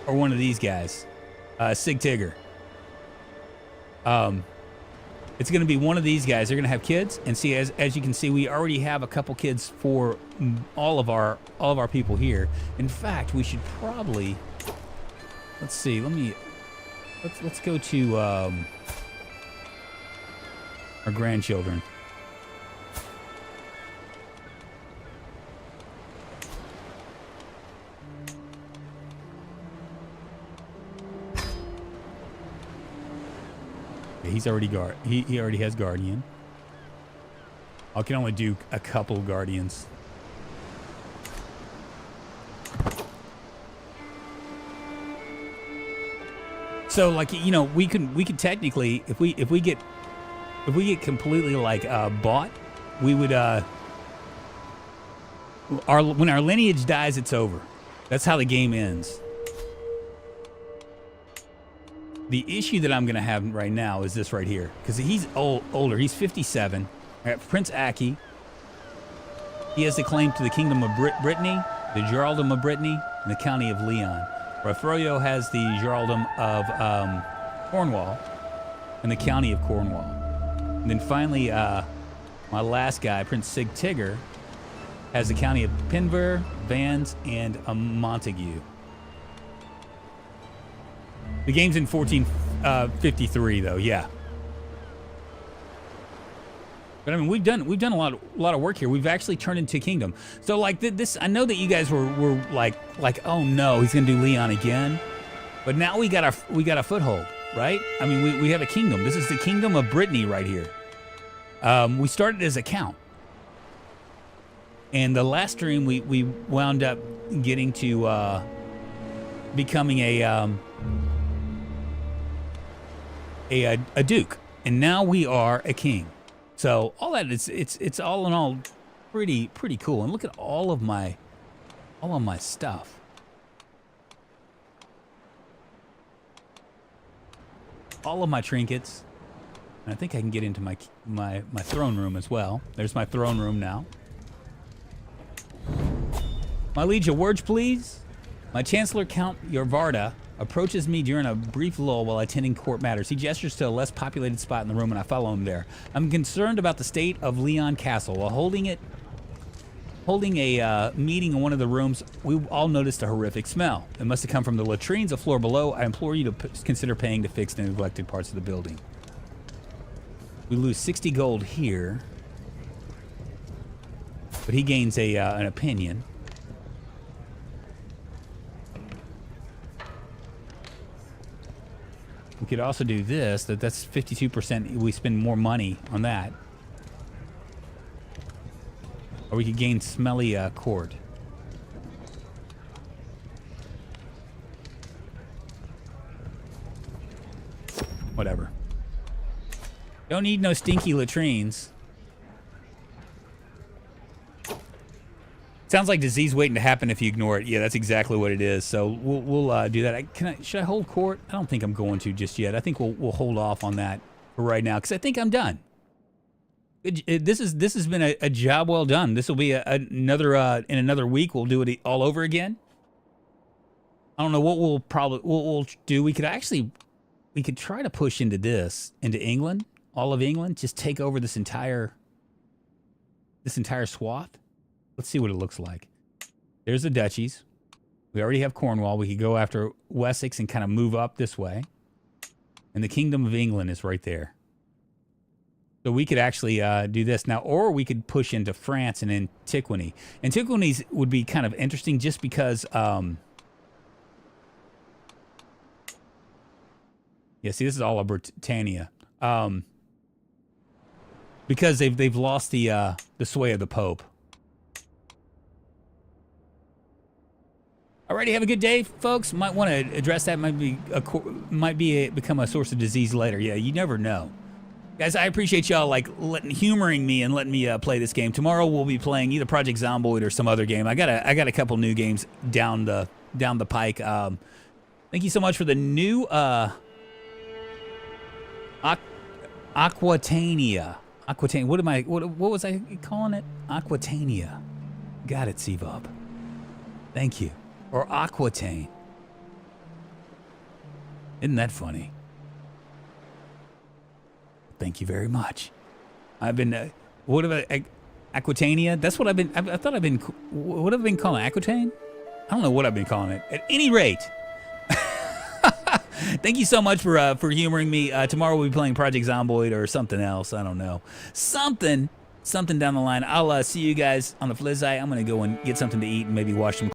S1: or one of these guys, Sigtigger. It's going to be one of these guys. They're going to have kids, and see, as you can see, we already have a couple kids for all of our people here. In fact, we should probably let's see. Let's go to our grandchildren. He's already he already has guardian. I can only do a couple guardians. So like, you know, we could technically, if we get completely like bought, we would when our lineage dies, it's over. That's how the game ends. The issue that I'm going to have right now is this right here. Because he's older. He's 57. I got Prince Aki. He has the claim to the kingdom of Brittany, the Jarldom of Brittany, and the county of Leon. Where Froyo has the Jarldom of Cornwall and the county of Cornwall. And then finally, my last guy, Prince Sigtigger, has the county of Pinver, Vans, and Montague. The game's in 1453, though. Yeah. But I mean, we've done a lot of work here. We've actually turned into a kingdom. So like this, I know that you guys were like, oh no, he's gonna do Leon again. But now we got a foothold, right? I mean, we have a kingdom. This is the kingdom of Brittany right here. We started as a count, and the last stream we wound up getting to becoming a duke, and now we are a king. So all that it's all in all pretty cool. And look at all of my stuff. All of my trinkets. And I think I can get into my throne room as well. There's my throne room now. My liege, a word, please. My Chancellor Count Yorvarda approaches me during a brief lull while attending court matters. He gestures to a less populated spot in the room, and I follow him there. I'm concerned about the state of Leon Castle. While holding a meeting in one of the rooms, we all noticed a horrific smell. It must have come from the latrines, a floor below. I implore you to consider paying to fix the neglected parts of the building. We lose 60 gold here, but he gains an opinion. We could also do this. That's 52%. We spend more money on that. Or we could gain smelly cord. Whatever. Don't need no stinky latrines. Sounds like disease waiting to happen if you ignore it. Yeah, that's exactly what it is. So we'll do that. Should I hold court? I don't think I'm going to just yet. I think we'll hold off on that for right now because I think I'm done. This has been a job well done. This will be another in another week. We'll do it all over again. I don't know what we'll do. We could try to push into England, all of England. Just take over this entire swath. Let's see what it looks like. There's the duchies. We already have Cornwall. We could go after Wessex and kind of move up this way. And the Kingdom of England is right there. So we could actually do this now, or we could push into France and Antiquity. Antiquities would be kind of interesting just because... yeah, see, this is all of Britannia. Because they've lost the sway of the Pope. Alrighty, have a good day, folks. Might want to address that. Become a source of disease later. Yeah, you never know. Guys, I appreciate y'all humoring me and letting me play this game. Tomorrow we'll be playing either Project Zomboid or some other game. I got a couple new games down the pike. Thank you so much for the new Aquitania. Aquitania. What was I calling it? Aquitania. Got it, Cbob. Thank you. Or Aquitaine. Isn't that funny? Thank you very much. I've been, what have I, Aquitania? That's what I've been, I thought I've been, what have I been calling Aquitaine? I don't know what I've been calling it. At any rate, thank you so much for humoring me. Tomorrow we'll be playing Project Zomboid or something else. I don't know. Something down the line. I'll see you guys on the flip side. I'm going to go and get something to eat and maybe watch some